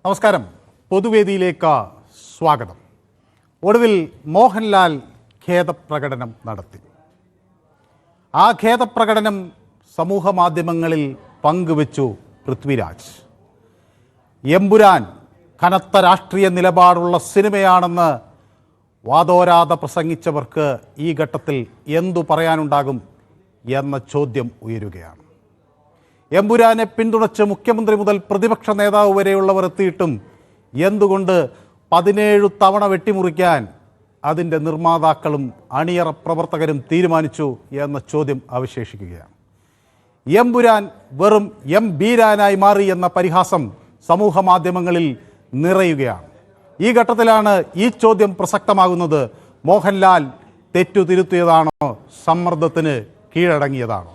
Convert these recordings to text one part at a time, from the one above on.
നമസ്കാരം. പൊതുവേദിയിലേക്ക് സ്വാഗതം. ഒടുവിൽ മോഹൻലാൽ ഖേദപ്രകടനം നടത്തി. ആ ഖേദപ്രകടനം സമൂഹ മാധ്യമങ്ങളിൽ പങ്കുവച്ചു പൃഥ്വിരാജ്. എമ്പുരാൻ കനത്ത രാഷ്ട്രീയ നിലപാടുള്ള സിനിമയാണെന്ന് വാദോരാതെ പ്രസംഗിച്ചവർക്ക് ഈ ഘട്ടത്തിൽ എന്തു പറയാനുണ്ടാകും എന്ന ചോദ്യം ഉയരുകയാണ്. എമ്പുരാനെ പിന്തുണച്ച് മുഖ്യമന്ത്രി മുതൽ പ്രതിപക്ഷ നേതാവ് വരെയുള്ളവർ എത്തിയിട്ടും എന്തുകൊണ്ട് 17 തവണ വെട്ടിമുറിക്കാൻ അതിൻ്റെ നിർമ്മാതാക്കളും അണിയറ പ്രവർത്തകരും തീരുമാനിച്ചു എന്ന ചോദ്യം അവശേഷിക്കുകയാണ്. എമ്പുരാൻ വെറും ബീരാനായി മാറി എന്ന പരിഹാസം സമൂഹ മാധ്യമങ്ങളിൽ നിറയുകയാണ്. ഈ ഘട്ടത്തിലാണ് ഈ ചോദ്യം പ്രസക്തമാകുന്നത്. മോഹൻലാൽ തെറ്റുതിരുത്തിയതാണോ, സമ്മർദ്ദത്തിന് കീഴടങ്ങിയതാണോ?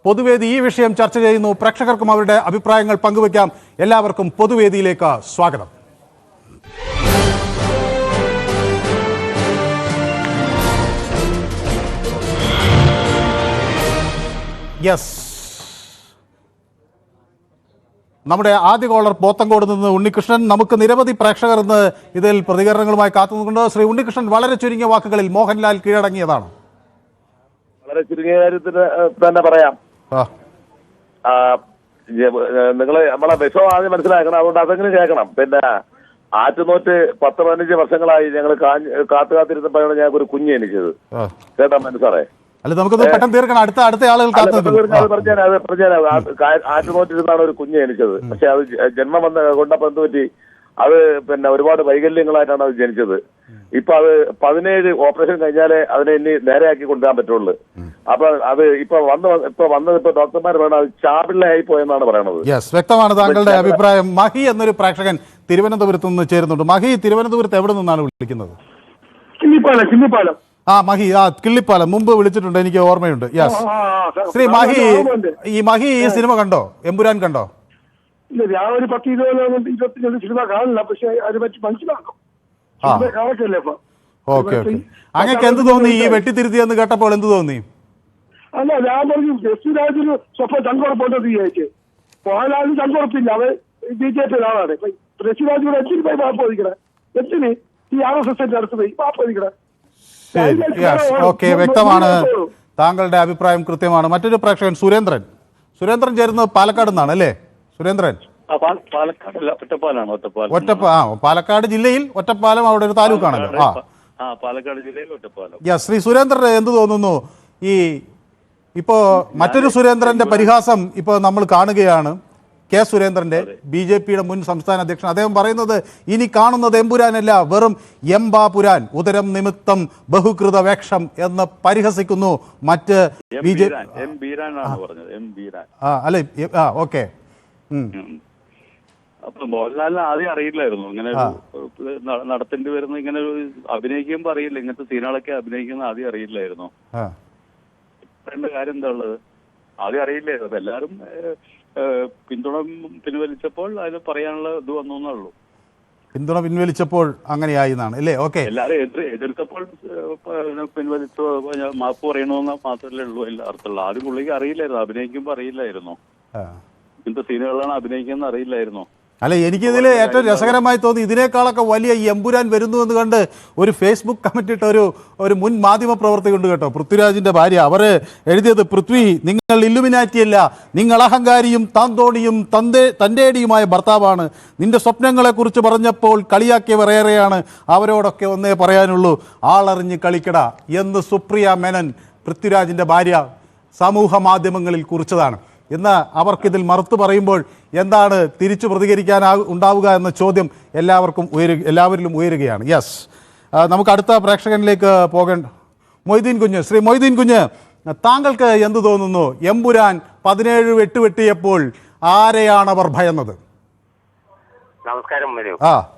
പൊതുവേദി ഈ വിഷയം ചർച്ച ചെയ്യുന്നു. പ്രേക്ഷകർക്കും അവരുടെ അഭിപ്രായങ്ങൾ പങ്കുവയ്ക്കാം. എല്ലാവർക്കും പൊതുവേദിയിലേക്ക് സ്വാഗതം. യെസ്, നമ്മുടെ ആദ്യ കോളർ പോത്തങ്കോട് നിന്ന് ഉണ്ണികൃഷ്ണൻ. നമുക്ക് നിരവധി പ്രേക്ഷകർ ഇന്ന് ഇതിൽ പ്രതികരണങ്ങളുമായി കാത്തുനിന്നുകൊണ്ട്. ശ്രീ ഉണ്ണികൃഷ്ണൻ, വളരെ ചുരുങ്ങിയ വാക്കുകളിൽ മോഹൻലാൽ കീഴടങ്ങിയതാണ്. വളരെ ചുരുങ്ങിയ കാര്യത്തിന് തന്നെ പറയാം. നിങ്ങള് നമ്മളെ വിഷയം ആദ്യം മനസ്സിലാക്കണം. അതുകൊണ്ട് അതെങ്കിലും കേൾക്കണം. പിന്നെ ആറ്റുനോറ്റ് 10-15 വർഷങ്ങളായി ഞങ്ങൾ കാത്തിരുന്നപ്പോഴാണ് ഞങ്ങൾക്ക് ഒരു കുഞ്ഞ് എനിച്ചത്. കേട്ടാ മനസ്സാറേ? അല്ല, നമുക്ക് പെട്ടെന്ന് തീർക്കണം. അടുത്ത ആളുകൾ ആറ്റുനോറ്റിരുന്നാണ് ഒരു കുഞ്ഞ് എനിച്ചത്. പക്ഷെ അത് ജന്മം കൊണ്ടപ്പോ എന്ത് പറ്റി? അത് പിന്നെ ഒരുപാട് വൈകല്യങ്ങളായിട്ടാണ് അത് ജനിച്ചത്. ഇപ്പൊ അത് 17 ഓപ്പറേഷൻ കഴിഞ്ഞാലേ അതിനെ ഇനി നേരെയാക്കി കൊണ്ടുവരാൻ പറ്റുള്ളൂ. അപ്പൊ അത് ഇപ്പൊ ഡോക്ടർമാർ വേണം അത് ചാപിള്ളയായി പോയെന്നാണ് പറയണത്. യെസ്, വ്യക്തമാണ് താങ്കളുടെ അഭിപ്രായം. മഹി എന്നൊരു പ്രേക്ഷകൻ തിരുവനന്തപുരത്ത് നിന്ന് ചേരുന്നുണ്ട്. മഹി, തിരുവനന്തപുരത്ത് എവിടെ നിന്നാണ് വിളിക്കുന്നത്? കിള്ളിപ്പാലം. മഹി, കിള്ളിപ്പാലം മുമ്പ് വിളിച്ചിട്ടുണ്ട്, എനിക്ക് ഓർമ്മയുണ്ട്. യെസ്, ശ്രീ മഹി ഈ സിനിമ കണ്ടോ? എമ്പുരാൻ കണ്ടോ? ഇല്ല, ഞാൻ ഒരു 10-25 സിനിമ കാണില്ല. പക്ഷെ അതിനെ പറ്റി മനസ്സിലാക്കും. കാണത്തില്ലേ ഇപ്പൊ? ഓക്കെ. അങ്ങക്ക് എന്ത് തോന്നി ഈ വെട്ടിത്തിരുത്തിയെന്ന് കേട്ടപ്പോൾ? എന്ത് തോന്നി? അല്ല, ഞാൻ പറഞ്ഞു പൃഥ്വിരാജിന് സ്വപ്നം ചങ്കുറപ്പുണ്ടെന്ന് വിചാരിച്ച്. മോഹൻലാലിന് ചങ്കുറപ്പില്ല. അവൻ BJP ആളാണ്. പൃഥ്വിരാജിനോട് എന്തിനു പോയി മാപ്പ് ചോദിക്കണേ? എന്തിന് ഈ RSS അടുത്ത് പോയി മാപ്പ് ചോദിക്കണേ? ഓക്കെ, വ്യക്തമാണ്. താങ്കളുടെ അഭിപ്രായം കൃത്യമാണ്. മറ്റൊരു പ്രേക്ഷകൻ സുരേന്ദ്രൻ ചേരുന്നത് പാലക്കാട് നിന്നാണ് അല്ലേ? സുരേന്ദ്രൻ, പാലക്കാട് ജില്ലയിൽ ഒറ്റപ്പാലം, അവിടെ ഒരു താലൂക്കാണല്ലോ. പാലക്കാട് ജില്ലയിൽ ഒറ്റപ്പാലം. യെസ്, ശ്രീ സുരേന്ദ്രൻ, എന്ത് തോന്നുന്നു? ഇപ്പോ മറ്റൊരു സുരേന്ദ്രന്റെ പരിഹാസം ഇപ്പോൾ നമ്മൾ കാണുകയാണ്. കെ സുരേന്ദ്രന്റെ, BJPയുടെ മുൻ സംസ്ഥാന അധ്യക്ഷൻ. അദ്ദേഹം പറയുന്നത് ഇനി കാണുന്നത് എമ്പുരാനല്ല, വെറും എംബാപുരാൻ, ഉദരം നിമിത്തം ബഹുകൃത വേഷം എന്ന് പരിഹസിക്കുന്നു. മറ്റ് അല്ലെ? ഓക്കെ. അപ്പൊ മോഹൻലാലിന് ആദ്യം അറിയില്ലായിരുന്നു ഇങ്ങനെ നടത്തേണ്ടി വരുന്ന, ഇങ്ങനെ അഭിനയിക്കുമ്പോ അറിയില്ല, ഇങ്ങനത്തെ സീനുകളൊക്കെ അഭിനയിക്കുന്ന ആദ്യം അറിയില്ലായിരുന്നു. കാര്യം എന്താ ഉള്ളത്? ആദ്യം അറിയില്ലായിരുന്നു. അപ്പൊ എല്ലാരും പിന്തുണ പിൻവലിച്ചപ്പോൾ അതിന് പറയാനുള്ള ഇത് വന്നുള്ളൂ. പിന്തുണ പിൻവലിച്ചപ്പോൾ അങ്ങനെയായി എന്നാണ് അല്ലേ? ഓക്കെ. എല്ലാരും എതിർത്തപ്പോൾ പിൻവലിച്ചു മാപ്പ് പറയണമെന്ന് മാത്രമല്ലേ ഉള്ളൂ അർത്ഥമുള്ളൂ. ആദ്യം പുള്ളിക്ക് അറിയില്ലായിരുന്നു, അഭിനയിക്കുമ്പോ അറിയില്ലായിരുന്നു ഇങ്ങനത്തെ സീനുകളാണ് അഭിനയിക്കുന്ന അറിയില്ലായിരുന്നു. അല്ല, എനിക്കിതിൽ ഏറ്റവും രസകരമായി തോന്നി, ഇതിനേക്കാളൊക്കെ വലിയ എമ്പുരാൻ വരുന്നു എന്ന് കണ്ട് ഒരു ഫേസ്ബുക്ക് കമന്റ് ഇട്ട ഒരു മുൻ മാധ്യമ പ്രവർത്തകയുണ്ട് കേട്ടോ, പൃഥ്വിരാജിന്റെ ഭാര്യ. അവർ എഴുതിയത്, പൃഥ്വി, നിങ്ങൾ ഇല്ലുമിനാറ്റിയല്ല, നിങ്ങൾ അഹങ്കാരിയും താന്തോണിയും തന്റേടിയുമായ ഭർത്താവാണ്. നിന്റെ സ്വപ്നങ്ങളെക്കുറിച്ച് പറഞ്ഞപ്പോൾ കളിയാക്കിയവർ ഏറെയാണ്. അവരോടൊക്കെ ഒന്നേ പറയാനുള്ളൂ, ആളറിഞ്ഞ് കളിക്കട എന്ന് സുപ്രിയ മേനൻ, പൃഥ്വിരാജിന്റെ ഭാര്യ, സമൂഹ മാധ്യമങ്ങളിൽ കുറിച്ചതാണ്. ഇന്ന് അവർക്കിതിൽ മറുത്തു പറയുമ്പോൾ എന്താണ് തിരിച്ചു പ്രതികരിക്കാൻ ഉണ്ടാവുക എന്ന ചോദ്യം എല്ലാവരിലും ഉയരുകയാണ്. യെസ്, നമുക്ക് അടുത്ത പ്രേക്ഷകനിലേക്ക് പോകേണ്ട. മൊയ്തീൻ കുഞ്ഞ്, ശ്രീ മൊയ്തീൻ കുഞ്ഞ്, താങ്കൾക്ക് എന്ത് തോന്നുന്നു? എമ്പുരാൻ 17 വെട്ടുവെട്ടിയപ്പോൾ ആരെയാണ് അവർ ഭയന്നത്? നമസ്കാരം.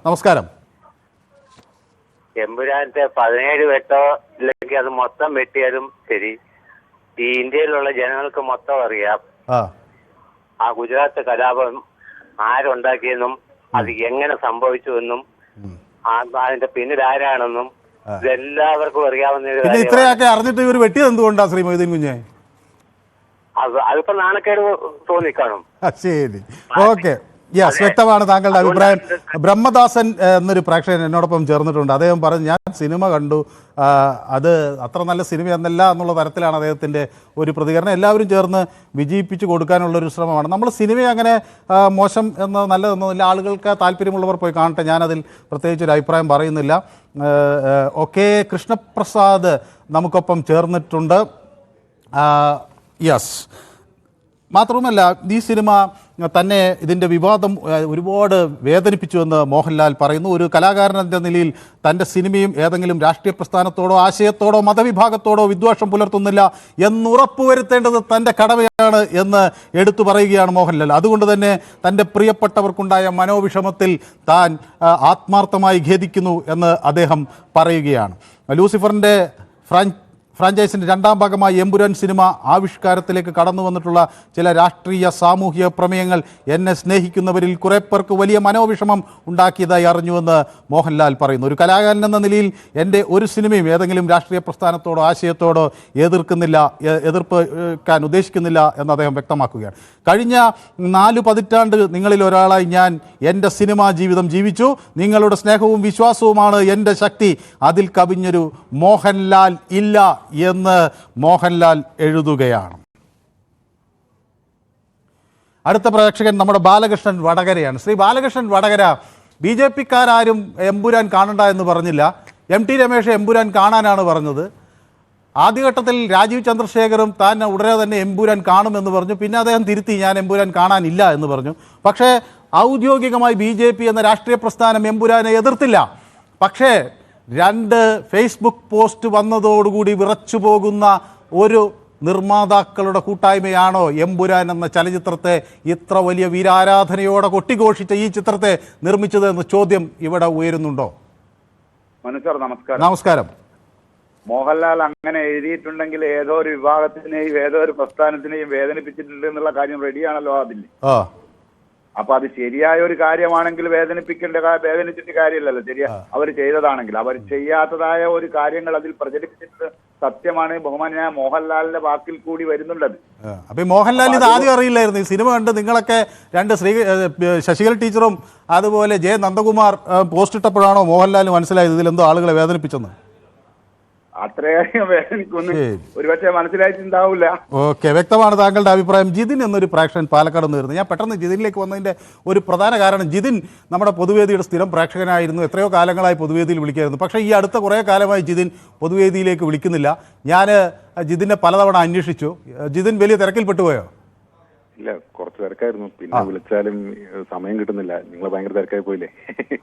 നമസ്കാരം. എമ്പുരാന്റെ 17 വെട്ടോ ഇല്ലെങ്കിൽ അത് മൊത്തം വെട്ടിയാലും ശരി, ഈ ഇന്ത്യയിലുള്ള ജനങ്ങൾക്ക് മൊത്തം അറിയാം ആ ഗുജറാത്ത് കലാപം ആരുണ്ടാക്കിയെന്നും അത് എങ്ങനെ സംഭവിച്ചുവെന്നും അതിന്റെ പിന്നിൽ ആരാണെന്നും ഇതെല്ലാവർക്കും അറിയാവുന്ന. ഇത്രയൊക്കെ അറിഞ്ഞിട്ട് ഇവർ വെട്ടിയത് എന്തുകൊണ്ടാ ശ്രീ മൊയ്തീൻ കുഞ്ഞെ? അതിപ്പോ നാണക്കേട് തോന്നിക്കാണും. ശരി, ഓക്കെ. യെസ്, വ്യക്തമാണ് താങ്കളുടെ അഭിപ്രായം. ബ്രഹ്മദാസൻ എന്നൊരു പ്രേക്ഷകൻ എന്നോടൊപ്പം ചേർന്നിട്ടുണ്ട്. അദ്ദേഹം പറഞ്ഞു, ഞാൻ സിനിമ കണ്ടു, അത് അത്ര നല്ല സിനിമയൊന്നല്ല എന്നുള്ള തരത്തിലാണ് അദ്ദേഹത്തിൻ്റെ ഒരു പ്രതികരണം. എല്ലാവരും ചേർന്ന് വിജയിപ്പിച്ച് കൊടുക്കാനുള്ളൊരു ശ്രമമാണ്. നമ്മൾ സിനിമയെ അങ്ങനെ മോശം എന്ന് നല്ലതെന്നൊന്നുമില്ല. ആളുകൾക്ക് താല്പര്യമുള്ളവർ പോയി കാണട്ടെ, ഞാനതിൽ പ്രത്യേകിച്ചൊരു അഭിപ്രായം പറയുന്നില്ല. ഓക്കെ, കൃഷ്ണപ്രസാദ് നമുക്കൊപ്പം ചേർന്നിട്ടുണ്ട്. യെസ്, മാത്രവുമല്ല ഈ സിനിമ തന്നെ ഇതിൻ്റെ വിവാദം ഒരുപാട് വേദനിപ്പിച്ചുവെന്ന് മോഹൻലാൽ പറയുന്നു. ഒരു കലാകാരൻ എന്ന നിലയിൽ തൻ്റെ സിനിമയും ഏതെങ്കിലും രാഷ്ട്രീയ പ്രസ്ഥാനത്തോടോ ആശയത്തോടോ മതവിഭാഗത്തോടോ വിദ്വേഷം പുലർത്തുന്നില്ല എന്നുറപ്പുവരുത്തേണ്ടത് തൻ്റെ കടമയാണ് എന്ന് എടുത്തു പറയുകയാണ് മോഹൻലാൽ. അതുകൊണ്ട് തന്നെ തൻ്റെ പ്രിയപ്പെട്ടവർക്കുണ്ടായ മനോവിഷമത്തിൽ താൻ ആത്മാർത്ഥമായി ഖേദിക്കുന്നു എന്ന് അദ്ദേഹം പറയുകയാണ്. ലൂസിഫറിൻ്റെ ഫ്രാഞ്ചൈസിൻ്റെ രണ്ടാം ഭാഗമായി എമ്പുരാൻ സിനിമ ആവിഷ്കാരത്തിലേക്ക് കടന്നു വന്നിട്ടുള്ള ചില രാഷ്ട്രീയ സാമൂഹിക പ്രമേയങ്ങൾ എന്നെ സ്നേഹിക്കുന്നവരിൽ കുറേ പേർക്ക് വലിയ മനോവിഷമം ഉണ്ടാക്കിയതായി അറിഞ്ഞുവെന്ന് മോഹൻലാൽ പറയുന്നു. ഒരു കലാകാരൻ എന്ന നിലയിൽ എൻ്റെ ഒരു സിനിമയും ഏതെങ്കിലും രാഷ്ട്രീയ പ്രസ്ഥാനത്തോടോ ആശയത്തോടോ എതിർക്കാൻ ഉദ്ദേശിക്കുന്നില്ല എന്ന് അദ്ദേഹം വ്യക്തമാക്കുകയാണ്. കഴിഞ്ഞ 4 പതിറ്റാണ്ട് നിങ്ങളിൽ ഒരാളായി ഞാൻ എൻ്റെ സിനിമാ ജീവിതം ജീവിച്ചു. നിങ്ങളുടെ സ്നേഹവും വിശ്വാസവുമാണ് എൻ്റെ ശക്തി. അതിൽ കവിഞ്ഞൊരു മോഹൻലാൽ ഇല്ല എന്ന് മോഹൻലാൽ എഴുതുകയാണ്. അടുത്ത പ്രേക്ഷകൻ നമ്മുടെ ബാലകൃഷ്ണൻ വടകരയാണ്. ശ്രീ ബാലകൃഷ്ണൻ വടകര, BJP-ക്കാരും എമ്പുരാൻ കാണണ്ട എന്ന് പറഞ്ഞില്ല. MT രമേശ് എമ്പുരാൻ കാണാനാണ് പറഞ്ഞത്. ആദ്യഘട്ടത്തിൽ രാജീവ് ചന്ദ്രശേഖറും താൻ ഉടനെ തന്നെ എമ്പുരാൻ കാണുമെന്ന് പറഞ്ഞു. പിന്നെ അദ്ദേഹം തിരുത്തി, ഞാൻ എമ്പുരാൻ കാണാനില്ല എന്ന് പറഞ്ഞു. പക്ഷേ ഔദ്യോഗികമായി BJP എന്ന രാഷ്ട്രീയ പ്രസ്ഥാനം എമ്പുരാനെ എതിർത്തില്ല. പക്ഷേ 2 ഫേസ്ബുക്ക് പോസ്റ്റ് വന്നതോടുകൂടി വിറച്ചു പോകുന്ന ഒരു നിർമ്മാതാക്കളുടെ കൂട്ടായ്മയാണോ എമ്പുരാൻ എന്ന ചലച്ചിത്രത്തെ ഇത്ര വലിയ വീരാരാധനയോടെ കൊട്ടിഘോഷിച്ച ഈ ചിത്രത്തെ നിർമ്മിച്ചത് എന്ന ചോദ്യം ഇവിടെ ഉയരുന്നുണ്ടോ? മനസ്സർ, നമസ്കാരം. നമസ്കാരം. മോഹൻലാൽ അങ്ങനെ എഴുതിയിട്ടുണ്ടെങ്കിൽ ഏതോ ഒരു വിഭാഗത്തിനെയും ഏതോ ഒരു പ്രസ്ഥാനത്തിനെയും വേദനിപ്പിച്ചിട്ടുണ്ട് എന്നുള്ള കാര്യം റെഡിയാണല്ലോ അതിൽ. അപ്പൊ അത് ശരിയായ ഒരു കാര്യമാണെങ്കിൽ വേദനിച്ചിട്ട് കാര്യമില്ലല്ലോ. ശരിയാ, അവർ ചെയ്തതാണെങ്കിൽ. അവർ ചെയ്യാത്തതായ ഒരു കാര്യങ്ങൾ അതിൽ പ്രചരിപ്പിച്ചിട്ട് സത്യമാണ്. ബഹുമാനായ മോഹൻലാലിന്റെ വാക്കിൽ കൂടി വരുന്നുള്ളത്. അപ്പൊ മോഹൻലാൽ ഇത് ആദ്യം അറിയില്ലായിരുന്നു. ഈ സിനിമ കണ്ട് നിങ്ങളൊക്കെ 2 ശശികല ടീച്ചറും അതുപോലെ ജെ നന്ദകുമാർ പോസ്റ്റ് ഇട്ടപ്പോഴാണോ മോഹൻലാലിന് മനസ്സിലായത് ഇതിലെന്തോ ആളുകളെ വേദനിപ്പിച്ചെന്ന്? അത്രയും വേദനിക്കൊന്നും ഒരുപക്ഷെ മനസ്സിലായിട്ടുണ്ടാവില്ല. ഓക്കെ, വ്യക്തമാണ് താങ്കളുടെ അഭിപ്രായം. ജിതിൻ എന്നൊരു പ്രേക്ഷകൻ പാലക്കാട് നിന്ന് വരുന്നത്. ഞാൻ പെട്ടെന്ന് ജിതിനിലേക്ക് വന്നതിൻ്റെ ഒരു പ്രധാന കാരണം, ജിതിൻ നമ്മുടെ പൊതുവേദിയുടെ സ്ഥിരം പ്രേക്ഷകനായിരുന്നു. എത്രയോ കാലങ്ങളായി പൊതുവേദിയിൽ വിളിക്കായിരുന്നു. പക്ഷേ ഈ അടുത്ത കുറേ കാലമായി ജിതിൻ പൊതുവേദിയിലേക്ക് വിളിക്കുന്നില്ല. ഞാൻ ജിതിനെ പലതവണ അന്വേഷിച്ചു. ജിതിൻ വലിയ തിരക്കിൽപ്പെട്ടുപോയോ? ഇല്ല, കുറച്ച് തിരക്കായിരുന്നു. പിന്നെ വിളിച്ചാലും സമയം കിട്ടുന്നില്ല. നിങ്ങൾ ഭയങ്കര തിരക്കായി പോയില്ലേ?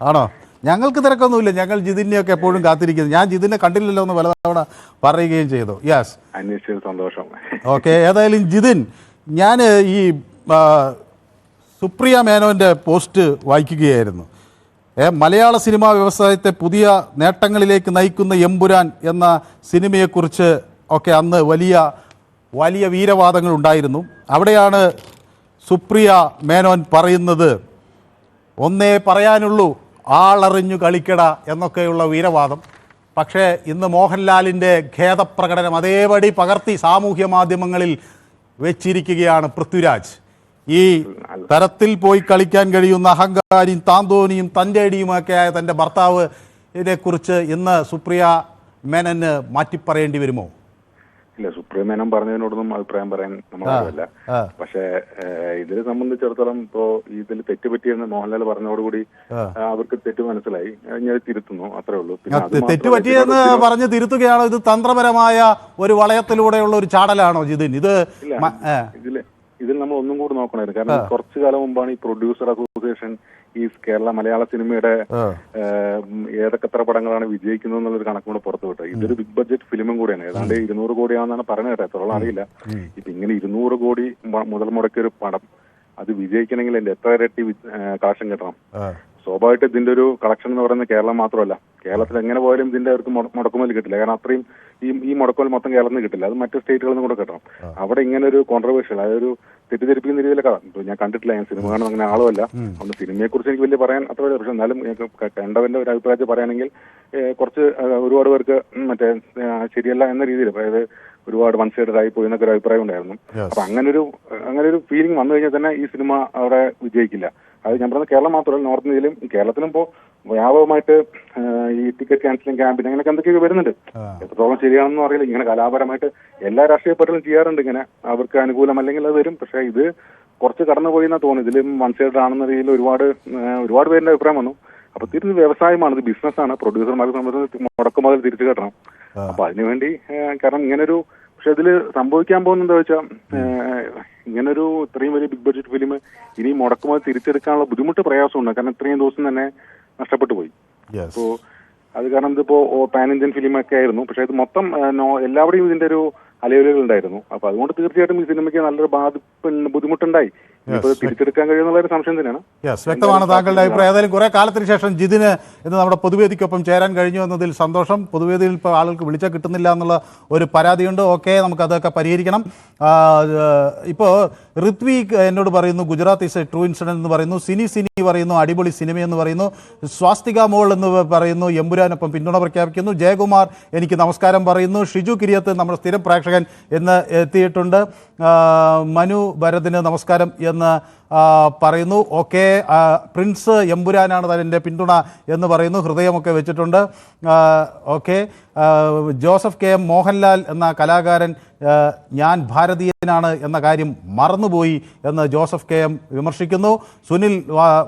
ആണോ? ഞങ്ങൾക്ക് തിരക്കൊന്നുമില്ല. ഞങ്ങൾ ജിതിനെയൊക്കെ എപ്പോഴും കാത്തിരിക്കുന്നു. ഞാൻ ജിതിനെ കണ്ടില്ലല്ലോ എന്ന് പലതവണ പറയുകയും ചെയ്തു. യെസ്, അന്വേഷിച്ചത് സന്തോഷം. ഓക്കെ, ഏതായാലും ജിതിൻ, ഞാൻ ഈ സുപ്രിയ മേനോൻ്റെ പോസ്റ്റ് വായിക്കുകയായിരുന്നു. മലയാള സിനിമാ വ്യവസായത്തെ പുതിയ നേട്ടങ്ങളിലേക്ക് നയിക്കുന്ന എമ്പുരാൻ എന്ന സിനിമയെക്കുറിച്ച് ഒക്കെ അന്ന് വലിയ വീരവാദങ്ങൾ ഉണ്ടായിരുന്നു. അവിടെയാണ് സുപ്രിയ മേനോൻ പറയുന്നത്, ഒന്നേ പറയാനുള്ളൂ, ആളറിഞ്ഞു കളിക്കട എന്നൊക്കെയുള്ള വീരവാദം. പക്ഷേ ഇന്ന് മോഹൻലാലിൻ്റെ ഖേദപ്രകടനം അതേപടി പകർത്തി സാമൂഹ്യ മാധ്യമങ്ങളിൽ വെച്ചിരിക്കുകയാണ് പൃഥ്വിരാജ്. ഈ തരത്തിൽ പോയി കളിക്കാൻ കഴിയുന്ന അഹങ്കാരിയും താന്തോനിയും തൻ്റെടിയുമൊക്കെയായ തൻ്റെ ഭർത്താവിനെക്കുറിച്ച് ഇന്ന് സുപ്രിയ മേനന് മാറ്റിപ്പറയേണ്ടി വരുമോ? ഇല്ല, സുപ്രീം മേനോൻ പറഞ്ഞതിനോടൊന്നും അഭിപ്രായം പറയാൻ നമ്മളല്ല. പക്ഷെ ഇതിനെ സംബന്ധിച്ചിടത്തോളം ഇപ്പോ ഇതിൽ തെറ്റുപറ്റിയെന്ന് മോഹൻലാൽ പറഞ്ഞതോടുകൂടി അവർക്ക് തെറ്റ് മനസ്സിലായി. ഞാൻ തിരുത്തുന്നു, അത്രേ ഉള്ളൂ. പിന്നെ തെറ്റുപറ്റിയെന്ന് പറഞ്ഞ് തിരുത്തുകയാണോ? ഇത് തന്ത്രപരമായ ഒരു വളയത്തിലൂടെയുള്ള ഒരു ചാടലാണോ ജിതിൻ? ഇതിൽ നമ്മൾ ഒന്നും കൂടി നോക്കണമായിരുന്നു. കാരണം കുറച്ചു കാലം മുമ്പാണ് ഈ പ്രൊഡ്യൂസർ അസോസിയേഷൻ ഈ കേരള മലയാള സിനിമയുടെ ഏതൊക്കെ പടങ്ങളാണ് വിജയിക്കുന്നത് എന്നുള്ളൊരു കണക്കൂടെ പുറത്തുവിട്ടത്. ഇതൊരു ബിഗ് ബഡ്ജറ്റ് ഫിലിമും കൂടിയാണ്. ഏതാണ്ട് 200 കോടിയാണെന്നാണ് പറയുന്നത് കേട്ടോ. എത്രത്തോളം അറിയില്ല. ഇപ്പൊ ഇങ്ങനെ 200 കോടി മുതൽ മുടക്കിയ ഒരു പടം അത് വിജയിക്കണമെങ്കിൽ എന്റെ എത്ര ഇരട്ടി കളക്ഷൻ കിട്ടണം? സ്വാഭാവികമായിട്ട് ഇതിന്റെ ഒരു കളക്ഷൻ എന്ന് പറയുന്നത് കേരളം മാത്രമല്ല. കേരളത്തിൽ എങ്ങനെ പോയാലും ഇതിന്റെ അവർക്ക് മുടക്കുമൽ കിട്ടില്ല. കാരണം അത്രയും ഈ മുടക്കുമൽ മൊത്തം കേരളത്തിൽ നിന്ന് കിട്ടില്ല. അത് മറ്റു സ്റ്റേറ്റുകളിൽ നിന്ന് കൂടെ കിട്ടണം. അവിടെ ഇങ്ങനെ ഒരു കോൺട്രവേഴ്ഷ്യൽ, അതായത് ഒരു തെറ്റിദ്ധരിപ്പിക്കുന്ന രീതിയിലെ കഥ ഞാൻ കണ്ടിട്ടില്ല. ഞാൻ സിനിമ കാണുന്ന അങ്ങനെ ആളുമല്ല. അതുകൊണ്ട് സിനിമയെ കുറിച്ച് എനിക്ക് വലിയ പറയാൻ അത്ര വലിയ പക്ഷെ എന്നാലും കണ്ടവന്റെ ഒരു അഭിപ്രായത്തിൽ പറയുകയാണെങ്കിൽ കുറച്ച് ഒരുപാട് പേർക്ക് മറ്റേ ശരിയല്ല എന്ന രീതിയിൽ, അതായത് ഒരുപാട് വൺ സൈഡഡ് ആയി പോയി എന്നൊക്കെ ഒരു അഭിപ്രായം ഉണ്ടായിരുന്നു. അപ്പൊ അങ്ങനെ ഒരു ഫീലിംഗ് വന്നു കഴിഞ്ഞാൽ തന്നെ ഈ സിനിമ അവിടെ വിജയിക്കില്ല. അത് ഞാൻ പറയുന്നത് കേരളം മാത്രമല്ല, നോർത്ത് ഇന്ത്യയിലും കേരളത്തിലും ഇപ്പോൾ വ്യാപകമായിട്ട് ഈ ടിക്കറ്റ് ക്യാൻസലിംഗ് ക്യാമ്പയിൻ അങ്ങനെയൊക്കെ എന്തൊക്കെയൊക്കെ വരുന്നുണ്ട്. എത്രത്തോളം ശരിയാണെന്നും അറിയില്ല. ഇങ്ങനെ കലാപരമായിട്ട് എല്ലാ രാഷ്ട്രീയ പാർട്ടികളും ചെയ്യാറുണ്ട് ഇങ്ങനെ, അവർക്ക് അനുകൂലം അല്ലെങ്കിൽ അത് വരും. പക്ഷേ ഇത് കുറച്ച് കടന്നുപോയി എന്നാ തോന്നുന്നു. ഇതിലും വൺ സൈഡ് ആണെന്ന രീതിയിൽ ഒരുപാട് പേരുടെ അഭിപ്രായം വന്നു. അപ്പൊ തിരിച്ച് വ്യവസായമാണ്, ഇത് ബിസിനസ്സാണ്. പ്രൊഡ്യൂസർമാർക്ക് സംബന്ധിച്ച് മുടക്കുമുതൽ തിരിച്ചു കിട്ടണം. അപ്പൊ അതിനുവേണ്ടി കാരണം ഇങ്ങനൊരു, പക്ഷെ ഇതിൽ സംഭവിക്കാൻ പോകുന്നത് എന്താ വെച്ചാൽ ഇങ്ങനൊരു ഇത്രയും വലിയ ബിഗ് ബഡ്ജറ്റ് ഫിലിം ഇനി മുടക്കുമുതൽ തിരിച്ചെടുക്കാനുള്ള ബുദ്ധിമുട്ട് പ്രയാസമുണ്ട്. കാരണം ഇത്രയും ദിവസം തന്നെ നഷ്ടപ്പെട്ടു പോയി. അപ്പോ അത് കാരണം ഇതിപ്പോ പാൻ ഇന്ത്യൻ ഫിലിമൊക്കെ ആയിരുന്നു. പക്ഷെ ഇത് മൊത്തം എല്ലാവരുടെയും ഇതിന്റെ ഒരു അലയൊലികൾ ഉണ്ടായിരുന്നു. അപ്പൊ അതുകൊണ്ട് തീർച്ചയായിട്ടും ഈ സിനിമയ്ക്ക് നല്ലൊരു ബുദ്ധിമുട്ടുണ്ടായി. തിരിച്ചെടുക്കാൻ കഴിയുന്നുള്ള ഒരു സംശയം തന്നെയാണ്. വ്യക്തമാണ് താങ്കളുടെ അഭിപ്രായം. ഏതായാലും കുറെ കാലത്തിന് ശേഷം ജിതിന് ഇന്ന് നമ്മുടെ പൊതുവേദിക്കൊപ്പം ചേരാൻ കഴിഞ്ഞു എന്നതിൽ സന്തോഷം. പൊതുവേദിയിൽ ഇപ്പോൾ ആളുകൾക്ക് വിളിച്ചാൽ കിട്ടുന്നില്ല എന്നുള്ള ഒരു പരാതിയുണ്ട്. ഓക്കെ, നമുക്ക് അതൊക്കെ പരിഹരിക്കണം. ഇപ്പോൾ ഋത്വിക് എന്നോട് പറയുന്നു Gujarat is A true incident എന്ന് പറയുന്നു. സിനി പറയുന്നു അടിപൊളി സിനിമയെന്ന് പറയുന്നു. സ്വാസ്തിക മോൾ എന്ന് പറയുന്നു എമ്പുരാനൊപ്പം പിന്തുണ പ്രഖ്യാപിക്കുന്നു. ജയകുമാർ എനിക്ക് നമസ്കാരം പറയുന്നു. ഷിജു കിരിയത്ത് നമ്മുടെ സ്ഥിരം പ്രേക്ഷകൻ എന്ന് എത്തിയിട്ടുണ്ട്. മനു ഭരതിന് നമസ്കാരം എന്ന് പറയുന്നു. ഓക്കെ, പ്രിൻസ് എമ്പുരാനാണ് തൻ്റെ പിന്തുണ എന്ന് പറയുന്നു. ഹൃദയമൊക്കെ വെച്ചിട്ടുണ്ട്. Okay, Joseph K M Mohanlal എന്ന കലാകാരൻ ഞാൻ ഭാരതീയനാണ് എന്ന കാര്യം മറന്നുപോയി എന്ന് ജോസഫ് കെ എം വിമർശിക്കുന്നു. സുനിൽ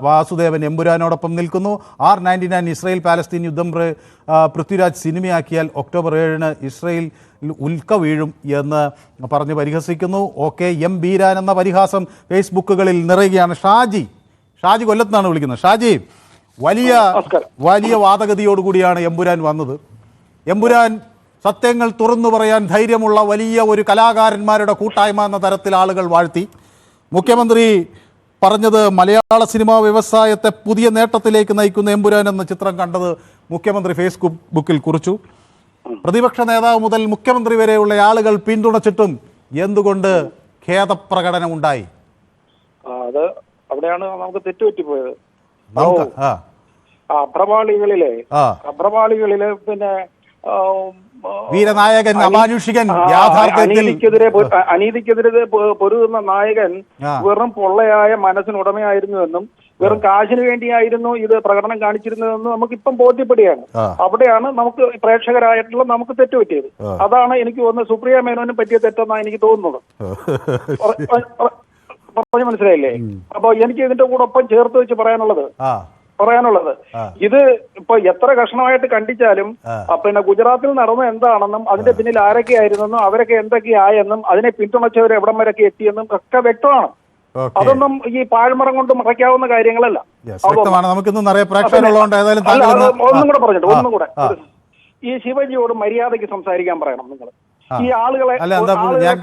വാസുദേവൻ എമ്പുരാനോടൊപ്പം നിൽക്കുന്നു. R99 ഇസ്രായേൽ പാലസ്തീൻ യുദ്ധം പൃഥ്വിരാജ് സിനിമയാക്കിയാൽ ഒക്ടോബർ 7 ഇസ്രായേൽ ഉൽക്ക വീഴും എന്ന് പറഞ്ഞ് പരിഹസിക്കുന്നു. ഓക്കെ, എം ബീരാൻ എന്ന പരിഹാസം ഫേസ്ബുക്കുകളിൽ നിറയുകയാണ്. ഷാജി കൊല്ലത്തുനിന്നാണ് വിളിക്കുന്നത്. ഷാജി, വലിയ വാദഗതിയോടുകൂടിയാണ് എമ്പുരാൻ വന്നത്. എമ്പുരാൻ സത്യങ്ങൾ തുറന്നു പറയാൻ ധൈര്യമുള്ള വലിയ ഒരു കലാകാരന്മാരുടെ കൂട്ടായ്മ എന്ന തരത്തിൽ ആളുകൾ വാഴ്ത്തി. മുഖ്യമന്ത്രി പറഞ്ഞത് മലയാള സിനിമാ വ്യവസായത്തെ പുതിയ നേട്ടത്തിലേക്ക് നയിക്കുന്ന എമ്പുരാൻ എന്ന ചിത്രം കണ്ടത് മുഖ്യമന്ത്രി ഫേസ്ബുക്കിൽ കുറിച്ചു. പ്രതിപക്ഷ നേതാവ് മുതൽ മുഖ്യമന്ത്രി വരെയുള്ള ആളുകൾ പിന്തുണച്ചിട്ടും എന്തുകൊണ്ട് ഖേദപ്രകടനം ഉണ്ടായി? അത് അവിടെയാണ് നമുക്ക് തെറ്റുപറ്റിപ്പോയത്. അഭ്രപാളികളിലെ പിന്നെ വീരനായകൻ അമാനുഷികൻ യാഥാർത്ഥ്യത്തിൽ അനീതിക്കെതിരെ പൊരുതുന്ന നായകൻ വെറും പൊള്ളയായ മനസ്സിനുടമയായിരുന്നുവെന്നും വെറും കാശിന് വേണ്ടിയായിരുന്നു ഇത് പ്രകടനം കാണിച്ചിരുന്നതെന്ന് നമുക്കിപ്പം ബോധ്യപ്പെടുകയാണ്. അവിടെയാണ് നമുക്ക് പ്രേക്ഷകരായിട്ടുള്ള നമുക്ക് തെറ്റുപറ്റിയത്. അതാണ് എനിക്ക് തോന്നുന്നത് സുപ്രിയ മേനോനും പറ്റിയ തെറ്റെന്നാണ് എനിക്ക് തോന്നുന്നത്. പറഞ്ഞു മനസ്സിലായില്ലേ? അപ്പൊ എനിക്ക് ഇതിന്റെ കൂടെ ഒപ്പം ചേർത്ത് വെച്ച് പറയാനുള്ളത് ഇത് ഇപ്പൊ എത്ര കഷ്ണമായിട്ട് കണ്ടിച്ചാലും പിന്നെ ഗുജറാത്തിൽ നടന്ന എന്താണെന്നും അതിന്റെ പിന്നിൽ ആരൊക്കെയായിരുന്നെന്നും അവരൊക്കെ എന്തൊക്കെയായെന്നും അതിനെ പിന്തുണച്ചവർ എവിടം വരെയൊക്കെ എത്തിയെന്നും ഒക്കെ വ്യക്തമാണ്. അതൊന്നും ഈ പാഴ്മറം കൊണ്ട് മറയ്ക്കാവുന്ന കാര്യങ്ങളല്ല. ഒന്നും കൂടെ ഈ ശിവജിയോട് മര്യാദയ്ക്ക് സംസാരിക്കാൻ പറയണം നിങ്ങൾ. ഈ ആളുകളെ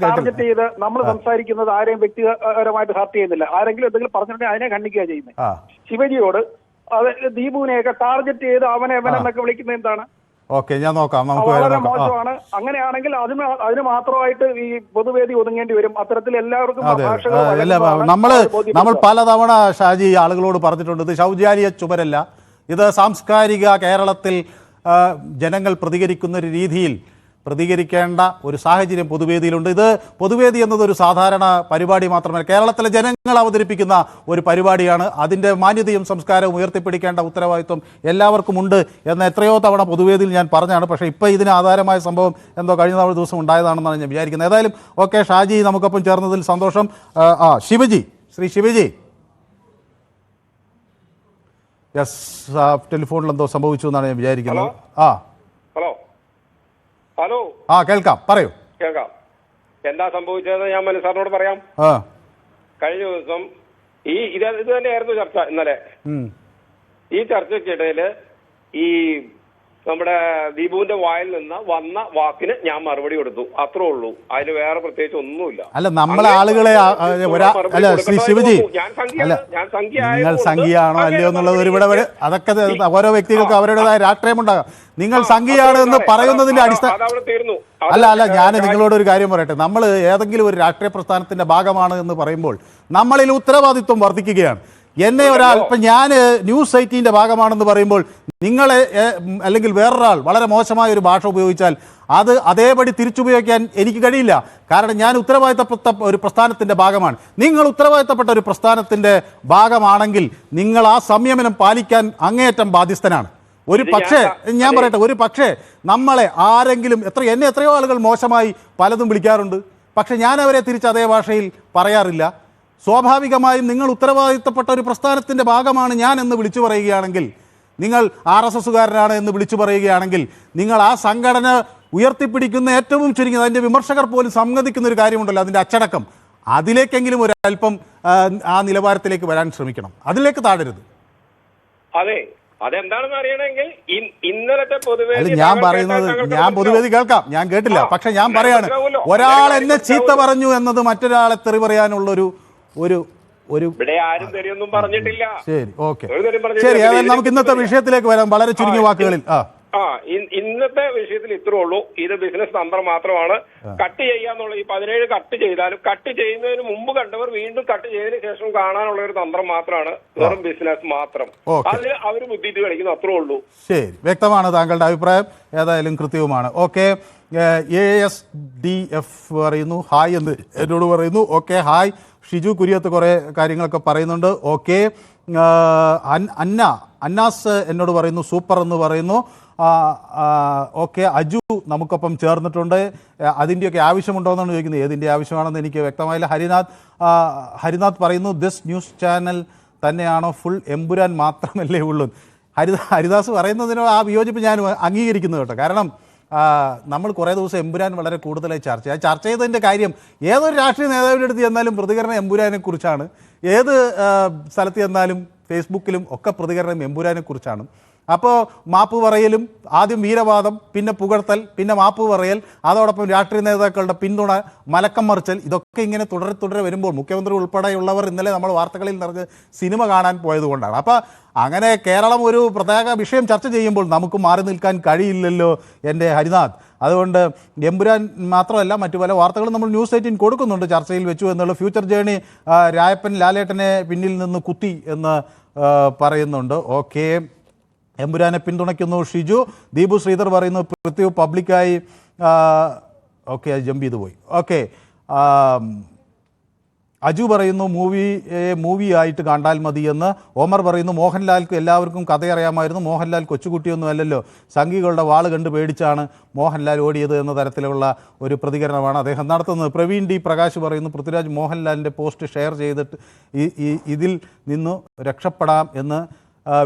ടാർഗറ്റ് ചെയ്ത് നമ്മൾ സംസാരിക്കുന്നത് ആരെയും വ്യക്തിപരമായിട്ട് ഹർട്ട് ചെയ്യുന്നില്ല. ആരെങ്കിലും എന്തെങ്കിലും പറഞ്ഞിട്ടുണ്ടെങ്കിൽ അതിനെ ഖണ്ഡിക്കുക ചെയ്യുന്നത്. ശിവജിയോട് ദീപുവിനെയൊക്കെ ടാർഗറ്റ് ചെയ്ത് അവനെന്നൊക്കെ വിളിക്കുന്നത് എന്താണ്? ഓക്കെ, ഞാൻ നോക്കാം. വളരെ മോശമാണ്. അങ്ങനെയാണെങ്കിൽ അതിന് മാത്രമായിട്ട് ഈ പൊതുവേദി ഒതുങ്ങേണ്ടി വരും. അത്തരത്തിൽ എല്ലാവർക്കും നമ്മൾ പലതവണ ഷാജി ആളുകളോട് പറഞ്ഞിട്ടുണ്ട്, ഇത് ശൗചാലയ ചുമരല്ല, ഇത് സാംസ്കാരിക കേരളത്തിൽ ജനങ്ങൾ പ്രതികരിക്കുന്ന ഒരു രീതിയിൽ പ്രതികരിക്കേണ്ട ഒരു സാഹചര്യം പൊതുവേദിയിലുണ്ട്. ഇത് പൊതുവേദി എന്നതൊരു സാധാരണ പരിപാടി മാത്രമല്ല, കേരളത്തിലെ ജനങ്ങൾ അവതരിപ്പിക്കുന്ന ഒരു പരിപാടിയാണ്. അതിൻ്റെ മാന്യതയും സംസ്കാരവും ഉയർത്തിപ്പിടിക്കേണ്ട ഉത്തരവാദിത്വം എല്ലാവർക്കും ഉണ്ട് എന്ന് എത്രയോ തവണ പൊതുവേദിയിൽ ഞാൻ പറഞ്ഞാണ്. പക്ഷേ ഇപ്പോൾ ഇതിന് ആധാരമായ സംഭവം എന്തോ കഴിഞ്ഞ ദിവസം ഉണ്ടായതാണെന്നാണ് ഞാൻ വിചാരിക്കുന്നത്. ഏതായാലും ഓക്കെ, ഷാജി നമുക്കൊപ്പം ചേർന്നതിൽ സന്തോഷം. ശ്രീ ശിവജി, യെസ്, ടെലിഫോണിൽ എന്തോ സംഭവിച്ചു എന്നാണ് ഞാൻ വിചാരിക്കുന്നത്. ഹലോ, കേൾക്കാം, പറയൂ. കേൾക്കാം. എന്താ സംഭവിച്ചത് ഞാൻ മനസ്സാറിനോട് പറയാം. കഴിഞ്ഞ ദിവസം ഇത് തന്നെയായിരുന്നു ചർച്ച ഇന്നലെ. ഈ ചർച്ചയ്ക്കിടയില് ഈ നമ്മുടെ ദീപുവിന്റെ വായിൽ നിന്ന് വന്ന വാക്കിന് ഞാൻ മറുപടി കൊടുത്തു. അത്രേ ഉള്ളൂ. അതിന് വേറെ പ്രത്യേകിച്ച് ഒന്നുമില്ല. അല്ല, നമ്മളെ ആളുകളെ ശിവജി, നിങ്ങൾ സംഖ്യയാണോ അല്ലയോ എന്നുള്ളത് ഒരുപാട് അതൊക്കെ ഓരോ വ്യക്തികൾക്ക് അവരുടേതായ രാഷ്ട്രീയമുണ്ടാകാം. നിങ്ങൾ സംഖ്യയാണ് എന്ന് പറയുന്നതിന്റെ അടിസ്ഥാനം അല്ല, ഞാൻ നിങ്ങളോട് ഒരു കാര്യം പറയട്ടെ. നമ്മൾ ഏതെങ്കിലും ഒരു രാഷ്ട്രീയ പ്രസ്ഥാനത്തിന്റെ ഭാഗമാണ് എന്ന് പറയുമ്പോൾ നമ്മളിൽ ഉത്തരവാദിത്വം വർദ്ധിക്കുകയാണ്. എന്നെ ഒരാൾ ഇപ്പം ഞാൻ ന്യൂസ് 18 ഭാഗമാണെന്ന് പറയുമ്പോൾ നിങ്ങളെ അല്ലെങ്കിൽ വേറൊരാൾ വളരെ മോശമായ ഒരു ഭാഷ ഉപയോഗിച്ചാൽ അത് അതേപടി തിരിച്ചുപയോഗിക്കാൻ എനിക്ക് കഴിയില്ല. കാരണം ഞാൻ ഉത്തരവാദിത്തപ്പെട്ട ഒരു പ്രസ്ഥാനത്തിൻ്റെ ഭാഗമാണ്. നിങ്ങൾ ഉത്തരവാദിത്തപ്പെട്ട ഒരു പ്രസ്ഥാനത്തിൻ്റെ ഭാഗമാണെങ്കിൽ നിങ്ങൾ ആ സംയമനം പാലിക്കാൻ അങ്ങേയറ്റം ബാധ്യസ്ഥനാണ്. ഒരു പക്ഷേ ഞാൻ പറയട്ടെ, ഒരു പക്ഷേ നമ്മളെ ആരെങ്കിലും എന്നെ എത്രയോ ആളുകൾ മോശമായി പലതും വിളിക്കാറുണ്ട്. പക്ഷെ ഞാൻ അവരെ തിരിച്ച് അതേ ഭാഷയിൽ പറയാറില്ല. സ്വാഭാവികമായും നിങ്ങൾ ഉത്തരവാദിത്തപ്പെട്ട ഒരു പ്രസ്ഥാനത്തിൻ്റെ ഭാഗമാണ് ഞാൻ എന്ന് വിളിച്ചു പറയുകയാണെങ്കിൽ, നിങ്ങൾ RSSകാരനാണ് എന്ന് വിളിച്ചു പറയുകയാണെങ്കിൽ, നിങ്ങൾ ആ സംഘടന ഉയർത്തിപ്പിടിക്കുന്ന ഏറ്റവും ചുരുങ്ങിയത് അതിൻ്റെ വിമർശകർ പോലും സമ്മതിക്കുന്ന ഒരു കാര്യമുണ്ടല്ലോ, അതിൻ്റെ അച്ചടക്കം, അതിലേക്കെങ്കിലും ഒരു അല്പം ആ നിലവാരത്തിലേക്ക് വരാൻ ശ്രമിക്കണം. അതിലേക്ക് താഴരുത്. അതെ, അതെന്താണെന്ന് അറിയണമെങ്കിൽ ഇന്നലത്തെ പൊതുവേദി ഞാൻ പൊതുവേദി കേൾക്കാം, ഞാൻ കേട്ടില്ല. പക്ഷെ ഞാൻ പറയാണ്, ഒരാൾ എന്നെ ചീത്ത പറഞ്ഞു എന്നത് മറ്റൊരാളെ തെറി പറയാനുള്ളൊരു ഒരു ഇവിടെ ആരും തെറിയൊന്നും പറഞ്ഞിട്ടില്ല. ശരി, ഓക്കെ, ശരി. അതായത് നമുക്ക് ഇന്നത്തെ വിഷയത്തിലേക്ക് വരാം വളരെ ചുരുങ്ങിയ വാക്കുകളിൽ. ഇന്നത്തെ വിഷയത്തിൽ ഇത്രേ ഉള്ളൂ. ഇത് ബിസിനസ് തന്ത്രം മാത്രമാണ്. കട്ട് ചെയ്യാന്നുള്ള ഈ 17 കട്ട് ചെയ്താലും കട്ട് ചെയ്യുന്നതിന് മുമ്പ് കണ്ടവർ വീണ്ടും കട്ട് ചെയ്തതിനു ശേഷം കാണാനുള്ള ഒരു തന്ത്രം മാത്രമാണ്. വെറും ബിസിനസ് മാത്രം. അതിൽ അവർ ബുദ്ധിയിട്ട് കളിക്കുന്നു, അത്രേ ഉള്ളൂ. ശരി, വ്യക്തമാണ് താങ്കളുടെ അഭിപ്രായം, ഏതായാലും കൃത്യവുമാണ്. ഓക്കെ, ASDF പറയുന്നു ഹായ് എന്ന് എന്നോട് പറയുന്നു. Okay, hi. ഷിജു കുര്യത്ത് കുറേ കാര്യങ്ങളൊക്കെ പറയുന്നുണ്ട്. ഓക്കെ, അന്നാസ് എന്നോട് പറയുന്നു സൂപ്പർ എന്ന് പറയുന്നു. ഓക്കെ, അജു നമുക്കൊപ്പം ചേർന്നിട്ടുണ്ട്. അതിൻ്റെയൊക്കെ ആവശ്യമുണ്ടോ എന്നാണ് ചോദിക്കുന്നത്. ഏതിൻ്റെ ആവശ്യമാണെന്ന് എനിക്ക് വ്യക്തമായില്ല. ഹരിനാഥ് പറയുന്നു ദിസ് ന്യൂസ് ചാനൽ തന്നെയാണോ, ഫുൾ എമ്പുരാൻ മാത്രമല്ലേ ഉള്ളൂ. ഹരിദാസ് പറയുന്നതിനോ ആ വിയോജിപ്പ് ഞാൻ അംഗീകരിക്കുന്നു കേട്ടോ. കാരണം നമ്മൾ കുറേ ദിവസം എമ്പുരാൻ വളരെ കൂടുതലായി ചർച്ച ചെയ്തതിൻ്റെ കാര്യം, ഏതൊരു രാഷ്ട്രീയ നേതാവിൻ്റെ അടുത്ത് ചെന്നാലും പ്രതികരണം എമ്പുരാനെക്കുറിച്ചാണ്. ഏത് സ്ഥലത്ത് ചെന്നാലും ഫേസ്ബുക്കിലും ഒക്കെ പ്രതികരണം എമ്പുരാനെക്കുറിച്ചാണ്. അപ്പോൾ മാപ്പ് പറയലും, ആദ്യം വീരവാദം, പിന്നെ പുകഴ്ത്തൽ, പിന്നെ മാപ്പ് പറയൽ, അതോടൊപ്പം രാഷ്ട്രീയ നേതാക്കളുടെ പിന്തുണ, മലക്കം മറിച്ചൽ, ഇതൊക്കെ ഇങ്ങനെ തുടരെ വരുമ്പോൾ മുഖ്യമന്ത്രി ഉൾപ്പെടെയുള്ളവർ ഇന്നലെ നമ്മൾ വാർത്തകളിൽ നിറഞ്ഞ് സിനിമ കാണാൻ പോയതുകൊണ്ടാണ്. അപ്പോൾ അങ്ങനെ കേരളം ഒരു പ്രത്യേക വിഷയം ചർച്ച ചെയ്യുമ്പോൾ നമുക്ക് മാറി നിൽക്കാൻ കഴിയില്ലല്ലോ എൻ്റെ ഹരിനാഥ്. അതുകൊണ്ട് എമ്പുരാൻ മാത്രമല്ല മറ്റു പല വാർത്തകളും നമ്മൾ ന്യൂസ് 18 കൊടുക്കുന്നുണ്ട്, ചർച്ചയിൽ വെച്ചു എന്നുള്ള. ഫ്യൂച്ചർ ജേണി രായപ്പൻ ലാലേട്ടനെ പിന്നിൽ നിന്ന് കുത്തി എന്ന് പറയുന്നുണ്ട്. ഓക്കെ, എമ്പുരാനെ പിന്തുണയ്ക്കുന്നു ഷിജു. ദീപു ശ്രീധർ പറയുന്നു പൃഥ്വി പബ്ലിക്കായി. ഓക്കെ, അത് ജമ്പ് ചെയ്തു പോയി. ഓക്കെ, അജു പറയുന്നു മൂവി ആയിട്ട് കണ്ടാൽ മതിയെന്ന്. ഓമർ പറയുന്നു മോഹൻലാൽക്ക് എല്ലാവർക്കും കഥയറിയാമായിരുന്നു, മോഹൻലാൽ കൊച്ചുകുട്ടിയൊന്നും അല്ലല്ലോ, സംഘികളുടെ വാള് കണ്ട് പേടിച്ചാണ് മോഹൻലാൽ ഓടിയത് എന്ന തരത്തിലുള്ള ഒരു പ്രതികരണമാണ് അദ്ദേഹം നടത്തുന്നത്. പ്രവീൺ ഡി പ്രകാശ് പറയുന്നു പൃഥ്വിരാജ് മോഹൻലാലിൻ്റെ പോസ്റ്റ് ഷെയർ ചെയ്തിട്ട് ഇതിൽ നിന്ന് രക്ഷപ്പെടാം എന്ന്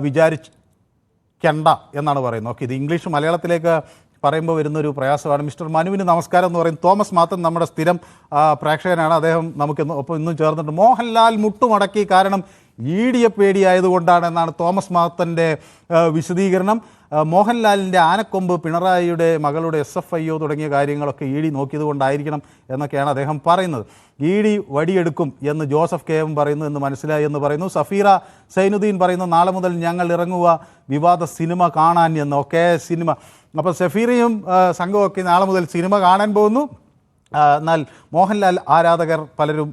വിചാരിക്കണ്ട എന്നാണ് പറയുന്നത്. ഓക്കെ, ഇത് ഇംഗ്ലീഷ് മലയാളത്തിലേക്ക് പറയുമ്പോൾ വരുന്നൊരു പ്രയാസമാണ്. മിസ്റ്റർ മനുവിന് നമസ്കാരം എന്ന് പറയും. തോമസ് മാത്തൻ നമ്മുടെ സ്ഥിരം പ്രേക്ഷകനാണ്, അദ്ദേഹം നമുക്ക് ഒപ്പം ഇന്നും ചേർന്നിട്ട് മോഹൻലാൽ മുട്ടുമടക്കി കാരണം ED പേടിയായതുകൊണ്ടാണ് എന്നാണ് തോമസ് മാത്തൻ്റെ വിശദീകരണം. മോഹൻലാലിൻ്റെ ആനക്കൊമ്പ് പിണറായിയുടെ മകളുടെ SFIO തുടങ്ങിയ കാര്യങ്ങളൊക്കെ ED നോക്കിയത് കൊണ്ടായിരിക്കണം എന്നൊക്കെയാണ് അദ്ദേഹം പറയുന്നത്. ED വടിയെടുക്കും എന്ന് ജോസഫ് KM പറയുന്നു എന്ന് മനസ്സിലായി എന്ന് പറയുന്നു. സഫീറ സൈനുദ്ദീൻ പറയുന്നു നാളെ മുതൽ ഞങ്ങൾ ഇറങ്ങുക വിവാദ സിനിമ കാണാൻ എന്ന്. ഓക്കെ, സിനിമ അപ്പോൾ സഫീറയും സംഘമൊക്കെ നാളെ മുതൽ സിനിമ കാണാൻ പോകുന്നു. എന്നാൽ മോഹൻലാൽ ആരാധകർ പലരും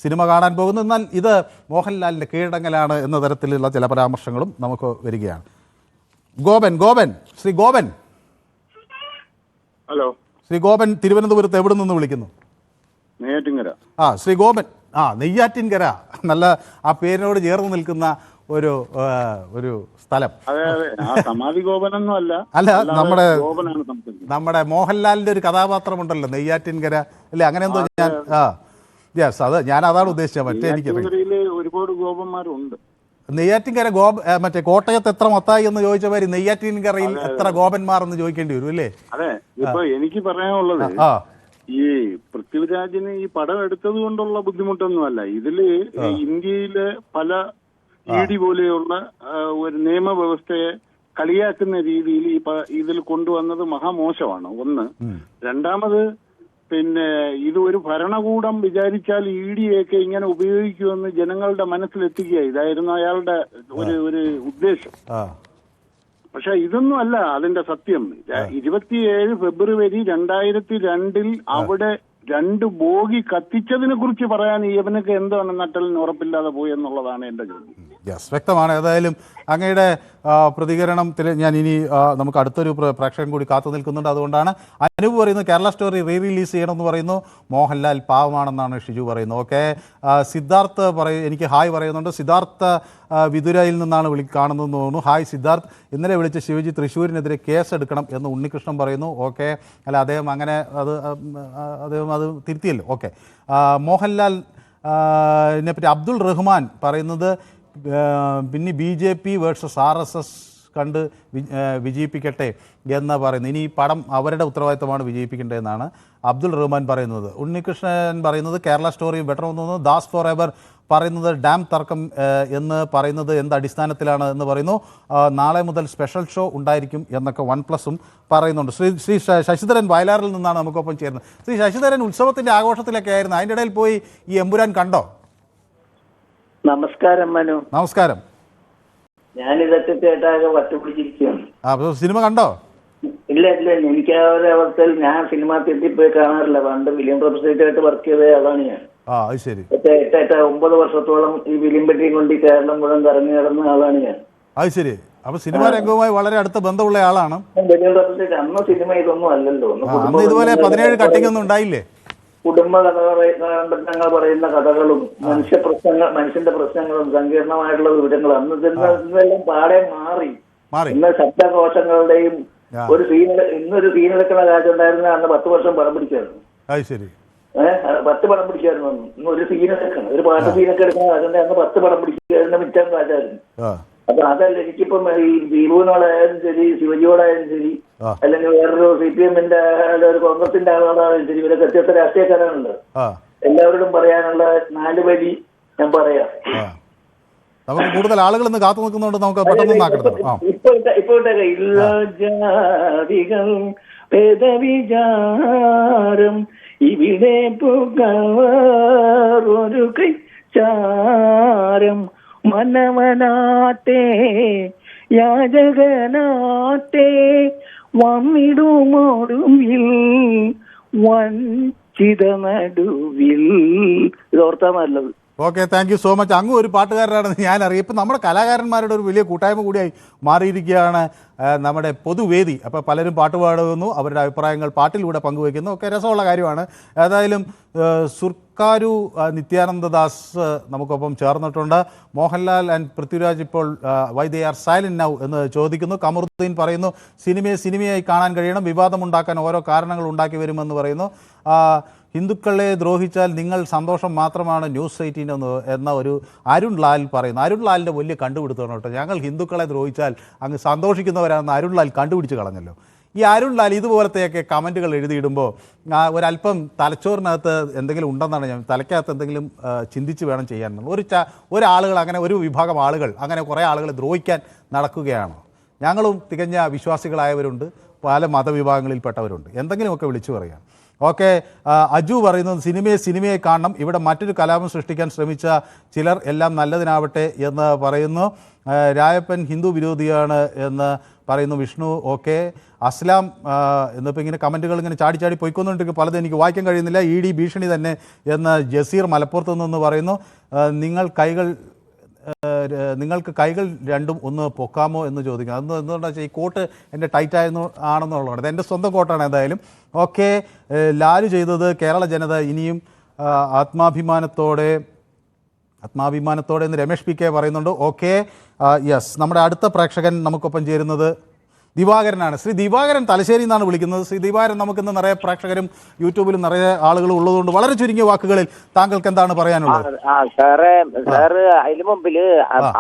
സിനിമ കാണാൻ പോകുന്നു. എന്നാൽ ഇത് മോഹൻലാലിൻ്റെ കീഴടങ്ങലാണ് എന്ന തരത്തിലുള്ള ചില പരാമർശങ്ങളും നമുക്ക് വരികയാണ്. ഗോപൻ ശ്രീ ഗോപൻ. ഹലോ, ശ്രീ ഗോപൻ തിരുവനന്തപുരത്ത് എവിടെ നിന്ന് വിളിക്കുന്നു? നെയ്യാറ്റിൻകര. ശ്രീ ഗോപൻ, നെയ്യാറ്റിൻകര, നല്ല ആ പേരിനോട് ചേർന്ന് നിൽക്കുന്ന ഒരു സ്ഥലം. സമാധി ഗോപനൊന്നും അല്ല, നമ്മുടെ മോഹൻലാലിന്റെ ഒരു കഥാപാത്രമുണ്ടല്ലോ നെയ്യാറ്റിൻകര അല്ലേ, അങ്ങനെ എന്തോ. ഞാൻ അതാണ് ഉദ്ദേശിച്ചത്. മറ്റേ എനിക്ക് ഒരുപാട് ഗോപന്മാരുണ്ട്. നെയ്യാറ്റിൻകര മറ്റേ കോട്ടയത്ത് എത്ര മൊത്തായി എന്ന് ചോദിച്ച പേര് നെയ്യാറ്റിൻകരയിൽ എത്ര ഗോപന്മാർ എന്ന് ചോദിക്കേണ്ടി വരും അല്ലേ? അതെ, ഇപ്പൊ എനിക്ക് പറയാനുള്ളത് ഈ പൃഥ്വിരാജിന് ഈ പടം എടുത്തത് കൊണ്ടുള്ള ബുദ്ധിമുട്ടൊന്നുമല്ല. ഇതില് ഇന്ത്യയിലെ പല ED പോലെയുള്ള ഒരു നിയമവ്യവസ്ഥയെ കളിയാക്കുന്ന രീതിയിൽ ഇതിൽ കൊണ്ടുവന്നത് മഹാമോശമാണ്. ഒന്ന്. രണ്ടാമത്, പിന്നെ ഇത് ഒരു ഭരണകൂടം വിചാരിച്ചാൽ EDയൊക്കെ ഇങ്ങനെ ഉപയോഗിക്കുമെന്ന് ജനങ്ങളുടെ മനസ്സിലെത്തിക്കുക, ഇതായിരുന്നു അയാളുടെ ഒരു ഉദ്ദേശം. പക്ഷെ ഇതൊന്നും അല്ല അതിന്റെ സത്യം. 27 ഫെബ്രുവരി 2002 അവിടെ രണ്ട് ബോഗി കത്തിച്ചതിനെ കുറിച്ച് പറയാൻ ഇവനൊക്കെ എന്താണ് നട്ടലിന് ഉറപ്പില്ലാതെ പോയി എന്നുള്ളതാണ് എന്റെ ചോദ്യം. യെസ്, വ്യക്തമാണ്. ഏതായാലും അങ്ങയുടെ പ്രതികരണത്തിൽ ഞാൻ ഇനി നമുക്ക് അടുത്തൊരു പ്രേക്ഷകൻ കൂടി കാത്തു നിൽക്കുന്നുണ്ട്. അതുകൊണ്ടാണ് അനൂപ് പറയുന്നത് കേരള സ്റ്റോറി റിലീസ് ചെയ്യണമെന്ന് പറയുന്നു. മോഹൻലാൽ പാവമാണെന്നാണ് ഷിജു പറയുന്നത്. ഓക്കെ, സിദ്ധാർത്ഥ് എനിക്ക് ഹായ് പറയുന്നുണ്ട്. സിദ്ധാർത്ഥ് വിതുരയിൽ നിന്നാണ് കാണുന്നതെന്ന് തോന്നുന്നു. ഹായ് സിദ്ധാർത്ഥ്. ഇന്നലെ വിളിച്ച് ശിവജി തൃശ്ശൂരിനെതിരെ കേസെടുക്കണം എന്ന് ഉണ്ണികൃഷ്ണൻ പറയുന്നു. ഓക്കെ, അല്ല അദ്ദേഹം അങ്ങനെ അദ്ദേഹം അത് തിരുത്തിയല്ലോ. ഓക്കെ, മോഹൻലാൽ ഇതിനെപ്പറ്റി അബ്ദുൾ റഹ്മാൻ പറയുന്നത് പിന്നെ BJP വേഴ്സസ് RSS കണ്ട് വിജയിപ്പിക്കട്ടെ എന്ന് പറയുന്നു. ഇനി ഈ പടം അവരുടെ ഉത്തരവാദിത്തമാണ് വിജയിപ്പിക്കേണ്ടതെന്നാണ് അബ്ദുൾ റഹ്മാൻ പറയുന്നത്. ഉണ്ണികൃഷ്ണൻ പറയുന്നത് കേരള സ്റ്റോറി ബെറ്റർ എന്ന് തോന്നുന്നു. ദാസ് ഫോർ എവർ പറയുന്നത് ഡാം തർക്കം എന്ന് പറയുന്നത് എന്ത് അടിസ്ഥാനത്തിലാണ് എന്ന് പറയുന്നു. നാളെ മുതൽ സ്പെഷ്യൽ ഷോ ഉണ്ടായിരിക്കും എന്നൊക്കെ OnePlusഉം പറയുന്നുണ്ട്. ശ്രീ ശശിധരൻ വയലാറിൽ നിന്നാണ് നമുക്കൊപ്പം ചേരുന്നത്. ശ്രീ ശശിധരൻ, ഉത്സവത്തിൻ്റെ ആഘോഷത്തിലൊക്കെ ആയിരുന്നു. അതിൻ്റെ ഇടയിൽ പോയി ഈ എമ്പുരാൻ കണ്ടോ? നമസ്കാരം മനു. നമസ്കാരം. ഞാനിതൊക്കെ കേട്ടാകെ വട്ടുപിടിച്ചിരിക്കുകയാണ്. സിനിമ കണ്ടോ? ഇല്ല, എനിക്ക് ആ ഒരു അവസ്ഥയിൽ ഞാൻ സിനിമ തിയേറ്ററിൽ പോയി കാണാറില്ല. പണ്ട് ഫിലിം പ്രൊഡ്യൂസറായിട്ട് വർക്ക് ചെയ്ത ആളാണ് ഞാൻ. ശരി. 9 വർഷത്തോളം ഈ ഫിലിം പെട്ടിയും കൊണ്ട് കേരളം മുഴുവൻ കറങ്ങി നടന്ന ആളാണ് ഞാൻ. അത് ശരി. അപ്പൊ സിനിമാ രംഗവുമായി വളരെ അടുത്ത ബന്ധമുള്ള ആളാണ്. ഫിലിം പ്രൊഡ്യൂസർ അന്ന് സിനിമ ഇതൊന്നും അല്ലല്ലോ. ഇതുപോലെ 17 കട്ടിംഗ് ഒന്നും ഉണ്ടായില്ലേ? കുടുംബ കഥകൾ പറയുന്ന കഥകളും മനുഷ്യന്റെ പ്രശ്നങ്ങളും സങ്കീർണമായിട്ടുള്ള വിവരങ്ങളും അന്ന് ഇതെല്ലാം പാടെ മാറി. ഇന്ന് ശബ്ദകോശങ്ങളുടെയും ഒരു ഇന്നൊരു സീനെടുക്കുന്ന കാര്യം ഉണ്ടായിരുന്ന അന്ന് 10 വർഷം പടം പിടിച്ചായിരുന്നു. 10 പടം പിടിച്ചായിരുന്നു. ഇന്ന് ഒരു സീനെടുക്കണം, ഒരു പാട്ട് സീനൊക്കെ എടുക്കുന്ന അതിന്റെ അന്ന് 10 പടം പിടിച്ചായിരുന്നു. മിറ്റം കാറ്റായിരുന്നു. അപ്പൊ അതല്ല, എനിക്കിപ്പം ഈ ദീപുവിനോടായാലും ശരി, ശിവജിയോടായാലും ശരി, അല്ലെങ്കിൽ വേറൊരു CPM-ന്റെ ഒരു കോൺഗ്രസിന്റെ ആളുകളായാലും ശരി, ഇവരൊക്കെ വ്യത്യസ്ത രാഷ്ട്രീയക്കാരാണല്ലോ. എല്ലാവരോടും പറയാനുള്ള 4 വരി ഞാൻ പറയാം. നമുക്ക് കൂടുതൽ ആളുകൾ ഇന്ന് കാത്തു നിൽക്കുന്നുണ്ട്. നമുക്ക് ഇപ്പോഴത്തെ ജാതികൾ ഭേദവിചാരം ഇവിടെ ഒരു കൈ ചാരം മനവനാട്ടെ യാചകനാട്ടെ വന്നിടുമൊടുവിൽ വഞ്ചിത നടുവിൽ. ഇതോർത്താ നല്ലത്. Okay, thank you so much. അങ്ങ് ഒരു പാട്ടുകാരനാണെന്ന് ഞാൻ അറിയാം. ഇപ്പം നമ്മുടെ കലാകാരന്മാരുടെ ഒരു വലിയ കൂട്ടായ്മ കൂടിയായി മാറിയിരിക്കുകയാണ് നമ്മുടെ പൊതുവേദി. അപ്പോൾ പലരും പാട്ട് പാടുന്നു, അവരുടെ അഭിപ്രായങ്ങൾ പാട്ടിലൂടെ പങ്കുവയ്ക്കുന്നു. ഒക്കെ രസമുള്ള കാര്യമാണ്. ഏതായാലും സുർക്കാരു നിത്യാനന്ദദാസ് നമുക്കൊപ്പം ചേർന്നിട്ടുണ്ട്. മോഹൻലാൽ ആൻഡ് പൃഥ്വിരാജ് ഇപ്പോൾ why they are silent now എന്ന് ചോദിക്കുന്നു. കമറുദ്ദീൻ പറയുന്നു സിനിമയായി കാണാൻ കഴിയണം, വിവാദമുണ്ടാക്കാൻ ഓരോ കാരണങ്ങൾ ഉണ്ടാക്കി വരുമെന്ന് പറയുന്നു. ഹിന്ദുക്കളെ ദ്രോഹിച്ചാൽ നിങ്ങൾ സന്തോഷം മാത്രമാണ് ന്യൂസ് 18 എന്ന ഒരു അരുൺ ലാൽ പറയുന്നു. അരുൺ ലാലിൻ്റെ വലിയ കണ്ടുപിടുത്തമാണ് കേട്ടോ. ഞങ്ങൾ ഹിന്ദുക്കളെ ദ്രോഹിച്ചാൽ അങ്ങ് സന്തോഷിക്കുന്നവരാണെന്ന് അരുൺ ലാൽ കണ്ടുപിടിച്ച് കളഞ്ഞല്ലോ. ഈ അരുൺ ലാൽ ഇതുപോലത്തെയൊക്കെ കമൻറ്റുകൾ എഴുതിയിടുമ്പോൾ ഒരല്പം തലച്ചോറിനകത്ത് എന്തെങ്കിലും ഉണ്ടെന്നാണ് ഞാൻ, തലയ്ക്കകത്ത് എന്തെങ്കിലും ചിന്തിച്ച് വേണം ചെയ്യാനുള്ളത്. ഒരാളുകൾ അങ്ങനെ, ഒരു വിഭാഗം ആളുകൾ അങ്ങനെ കുറേ ആളുകളെ ദ്രോഹിക്കാൻ നടക്കുകയാണോ? ഞങ്ങളും തികഞ്ഞ വിശ്വാസികളായവരുണ്ട്, പല മതവിഭാഗങ്ങളിൽപ്പെട്ടവരുണ്ട്, എന്തെങ്കിലുമൊക്കെ വിളിച്ചു പറയാം. ഓക്കെ, അജു പറയുന്നത് സിനിമയെ കാണണം, ഇവിടെ മറ്റൊരു കലാപം സൃഷ്ടിക്കാൻ ശ്രമിച്ച ചിലർ എല്ലാം നല്ലതിനാവട്ടെ എന്ന് പറയുന്നു. രായപ്പൻ ഹിന്ദു വിരോധിയാണ് എന്ന് പറയുന്നു വിഷ്ണു. ഓക്കെ, അസ്ലാം എന്നിപ്പോൾ ഇങ്ങനെ കമൻറ്റുകൾ ഇങ്ങനെ ചാടി പോയിക്കൊന്നുണ്ടെങ്കിൽ പലതും എനിക്ക് വായിക്കാൻ കഴിയുന്നില്ല. ED ഭീഷണി തന്നെ എന്ന് ജസീർ മലപ്പുറത്ത് നിന്ന് പറയുന്നു. നിങ്ങൾക്ക് കൈകൾ രണ്ടും ഒന്ന് പൊക്കാമോ എന്ന് ചോദിക്കുന്നു. അതൊന്നും എന്തുകൊണ്ടാണെന്ന് വെച്ചാൽ ഈ കോട്ട് എൻ്റെ ടൈറ്റ് ആണെന്നുള്ളതാണ്. ഇത് എൻ്റെ സ്വന്തം കോട്ടാണ്. എന്തായാലും ഓക്കെ, ലാലു ചെയ്തത് കേരള ജനത ഇനിയും ആത്മാഭിമാനത്തോടെ എന്ന് രമേഷ് PK പറയുന്നുണ്ട്. ഓക്കെ, യെസ്, നമ്മുടെ അടുത്ത പ്രേക്ഷകൻ നമുക്കൊപ്പം ചേരുന്നത് ദിവാകരനാണ്. ശ്രീ ദിവാകരൻ തലശ്ശേരിയിൽ നിന്നാണ് വിളിക്കുന്നത്. ശ്രീ ദിവാകരൻ, നമുക്കിന്ന് നിറയെ പ്രേക്ഷകരും യൂട്യൂബിലും നിറയെ ആളുകളും ഉള്ളതുകൊണ്ട് വളരെ ചുരുങ്ങിയ വാക്കുകളിൽ താങ്കൾക്ക് എന്താണ് പറയാനുള്ളത്? സാറ് അതിന് മുമ്പില്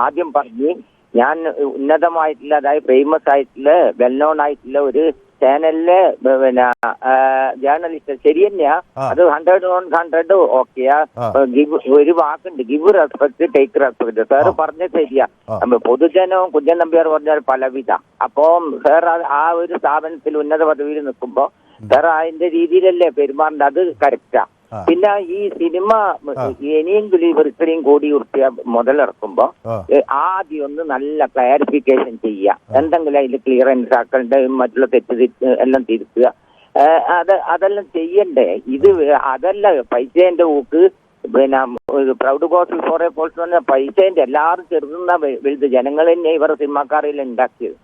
ആദ്യം പറഞ്ഞു, ഞാൻ ഉന്നതമായിട്ടുള്ള, അതായത് ഫേമസ് ആയിട്ടുള്ള വെൽ നോൺ ആയിട്ടുള്ള ഒരു ചാനലിലെ പിന്നെ ജേർണലിസ്റ്റ് ശരി തന്നെയാ. അത് 100/100 ഓക്കെയാ. ഒരു വാക്കുണ്ട്, give respect take respect. Sir പറഞ്ഞ ശരിയാ. പൊതുജനവും കുഞ്ഞൻ നമ്പ്യാർ പറഞ്ഞാൽ പലവിധ. അപ്പൊ സാർ ആ ഒരു സ്ഥാപനത്തിൽ ഉന്നത പദവിയിൽ നിൽക്കുമ്പോ സാർ അതിന്റെ രീതിയിലല്ലേ പെരുമാറേണ്ടത്, അത് കറക്റ്റാ. പിന്നെ ഈ സിനിമ ഇനിയെങ്കിലും ഇവർ ഇത്രയും കോടി ഉറുപ്പിക മുതലിറക്കുമ്പോ ആദ്യം ഒന്ന് നല്ല ക്ലാരിഫിക്കേഷൻ ചെയ്യുക, എന്തെങ്കിലും അതിൽ ക്ലിയറൻസ് ആക്കേണ്ട, മറ്റുള്ള തെറ്റ് എല്ലാം തിരുത്തുക. അതെല്ലാം ചെയ്യണ്ടേ? ഇത് അതല്ല പൈസേന്റെ ഊക്ക്. പിന്നെ proud coffee for a polls പറഞ്ഞ പൈസേന്റെ എല്ലാവരും ചെറുതുന്ന വലുത് ജനങ്ങൾ തന്നെ ഇവരുടെ സിനിമാക്കാരെല്ലാം ഉണ്ടാക്കിയത്.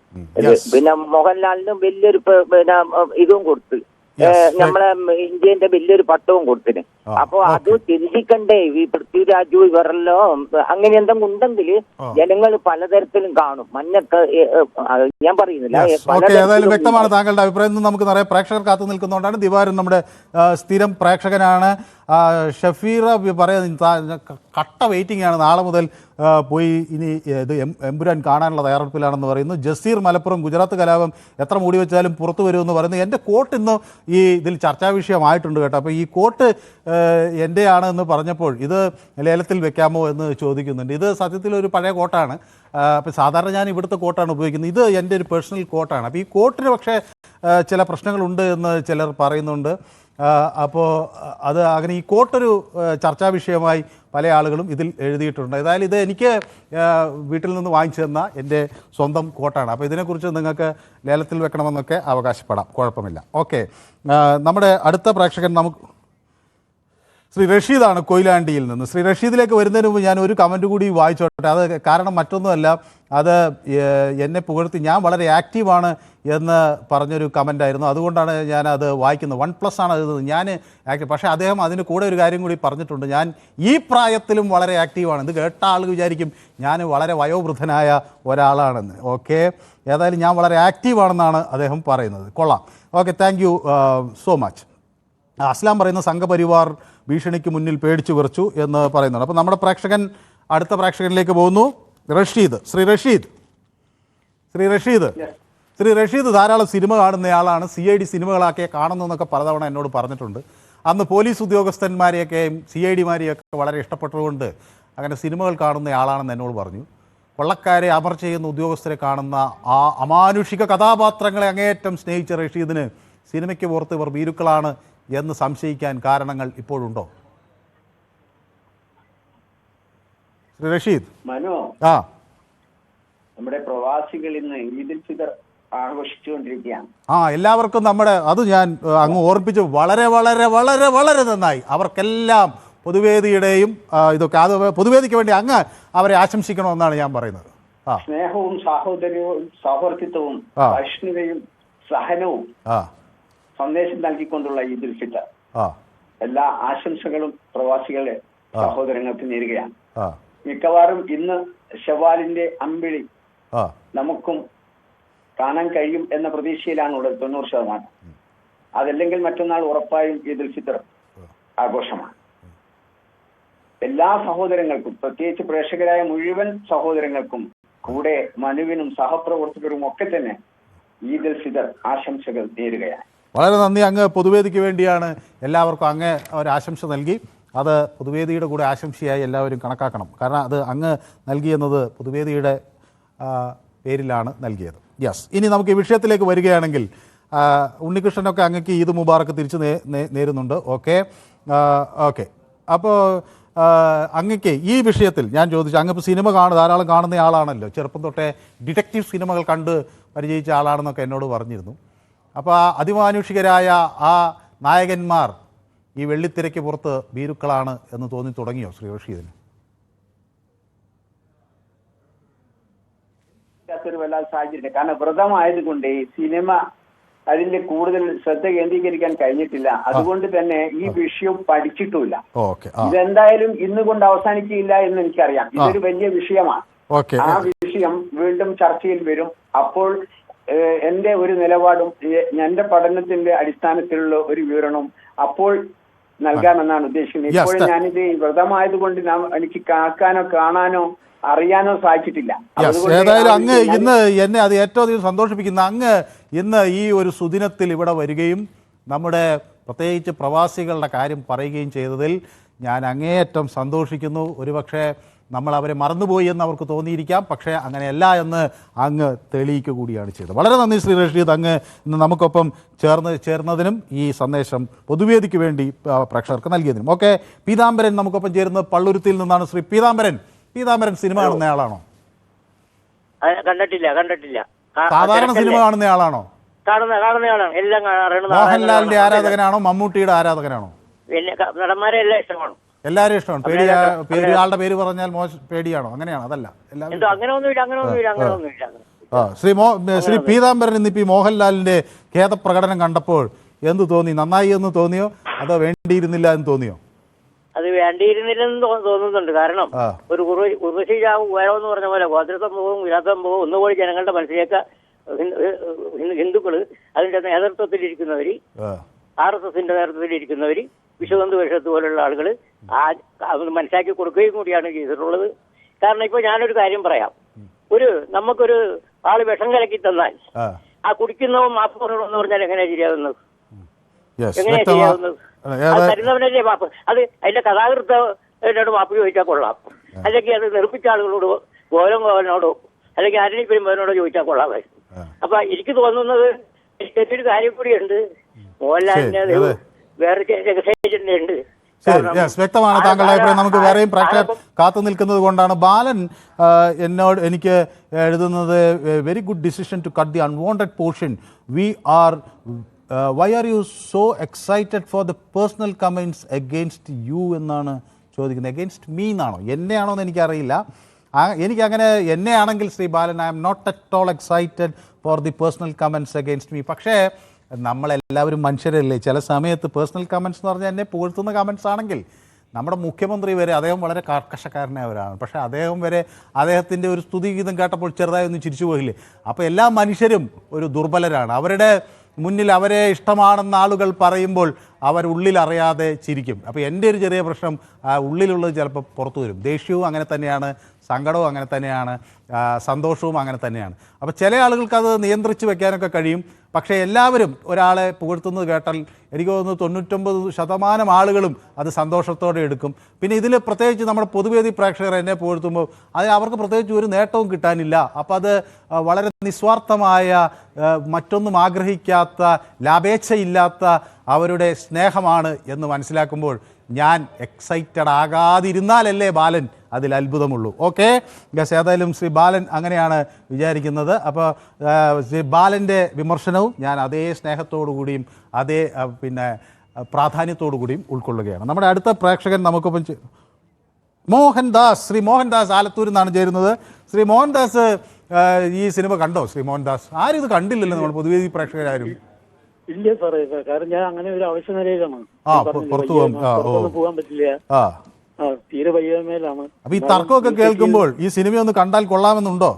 പിന്നെ മോഹൻലാലിനും വലിയൊരു പിന്നെ ഇതും കൊടുത്ത് നമ്മളെ ഇന്ത്യന്റെ വലിയൊരു പട്ടവും കൊടുത്തിന്. അപ്പൊ അത് ചിന്തിക്കണ്ടേ? ഈ പൃഥ്വിരാജു ഇവരെല്ലാം അങ്ങനെ എന്തെങ്കിലും ഉണ്ടെങ്കിൽ ജനങ്ങൾ പലതരത്തിലും കാണും. മഞ്ഞക്ക് ഞാൻ പറയുന്നില്ല. ഏതായാലും വ്യക്തമാണ് താങ്കളുടെ അഭിപ്രായം. നമുക്ക് നിറയെ പ്രേക്ഷകർ കാത്തു നിൽക്കുന്നതുകൊണ്ടാണ്. ദിവാരൻ നമ്മുടെ സ്ഥിരം പ്രേക്ഷകനാണ്. ഷഫീറ പറയുന്നത് കട്ട വെയിറ്റിംഗ് ആണ്. നാളെ മുതൽ പോയി ഇനി ഇത് എമ്പുരാൻ കാണാനുള്ള തയ്യാറെടുപ്പിലാണെന്ന് പറയുന്നു. ജസീർ മലപ്പുറം ഗുജറാത്ത് കലാപം എത്ര മൂടി വെച്ചാലും പുറത്തു വരുമെന്ന് പറയുന്നു. എൻ്റെ കോട്ട് ഇന്ന് ഈ ഇതിൽ ചർച്ചാ വിഷയമായിട്ടുണ്ട് കേട്ടോ. അപ്പോൾ ഈ കോട്ട് എൻ്റെയാണ് എന്ന് പറഞ്ഞപ്പോൾ ഇത് ലേലത്തിൽ വെക്കാമോ എന്ന് ചോദിക്കുന്നുണ്ട്. ഇത് സത്യത്തിൽ ഒരു പഴയ കോട്ടാണ്. അപ്പോൾ സാധാരണ ഞാൻ ഇവിടുത്തെ കോട്ടാണ് ഉപയോഗിക്കുന്നത്. ഇത് എൻ്റെ ഒരു പേഴ്സണൽ കോട്ടാണ്. അപ്പോൾ ഈ കോട്ടിന് പക്ഷേ ചില പ്രശ്നങ്ങളുണ്ട് എന്ന് ചിലർ പറയുന്നുണ്ട്. അപ്പോൾ അത് അങ്ങനെ ഈ കോട്ടൊരു ചർച്ചാ വിഷയമായി പല ആളുകളും ഇതിൽ എഴുതിയിട്ടുണ്ട്. ഏതായാലും ഇത് എനിക്ക് വീട്ടിൽ നിന്ന് വാങ്ങിച്ചു തന്ന എൻ്റെ സ്വന്തം കോട്ടാണ്. അപ്പോൾ ഇതിനെക്കുറിച്ച് നിങ്ങൾക്ക് ലേലത്തിൽ വെക്കണമെന്നൊക്കെ അവകാശപ്പെടാം, കുഴപ്പമില്ല. ഓക്കെ, നമ്മുടെ അടുത്ത പ്രേക്ഷകൻ നമുക്ക് ശ്രീ റഷീദാണ് കൊയിലാണ്ടിയിൽ നിന്ന്. ശ്രീ റഷീദിലേക്ക് വരുന്നതിന് മുമ്പ് ഞാൻ ഒരു കമൻറ്റ് കൂടി വായിച്ചോട്ടെ. അത് കാരണം മറ്റൊന്നുമല്ല, അത് എന്നെ പുകഴ്ത്തി ഞാൻ വളരെ ആക്റ്റീവാണ് എന്ന് പറഞ്ഞൊരു കമൻ്റായിരുന്നു. അതുകൊണ്ടാണ് ഞാനത് വായിക്കുന്നത്. 1+ ആണ് അത് ഞാൻ ആക്റ്റീവ്. പക്ഷേ അദ്ദേഹം അതിന് കൂടെ ഒരു കാര്യം കൂടി പറഞ്ഞിട്ടുണ്ട്, ഞാൻ ഈ പ്രായത്തിലും വളരെ ആക്റ്റീവാണ്. ഇത് കേട്ട ആൾ വിചാരിക്കും ഞാൻ വളരെ വയോവൃദ്ധനായ ഒരാളാണെന്ന്. ഓക്കെ, ഏതായാലും ഞാൻ വളരെ ആക്റ്റീവാണെന്നാണ് അദ്ദേഹം പറയുന്നത്. കൊള്ളാം. Okay, thank you so much. അസ്ലാം പറയുന്ന സംഘപരിവാർ ഭീഷണിക്ക് മുന്നിൽ പേടിച്ചു വിറച്ചു എന്ന് പറയുന്നുണ്ട്. അപ്പോൾ നമ്മുടെ പ്രേക്ഷകൻ അടുത്ത പ്രേക്ഷകനിലേക്ക് പോകുന്നു. റഷീദ്, ശ്രീ റഷീദ് ധാരാളം സിനിമ കാണുന്നയാളാണ്. CID സിനിമകളൊക്കെ കാണുന്നു എന്നൊക്കെ പലതവണ എന്നോട് പറഞ്ഞിട്ടുണ്ട്. അന്ന് പോലീസ് ഉദ്യോഗസ്ഥന്മാരെയൊക്കെയും CIDമാരെയൊക്കെ വളരെ ഇഷ്ടപ്പെട്ടതുകൊണ്ട് അങ്ങനെ സിനിമകൾ കാണുന്നയാളാണെന്ന് എന്നോട് പറഞ്ഞു. കൊള്ളക്കാരെ അമർ ചെയ്യുന്ന ഉദ്യോഗസ്ഥരെ കാണുന്ന ആ അമാനുഷിക കഥാപാത്രങ്ങളെ അങ്ങേയറ്റം സ്നേഹിച്ച റഷീദിന് സിനിമയ്ക്ക് പുറത്ത് ഇവർ ഭീരുക്കളാണ് എന്ന് സംശയിക്കാൻ കാരണങ്ങൾ ഇപ്പോഴുണ്ടോ? ശ്രീ റഷീദ്. മനോ, നമ്മുടെ പ്രവാസികൾ ഇന്ന് ഈദുൽ ഫിത്തർ ആഘോഷിച്ചുകൊണ്ടിരിക്കുകയാണ്. എല്ലാവർക്കും നമ്മുടെ അത് ഞാൻ അങ്ങ് ഓർപ്പിച്ചു. വളരെ വളരെ വളരെ വളരെ നന്നായി. അവർക്കെല്ലാം പൊതുവേദിയുടെയും ഇതൊക്കെ അത് പൊതുവേദിക്ക് വേണ്ടി അങ്ങ് അവരെ ആശംസിക്കണമെന്നാണ് ഞാൻ പറയുന്നത്. സ്നേഹവും സാഹോദര്യവും സൗഹൃദത്വവും സഹിഷ്ണുതയും സഹനവും സന്ദേശം നൽകിക്കൊണ്ടുള്ള ഈദുൽ ഫിത്തർ. എല്ലാ ആശംസകളും പ്രവാസികളെ സഹോദരങ്ങൾക്ക് നേരുകയാണ്. മിക്കവാറും ഇന്ന് ഷവാലിന്റെ അമ്പിളി നമുക്കും കാണാൻ കഴിയും എന്ന പ്രതീക്ഷയിലാണ് ഉള്ളത് 90%. അതല്ലെങ്കിൽ മറ്റന്നാൾ ഉറപ്പായും ഈദുൽ ഫിത്തർ ആഘോഷമാണ്. എല്ലാ സഹോദരങ്ങൾക്കും, പ്രത്യേകിച്ച് പ്രേക്ഷകരായ മുഴുവൻ സഹോദരങ്ങൾക്കും, കൂടെ മനുവിനും സഹപ്രവർത്തകരും ഒക്കെ തന്നെ ഈദുൽ ഫിത്തർ ആശംസകൾ നേരുകയാണ്. വളരെ നന്ദി. അങ്ങ് പൊതുവേദിക്ക് വേണ്ടിയാണ് എല്ലാവർക്കും അങ്ങ് ഒരു ആശംസ നൽകി. അത് പൊതുവേദിയുടെ കൂടെ ആശംസയായി എല്ലാവരും കണക്കാക്കണം. കാരണം അത് അങ്ങ് നൽകിയെന്നത് പൊതുവേദിയുടെ പേരിലാണ് നൽകിയത്. യെസ്, ഇനി നമുക്ക് ഈ വിഷയത്തിലേക്ക് വരികയാണെങ്കിൽ ഉണ്ണികൃഷ്ണനൊക്കെ അങ്ങക്ക് ഈദ് മുബാറക്ക് തിരിച്ച് നേരുന്നുണ്ട്. ഓക്കെ, അപ്പോൾ അങ്ങക്ക് ഈ വിഷയത്തിൽ ഞാൻ ചോദിച്ചു, അങ്ങ് ഇപ്പോൾ സിനിമ ധാരാളം കാണുന്ന ആളാണല്ലോ, ചെറുപ്പം തൊട്ടേ ഡിറ്റക്റ്റീവ് സിനിമകൾ കണ്ട് പരിചയിച്ച ആളാണെന്നൊക്കെ എന്നോട് പറഞ്ഞിരുന്നു. അപ്പോൾ ആ അതിമാനുഷികരായ ആ നായകന്മാർ ഈ വെള്ളിത്തിരയ്ക്ക് പുറത്ത് ഭീരുക്കളാണ് എന്ന് തോന്നി തുടങ്ങിയോ ശ്രീ റഷീദിന്? വല്ലാത്ത സാഹചര്യം. കാരണം വ്രതമായതുകൊണ്ട് ഈ സിനിമ അതിന്റെ കൂടുതൽ ശ്രദ്ധ കേന്ദ്രീകരിക്കാൻ കഴിഞ്ഞിട്ടില്ല. അതുകൊണ്ട് തന്നെ ഈ വിഷയം പഠിച്ചിട്ടുമില്ല. ഇതെന്തായാലും ഇന്നുകൊണ്ട് അവസാനിക്കില്ല എന്ന് എനിക്കറിയാം. ഇതൊരു വലിയ വിഷയമാണ്. ആ വിഷയം വീണ്ടും ചർച്ചയിൽ വരും. അപ്പോൾ എന്റെ ഒരു നിലപാടും എന്റെ പഠനത്തിന്റെ അടിസ്ഥാനത്തിലുള്ള ഒരു വിവരണവും അപ്പോൾ നൽകാമെന്നാണ് ഉദ്ദേശിക്കുന്നത്. ഇപ്പോഴും ഞാനിത് വ്രതമായതുകൊണ്ട് എനിക്ക് കാക്കാനോ കാണാനോ അറിയാനോ സാധിച്ചിട്ടില്ല. ഏതായാലും അങ്ങ് ഇന്ന് എന്നെ അത് ഏറ്റവും അധികം സന്തോഷിപ്പിക്കുന്ന അങ്ങ് ഇന്ന് ഈ ഒരു സുദിനത്തിൽ ഇവിടെ വരികയും നമ്മുടെ പ്രത്യേകിച്ച് പ്രവാസികളുടെ കാര്യം പറയുകയും ചെയ്തതിൽ ഞാൻ അങ്ങേയറ്റം സന്തോഷിക്കുന്നു. ഒരുപക്ഷെ നമ്മൾ അവരെ മറന്നുപോയി എന്ന് അവർക്ക് തോന്നിയിരിക്കാം, പക്ഷേ അങ്ങനെയല്ല എന്ന് അങ്ങ് തെളിയിക്കുക കൂടിയാണ് ചെയ്തത്. വളരെ നന്ദി ശ്രീ റഷീദ്, അങ്ങ് ഇന്ന് നമുക്കൊപ്പം ചേർന്നതിനും ഈ സന്ദേശം പൊതുവേദിക്ക് വേണ്ടി പ്രേക്ഷകർക്ക് നൽകിയതിനും. ഓക്കെ, പീതാംബരൻ നമുക്കൊപ്പം ചേരുന്നത് പള്ളുരുത്തിയിൽ നിന്നാണ്. ശ്രീ പീതാംബരൻ സിനിമ കാണുന്നയാളാണോ? കണ്ടിട്ടില്ല. സാധാരണ സിനിമ കാണുന്നയാളാണോ? കാണുന്നതാണ് എല്ലാം അറിയണം. മോഹൻലാലിന്റെ ആരാധകനാണോ മമ്മൂട്ടിയുടെ ആരാധകനാണോ? നടന്മാരെ എല്ലാം ഇഷ്ടമാണ്, എല്ലാവരും ഇഷ്ടമാണ്. ആളുടെ പേര് പറഞ്ഞാൽ പേടിയാണോ? അങ്ങനെയാണോ? അതല്ല, അങ്ങനെ ഒന്നുമില്ല. ശ്രീ പീതാംബരൻ ഇന്നിപ്പോ മോഹൻലാലിന്റെ ഖേദപ്രകടനം കണ്ടപ്പോൾ എന്ത് തോന്നി? നന്നായി എന്ന് തോന്നിയോ അതോ വേണ്ടിയിരുന്നില്ല എന്ന് തോന്നിയോ? അത് വേണ്ടിയിരുന്നില്ലെന്ന് തോന്നുന്നുണ്ട്. കാരണം ഒരു ഉർവശി വേണമെന്ന് പറഞ്ഞ പോലെ ഗോത്രസംഭവവും വിരാസംഭവവും ഒന്നുകൂടി ജനങ്ങളുടെ മനസ്സിലേക്ക് ഹിന്ദുക്കള് അതിന്റെ നേതൃത്വത്തിലിരിക്കുന്നവര്, RSSന്റെ നേതൃത്വത്തിലിരിക്കുന്നവര്, വിശ്വഹിന്ദു പരിഷത്ത് പോലുള്ള ആളുകൾ മനസ്സിലാക്കി കൊടുക്കുകയും കൂടിയാണ് ചെയ്തിട്ടുള്ളത്. കാരണം ഇപ്പൊ ഞാനൊരു കാര്യം പറയാം. നമുക്കൊരു ആള് വിഷം കലക്കി തന്നാൽ ആ കുടിക്കുന്നവൻ മാപ്പ് പറയണമെന്ന് പറഞ്ഞാൽ എങ്ങനെയാ ശരിയാവുന്നത്? എങ്ങനെയാ ശരിയാവുന്നത്? അത് തരുന്നവനല്ലേ മാപ്പ്. അത് അതിന്റെ കഥാകൃത്തോട് മാപ്പ് ചോദിച്ചാൽ കൊള്ളാം, അല്ലെങ്കിൽ അത് നിർമ്മിച്ച ആളുകളോട് ഗോലനോടോ അല്ലെങ്കിൽ ആരുടെ പെരുമ്പോനോടോ ചോദിച്ചാൽ കൊള്ളാമായിരുന്നു. അപ്പൊ എനിക്ക് തോന്നുന്നത് ഒരു കാര്യം കൂടിയുണ്ട്, മോഹൻലാലിന്റെ വേറെ രഹസ്യജന്റെ ഉണ്ട്. വ്യക്തമാണ് താങ്കളുടെ അഭിപ്രായം. നമുക്ക് വേറെയും പ്രേക്ഷകർ കാത്തു നിൽക്കുന്നത് കൊണ്ടാണ്. ബാലൻ എനിക്ക് എഴുതുന്നത്, very good decision to cut the unwanted portion. Why are you so excited for the personal comments against you എന്നാണ് ചോദിക്കുന്നത്. അഗെയിൻസ്റ്റ് മീ എന്നാണോ എന്നെയാണോ എന്ന് എനിക്കറിയില്ല. എനിക്കങ്ങനെ എന്നെയാണെങ്കിൽ Shri Balan, I am not at all excited for the personal comments against me. പക്ഷേ നമ്മളെല്ലാവരും മനുഷ്യരല്ലേ. ചില സമയത്ത് പേഴ്സണൽ കമൻറ്റ്സ് എന്ന് പറഞ്ഞാൽ എന്നെ പുകഴ്ത്തുന്ന കമൻറ്റ്സ് ആണെങ്കിൽ, നമ്മുടെ മുഖ്യമന്ത്രി വരെ, അദ്ദേഹം വളരെ കർക്കശക്കാരനായവരാണ്, പക്ഷേ അദ്ദേഹം വരെ അദ്ദേഹത്തിൻ്റെ ഒരു സ്തുതിഗീതം കേട്ടപ്പോൾ ചെറുതായി ഒന്ന് ചിരിച്ചു പോയില്ലേ. അപ്പോൾ എല്ലാ മനുഷ്യരും ഒരു ദുർബലരാണ്. അവരുടെ മുന്നിൽ അവരെ ഇഷ്ടമാണെന്ന് ആളുകൾ പറയുമ്പോൾ അവരുള്ളിൽ അറിയാതെ ചിരിക്കും. അപ്പോൾ എൻ്റെ ഒരു ചെറിയ പ്രശ്നം, ഉള്ളിലുള്ളത് ചിലപ്പോൾ പുറത്തു വരും. ദേഷ്യവും അങ്ങനെ തന്നെയാണ്, സങ്കടവും അങ്ങനെ തന്നെയാണ്, സന്തോഷവും അങ്ങനെ തന്നെയാണ്. അപ്പോൾ ചില ആളുകൾക്ക് അത് നിയന്ത്രിച്ച് വെക്കാനൊക്കെ കഴിയും. പക്ഷേ എല്ലാവരും ഒരാളെ പുകഴ്ത്തുന്നത് കേട്ടാൽ എനിക്ക് തോന്നുന്നു 99% ആളുകളും അത് സന്തോഷത്തോടെ എടുക്കും. പിന്നെ ഇതിൽ പ്രത്യേകിച്ച് നമ്മുടെ പൊതുവേദി പ്രേക്ഷകർ എന്നെ പുകഴ്ത്തുമ്പോൾ അവർക്ക് പ്രത്യേകിച്ച് ഒരു നേട്ടവും കിട്ടാനില്ല. അപ്പോൾ അത് വളരെ നിസ്വാർത്ഥമായ, മറ്റൊന്നും ആഗ്രഹിക്കാത്ത, ലാഭേച്ഛയില്ലാത്ത അവരുടെ സ്നേഹമാണ് എന്ന് മനസ്സിലാക്കുമ്പോൾ ഞാൻ എക്സൈറ്റഡ് ആകാതിരുന്നാലല്ലേ ബാലൻ അതിൽ അത്ഭുതമുള്ളൂ. ഓക്കെ ഗസ്, ഏതായാലും ശ്രീ ബാലൻ അങ്ങനെയാണ് വിചാരിക്കുന്നത്. അപ്പോൾ ശ്രീ ബാലൻ്റെ വിമർശനവും ഞാൻ അതേ സ്നേഹത്തോടു കൂടിയും അതേ പ്രാധാന്യത്തോടു കൂടിയും ഉൾക്കൊള്ളുകയാണ്. നമ്മുടെ അടുത്ത പ്രേക്ഷകൻ നമുക്കൊപ്പം മോഹൻദാസ്, ശ്രീ മോഹൻദാസ് ആലത്തൂരിൽ നിന്നാണ് ചേരുന്നത്. ശ്രീ മോഹൻദാസ് ഈ സിനിമ കണ്ടോ? ശ്രീ മോഹൻദാസ്, ആരും ഇത് കണ്ടില്ലല്ലോ നമ്മൾ പൊതുവേദി പ്രേക്ഷകരാരും. ഇല്ല സാറേ, കാരണം ഞാൻ അങ്ങനെ ഒരു ആവശ്യ നിലയിലാണ്, പുറത്തു പോകാൻ പറ്റില്ല, തീരെ വയ്യാമേലാണ്. അപ്പൊ ഈ തർക്കമൊക്കെ കേൾക്കുമ്പോൾ ഈ സിനിമ ഒന്ന് കണ്ടാൽ കൊള്ളാമെന്നുണ്ടോ?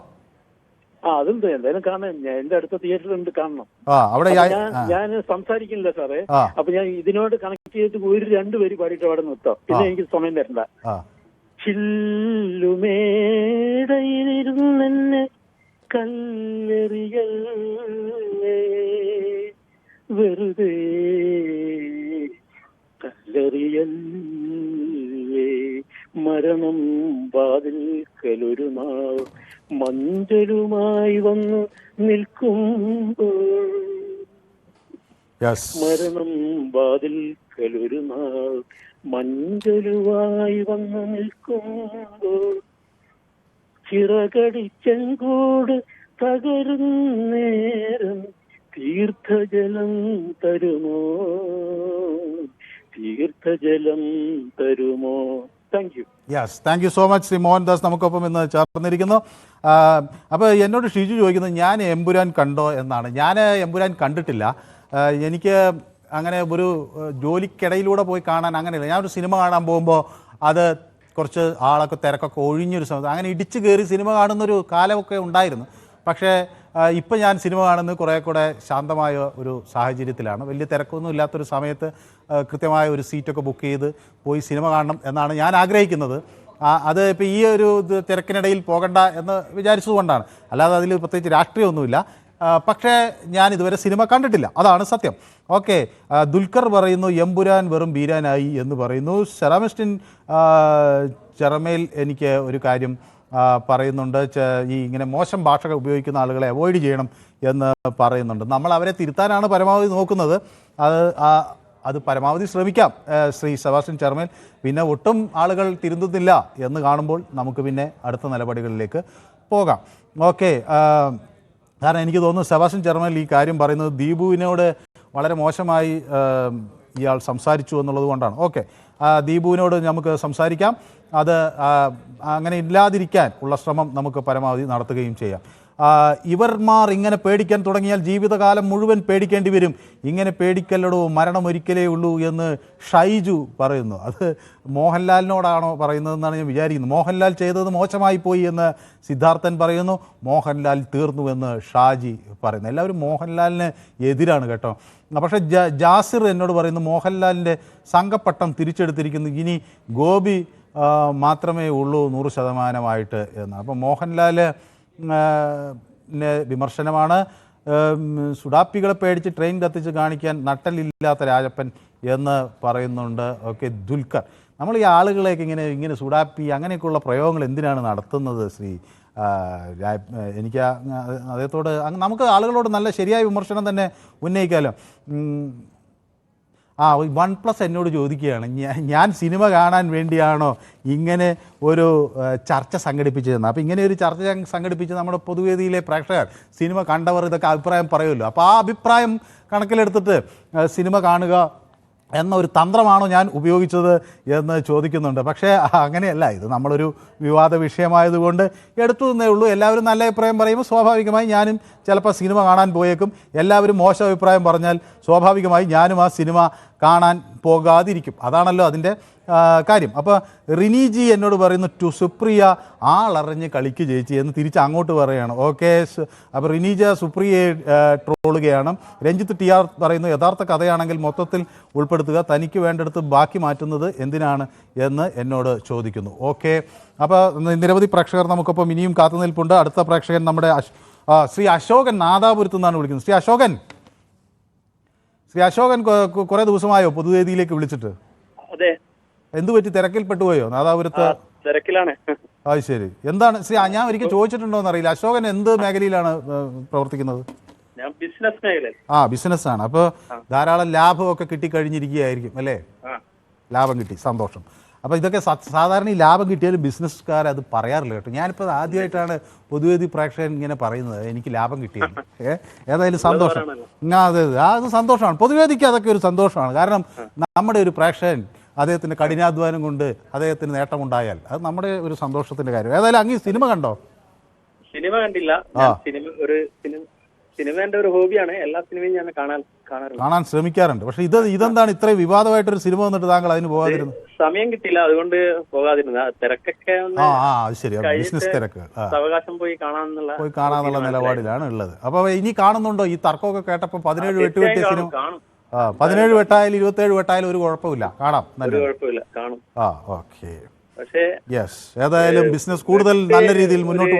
അതുണ്ട്, എന്തായാലും കാണാൻ. ഞാൻ എന്റെ അടുത്ത തിയേറ്ററിലുണ്ട്, കാണണം. അവിടെ ഞാൻ സംസാരിക്കുന്നില്ല സാറേ. അപ്പൊ ഞാൻ ഇതിനോട് കണക്ട് ചെയ്തിട്ട് ഒരു 2 പേര് പാടിയിട്ട് അവിടെ നിർത്താം, പിന്നെ എനിക്ക് സമയം തരണ്ട. ചില്ലുമേടയിരുന്നെ കല്ലെറിയൽ വെറുതെ കല്ലെറിയൽ, മരണം വാതിൽക്കലൊരു നാൾ മഞ്ചലുമായി വന്നു നിൽക്കുമ്പോൾ, മരണം വാതിൽക്കലൊരു നാൾ മഞ്ചലുമായി വന്നു നിൽക്കുമ്പോൾ, ചിറകടിച്ചെങ്കോട് തകരുന്നേരം തീർത്ഥജലം തരുമോ, തീർത്ഥജലം തരുമോ. Thank you. Thank you so much Shri Mohandas നമുക്കൊപ്പം ഇന്ന് ചേർന്നിരിക്കുന്നു. അപ്പോൾ എന്നോട് ഷിജു ചോദിക്കുന്നത് ഞാൻ എമ്പുരാൻ കണ്ടോ എന്നാണ്. ഞാൻ എമ്പുരാൻ കണ്ടിട്ടില്ല. എനിക്ക് അങ്ങനെ ഒരു ജോലിക്കിടയിലൂടെ പോയി കാണാൻ അങ്ങനെയില്ല. ഞാനൊരു സിനിമ കാണാൻ പോകുമ്പോൾ അത് കുറച്ച് ആളൊക്കെ തിരക്കൊക്കെ ഒഴിഞ്ഞൊരു സമയത്ത് അങ്ങനെ ഇടിച്ചു കയറി സിനിമ കാണുന്നൊരു കാലമൊക്കെ ഉണ്ടായിരുന്നു. പക്ഷേ ഇപ്പം ഞാൻ സിനിമ കാണുന്നത് കുറേ കൂടെ ശാന്തമായ ഒരു സാഹചര്യത്തിലാണ്. വലിയ തിരക്കൊന്നും ഇല്ലാത്തൊരു സമയത്ത് കൃത്യമായ ഒരു സീറ്റൊക്കെ ബുക്ക് ചെയ്ത് പോയി സിനിമ കാണണം എന്നാണ് ഞാൻ ആഗ്രഹിക്കുന്നത്. അത് ഇപ്പോൾ ഈ ഒരു തിരക്കിനിടയിൽ പോകണ്ട എന്ന് വിചാരിച്ചതുകൊണ്ടാണ്, അല്ലാതെ അതിൽ പ്രത്യേകിച്ച് രാഷ്ട്രീയമൊന്നുമില്ല. പക്ഷേ ഞാൻ ഇതുവരെ സിനിമ കണ്ടിട്ടില്ല, അതാണ് സത്യം. ഓക്കെ, ദുൽഖർ പറയുന്നു എമ്പുരാൻ വെറും ബീരാനായി എന്ന് പറയുന്നു. സെറാമിസ്റ്റിൻ ചെറമേൽ എനിക്ക് ഒരു കാര്യം പറയുന്നുണ്ട്, ഈ ഇങ്ങനെ മോശം ഭാഷ ഉപയോഗിക്കുന്ന ആളുകളെ അവോയ്ഡ് ചെയ്യണം എന്ന് പറയുന്നുണ്ട്. നമ്മൾ അവരെ തിരുത്താനാണ് പരമാവധി നോക്കുന്നത്, അത് പരമാവധി ശ്രമിക്കാം ശ്രീ സെബാസ്റ്റ്യൻ ചെറമേൽ. പിന്നെ ഒട്ടും ആളുകൾ തിരുത്തുന്നില്ല എന്ന് കാണുമ്പോൾ നമുക്ക് പിന്നെ അടുത്ത നിലപാടുകളിലേക്ക് പോകാം. ഓക്കെ, കാരണം എനിക്ക് തോന്നുന്നു സെബാസ്റ്റ്യൻ ചെർമൽ ഈ കാര്യം പറയുന്നത് ദീപുവിനോട് വളരെ മോശമായി ഇയാൾ സംസാരിച്ചു എന്നുള്ളത് കൊണ്ടാണ്. ഓക്കെ, ദീപുവിനോട് നമുക്ക് സംസാരിക്കാം. അത് അങ്ങനെ ഇല്ലാതിരിക്കാൻ ഉള്ള ശ്രമം നമുക്ക് പരമാവധി നടത്തുകയും ചെയ്യാം. ഇവർമാർ ഇങ്ങനെ പേടിക്കാൻ തുടങ്ങിയാൽ ജീവിതകാലം മുഴുവൻ പേടിക്കേണ്ടി വരും. ഇങ്ങനെ പേടിക്കല്ലടോ, മരണം ഒരിക്കലേ ഉള്ളൂ എന്ന് ഷൈജു പറയുന്നു. അത് മോഹൻലാലിനോടാണോ പറയുന്നതെന്നാണ് ഞാൻ വിചാരിക്കുന്നത്. മോഹൻലാൽ ചെയ്തത് മോശമായി പോയി എന്ന് സിദ്ധാർത്ഥൻ പറയുന്നു. മോഹൻലാൽ തീർന്നു എന്ന് ഷാജി പറയുന്നു. എല്ലാവരും മോഹൻലാലിന് എതിരാണ് കേട്ടോ. പക്ഷേ ജാസിർ എന്നോട് പറയുന്നു മോഹൻലാലിൻ്റെ സംഘപ്പട്ടം തിരിച്ചെടുത്തിരിക്കുന്നു, ഇനി ഗോപി മാത്രമേ ഉള്ളൂ 100% എന്ന്. അപ്പോൾ മോഹൻലാൽ വിമർശനമാണ്. സുഡാപ്പികളെ പേടിച്ച് ട്രെയിൻ കത്തിച്ച് കാണിക്കാൻ നട്ടലില്ലാത്ത രാജപ്പൻ എന്ന് പറയുന്നുണ്ട്. ഓക്കെ, ദുൽഖർ, നമ്മൾ ഈ ആളുകളെയൊക്കെ ഇങ്ങനെ സുഡാപ്പി അങ്ങനെയൊക്കെയുള്ള പ്രയോഗങ്ങൾ എന്തിനാണ് നടത്തുന്നത് ശ്രീ? എനിക്ക് അദ്ദേഹത്തോട് നമുക്ക് ആളുകളോട് നല്ല ശരിയായ വിമർശനം തന്നെ ഉന്നയിക്കാമല്ലോ. OnePlus എന്നോട് ചോദിക്കുകയാണ്, ഞാൻ സിനിമ കാണാൻ വേണ്ടിയാണോ ഇങ്ങനെ ഒരു ചർച്ച സംഘടിപ്പിച്ചതെന്ന്. അപ്പോൾ ഇങ്ങനെ ഒരു ചർച്ച സംഘടിപ്പിച്ച് നമ്മുടെ പൊതുവേദിയിലെ പ്രേക്ഷകർ, സിനിമ കണ്ടവർ ഇതൊക്കെ അഭിപ്രായം പറയുമല്ലോ. അപ്പോൾ ആ അഭിപ്രായം കണക്കിലെടുത്തിട്ട് സിനിമ കാണുക എന്ന ഒരു തന്ത്രമാണോ ഞാൻ ഉപയോഗിച്ചത് എന്ന് ചോദിക്കുന്നുണ്ട്. പക്ഷേ അങ്ങനെയല്ല, ഇത് നമ്മളൊരു വിവാദ വിഷയമായതുകൊണ്ട് എടുത്തു തന്നേ ഉള്ളൂ. എല്ലാവരും നല്ല അഭിപ്രായം പറയുമ്പോൾ സ്വാഭാവികമായി ഞാനും ചിലപ്പോൾ സിനിമ കാണാൻ പോയേക്കും. എല്ലാവരും മോശം അഭിപ്രായം പറഞ്ഞാൽ സ്വാഭാവികമായി ഞാനും ആ സിനിമ കാണാൻ പോകാതിരിക്കും. അതാണല്ലോ അതിൻ്റെ കാര്യം. അപ്പോൾ റിനിജി എന്നോട് പറയുന്നു ടു സുപ്രിയ ആളറിഞ്ഞ് കളിക്ക് ചേച്ചി എന്ന് തിരിച്ച് അങ്ങോട്ട് പറയുകയാണ്. ഓക്കെ, അപ്പോൾ റിനീജ സുപ്രിയയെ ട്രോളുകയാണ്. രഞ്ജിത്ത് TR പറയുന്നു യഥാർത്ഥ കഥയാണെങ്കിൽ മൊത്തത്തിൽ ഉൾപ്പെടുത്തുക, തനിക്ക് വേണ്ടെടുത്ത് ബാക്കി മാറ്റുന്നത് എന്തിനാണ് എന്ന് എന്നോട് ചോദിക്കുന്നു. ഓക്കെ, അപ്പോൾ നിരവധി പ്രേക്ഷകർ നമുക്കൊപ്പം ഇനിയും കാത്തുനിൽപ്പുണ്ട്. അടുത്ത പ്രേക്ഷകൻ നമ്മുടെ ശ്രീ അശോകൻ നാദാപുരത്തു നിന്നാണ് വിളിക്കുന്നത്. ശ്രീ അശോകൻ കുറേ ദിവസമായോ പൊതുവേദിയിലേക്ക് വിളിച്ചിട്ട്? അതെ. എന്തു പറ്റി, തിരക്കിൽപ്പെട്ടു പോയോ നാദാപുരത്ത്? തിരക്കിലാണ്. അത് ശരി. എന്താണ് ശ്രീ, ഞാൻ ഒരിക്കൽ ചോദിച്ചിട്ടുണ്ടോ എന്നറിയില്ല, അശോകൻ എന്ത് മേഖലയിലാണ് പ്രവർത്തിക്കുന്നത്? ഞാൻ ബിസിനസ് മേഖലയിൽ. ബിസിനസ്സാണ്. അപ്പോൾ ധാരാളം ലാഭമൊക്കെ കിട്ടിക്കഴിഞ്ഞിരിക്കുകയായിരിക്കും അല്ലേ? ലാഭം കിട്ടി, സന്തോഷം. അപ്പോൾ ഇതൊക്കെ സാധാരണ ഈ ലാഭം കിട്ടിയാലും ബിസിനസ്സുകാർ അത് പറയാറില്ല കേട്ടോ. ഞാനിപ്പോൾ ആദ്യമായിട്ടാണ് പൊതുവേദി പ്രേക്ഷകൻ ഇങ്ങനെ പറയുന്നത് എനിക്ക് ലാഭം കിട്ടിയത്. ഏതായാലും സന്തോഷം. അതെ, അത് സന്തോഷമാണ്. പൊതുവേദിക്ക് അതൊക്കെ ഒരു സന്തോഷമാണ്. കാരണം നമ്മുടെ ഒരു പ്രേക്ഷകൻ അദ്ദേഹത്തിൻ്റെ കഠിനാധ്വാനം കൊണ്ട് അദ്ദേഹത്തിന് നേട്ടമുണ്ടായാൽ അത് നമ്മുടെ ഒരു സന്തോഷത്തിൻ്റെ കാര്യം. ഏതായാലും അങ്ങ് സിനിമ കണ്ടോ? സിനിമ കണ്ടില്ല. സിനിമ എന്റെ ഒരു ഹോബിയാണ്. എല്ലാ സിനിമയും ഞാൻ കാണാൻ ശ്രമിക്കാറുണ്ട്. പക്ഷെ ഇതെന്താണ് ഇത്രയും വിവാദമായിട്ടൊരു സിനിമ വന്നിട്ട് താങ്കൾ അതിന് പോകാതിരുന്നു? സമയം കിട്ടില്ല, അതുകൊണ്ട് പോകാതിരുന്ന. തിരക്കൊക്കെ ബിസിനസ് തിരക്ക്, അവകാശം പോയി കാണാന്നുള്ള നിലപാടിലാണ് ഉള്ളത്. അപ്പൊ ഇനി കാണുന്നുണ്ടോ? ഈ തർക്കമൊക്കെ കേട്ടപ്പോ 17 വെട്ടുവെട്ടിയ സിനിമ 17 വെട്ടായാലും 27 വെട്ടായാലും ഒരു കുഴപ്പമില്ല, കാണാം. Okay, yes. ഏതായാലും ബിസിനസ് കൂടുതൽ നല്ല രീതിയിൽ മുന്നോട്ട്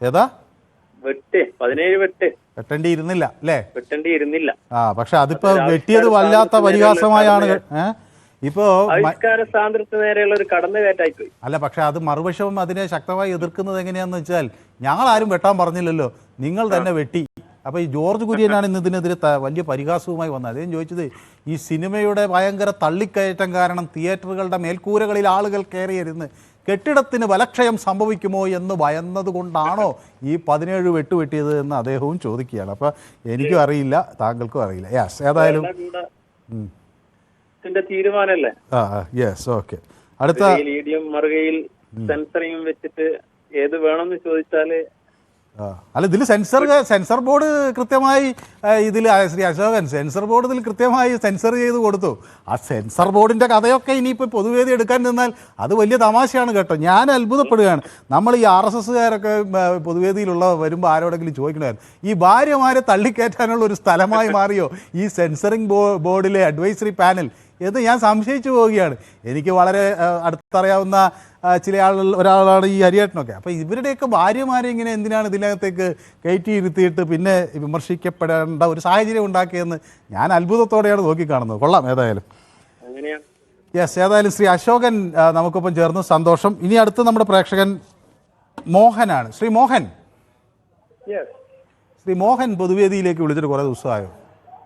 ഏതാ വെട്ടേണ്ടിയിരുന്നില്ല അല്ലേ? വെട്ടേണ്ടിയിരുന്നില്ല. പക്ഷെ അതിപ്പോ വെട്ടിയത് വല്ലാത്ത പരിഹാസമായാണ്. ഇപ്പോ സ്വാതന്ത്ര്യത്തിന് നേരെയുള്ള ഒരു കടന്നുകയറ്റായിപ്പോയി. അല്ല, പക്ഷെ അത് മറുപക്ഷവും അതിനെ ശക്തമായി എതിർക്കുന്നത് എങ്ങനെയാന്ന് വെച്ചാൽ ഞങ്ങൾ ആരും വെട്ടാൻ പറഞ്ഞില്ലല്ലോ, നിങ്ങൾ തന്നെ വെട്ടി. അപ്പോൾ ഈ ജോർജ് കുര്യനാണ് ഇന്ന് ഇതിനെതിരെ വലിയ പരിഹാസവുമായി വന്നത്. അദ്ദേഹം ചോദിച്ചത് ഈ സിനിമയുടെ ഭയങ്കര തള്ളിക്കയറ്റം കാരണം തിയേറ്ററുകളുടെ മേൽക്കൂരകളിൽ ആളുകൾ കയറിയിരുന്ന് കെട്ടിടത്തിന് ബലക്ഷയം സംഭവിക്കുമോ എന്ന് ഭയന്നതുകൊണ്ടാണോ ഈ 17 വെട്ടുവെട്ടിയത് എന്ന് അദ്ദേഹവും ചോദിക്കുകയാണ്. അപ്പോൾ എനിക്കും അറിയില്ല, താങ്കൾക്കും അറിയില്ല. യെസ്, ഏതായാലും തീരുമാനമല്ലേ? Yes, okay. അടുത്ത മറുകയിൽ സെൻസറിങ് വെച്ചിട്ട് ഏത് വേണമെന്ന് ചോദിച്ചാല് അല്ല, ഇതിൽ സെൻസർ ബോർഡ് കൃത്യമായി ഇതിൽ ശ്രീ അശോകൻ സെൻസർ ബോർഡ് ഇതിൽ കൃത്യമായി സെൻസർ ചെയ്ത് കൊടുത്തു. ആ സെൻസർ ബോർഡിൻ്റെ കഥയൊക്കെ ഇനിയിപ്പോൾ പൊതുവേദി എടുക്കാൻ നിന്നാൽ അത് വലിയ തമാശയാണ് കേട്ടോ. ഞാൻ അത്ഭുതപ്പെടുകയാണ്. നമ്മൾ ഈ RSSകാരൊക്കെ പൊതുവേദിയിലുള്ള വരുമ്പോൾ ആരോടെങ്കിലും ചോദിക്കണമായിരുന്നു, ഈ ഭാര്യമാരെ തള്ളിക്കയറ്റാനുള്ള ഒരു സ്ഥലമായി മാറിയോ ഈ സെൻസറിങ് ബോർഡിലെ അഡ്വൈസറി പാനൽ എന്ന് ഞാൻ സംശയിച്ചു പോവുകയാണ്. എനിക്ക് വളരെ അടുത്തറിയാവുന്ന ചില ഒരാളാണ് ഈ ഹരിയേട്ടനൊക്കെ. അപ്പോൾ ഇവരുടെയൊക്കെ ഭാര്യമാരെ ഇങ്ങനെ എന്തിനാണ് ഇതിനകത്തേക്ക് കയറ്റിയിരുത്തിയിട്ട് പിന്നെ വിമർശിക്കപ്പെടേണ്ട ഒരു സാഹചര്യം ഉണ്ടാക്കിയെന്ന് ഞാൻ അത്ഭുതത്തോടെയാണ് നോക്കിക്കാണുന്നത്. കൊള്ളാം ഏതായാലും. യെസ്, ഏതായാലും ശ്രീ അശോകൻ നമുക്കൊപ്പം ചേർന്ന് സന്തോഷം. ഇനി അടുത്ത് നമ്മുടെ പ്രേക്ഷകൻ മോഹനാണ്. ശ്രീ മോഹൻ പൊതുവേദിയിലേക്ക് വിളിച്ചിട്ട് കുറേ ദിവസമായോ?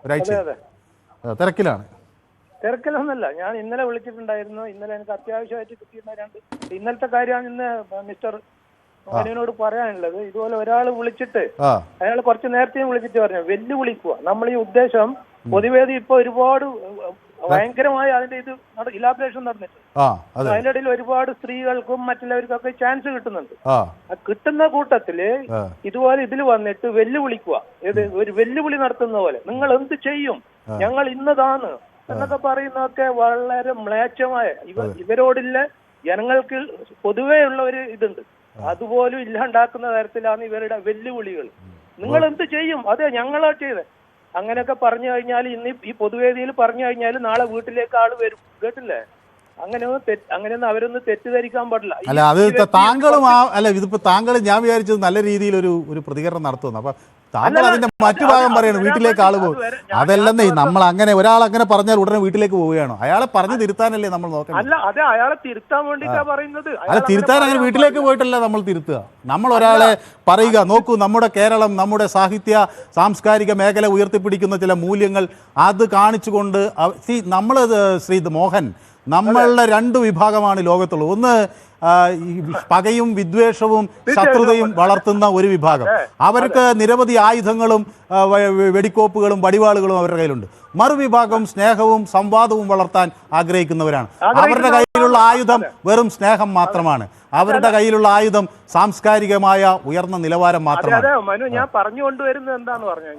ഒരാഴ്ച തിരക്കിലാണ്? തിരക്കിലൊന്നുമല്ല, ഞാൻ ഇന്നലെ വിളിച്ചിട്ടുണ്ടായിരുന്നു. ഇന്നലെ എനിക്ക് അത്യാവശ്യമായിട്ട് കിട്ടിയിരുന്ന ഇന്നലത്തെ കാര്യമാണ് ഇന്ന് മിസ്റ്റർ മോഹനോട് പറയാനുള്ളത്, ഇതുപോലെ ഒരാൾ വിളിച്ചിട്ട് അയാൾ കുറച്ച് നേരത്തെയും വിളിച്ചിട്ട് പറഞ്ഞു വെല്ലുവിളിക്കുക. നമ്മൾ ഈ ഉദ്ദേശം പൊതുവേദി ഇപ്പൊ ഒരുപാട് ഭയങ്കരമായ അതിന്റെ ഇത് ഇലാബറേഷൻ നടന്നിട്ടുണ്ട്. അതിന്റെ ഇടയിൽ ഒരുപാട് സ്ത്രീകൾക്കും മറ്റുള്ളവർക്കൊക്കെ ചാൻസ് കിട്ടുന്നുണ്ട്. കിട്ടുന്ന കൂട്ടത്തില് ഇതുപോലെ ഇതിൽ വന്നിട്ട് വെല്ലുവിളിക്കുക, ഇത് ഒരു വെല്ലുവിളി നടത്തുന്ന പോലെ നിങ്ങൾ എന്ത് ചെയ്യും, ഞങ്ങൾ ഇന്നതാണ് എന്നൊക്കെ പറയുന്നതൊക്കെ വളരെ മ്ലേച്ഛമായ ഇവരോടുള്ള ജനങ്ങൾക്ക് പൊതുവേ ഉള്ള ഒരു ഇതുണ്ട്, അതുപോലും ഇല്ലാണ്ടാക്കുന്ന തരത്തിലാണ് ഇവരുടെ വെല്ലുവിളികൾ. നിങ്ങൾ എന്ത് ചെയ്യും, അതെ ഞങ്ങളാ ചെയ്തത് അങ്ങനെയൊക്കെ പറഞ്ഞു കഴിഞ്ഞാൽ ഇന്ന് ഈ പൊതുവേദിയിൽ പറഞ്ഞു കഴിഞ്ഞാൽ നാളെ വീട്ടിലേക്ക് ആള് വരും. കേട്ടില്ലേ? അങ്ങനെയൊന്നും അവരൊന്നും തെറ്റിദ്ധരിക്കാൻ പാടില്ല. അല്ല അത് താങ്കളും ഇതിപ്പോ താങ്കൾ ഞാൻ വിചാരിച്ചത് നല്ല രീതിയിൽ ഒരു പ്രതികരണം നടത്തുന്നു. അപ്പൊ താങ്കൾ അതിന്റെ മറ്റു ഭാഗം പറയണം, വീട്ടിലേക്ക് ആള് പോകും. അതല്ലെന്നേ, നമ്മൾ അങ്ങനെ ഒരാൾ അങ്ങനെ പറഞ്ഞാൽ ഉടനെ വീട്ടിലേക്ക് പോവുകയാണോ? അയാളെ പറഞ്ഞു തിരുത്താനല്ലേ നമ്മൾ നോക്കണം. അല്ല, അതെ, അയാളെ തിരുത്താൻ വേണ്ടിട്ടാ പറയുന്നത്. അല്ല, തിരുത്താൻ അങ്ങനെ വീട്ടിലേക്ക് പോയിട്ടല്ല നമ്മൾ തിരുത്തുക. നമ്മൾ ഒരാളെ പറയുക, നോക്കൂ നമ്മുടെ കേരളം, നമ്മുടെ സാഹിത്യ സാംസ്കാരിക മേഖല ഉയർത്തിപ്പിടിക്കുന്ന ചില മൂല്യങ്ങൾ അത് കാണിച്ചുകൊണ്ട് നമ്മൾ ശ്രീ മോഹൻ, നമ്മളുടെ രണ്ട് വിഭാഗമാണ് ലോകത്തുള്ളത്. ഒന്ന് ഈ പകയും വിദ്വേഷവും ശത്രുതയും വളർത്തുന്ന ഒരു വിഭാഗം, അവർക്ക് നിരവധി ആയുധങ്ങളും വെടിക്കോപ്പുകളും വടിവാളുകളും അവരുടെ കയ്യിലുണ്ട്. മറുവിഭാഗം സ്നേഹവും സംവാദവും വളർത്താൻ ആഗ്രഹിക്കുന്നവരാണ്. അവരുടെ കയ്യിലുള്ള ആയുധം വെറും സ്നേഹം മാത്രമാണ്. അവരുടെ കയ്യിലുള്ള ആയുധം സാംസ്കാരികമായ ഉയർന്ന നിലവാരം മാത്രമാണ്. മനു, ഞാൻ പറഞ്ഞുകൊണ്ടുവരുന്നത് എന്താന്ന് പറഞ്ഞു,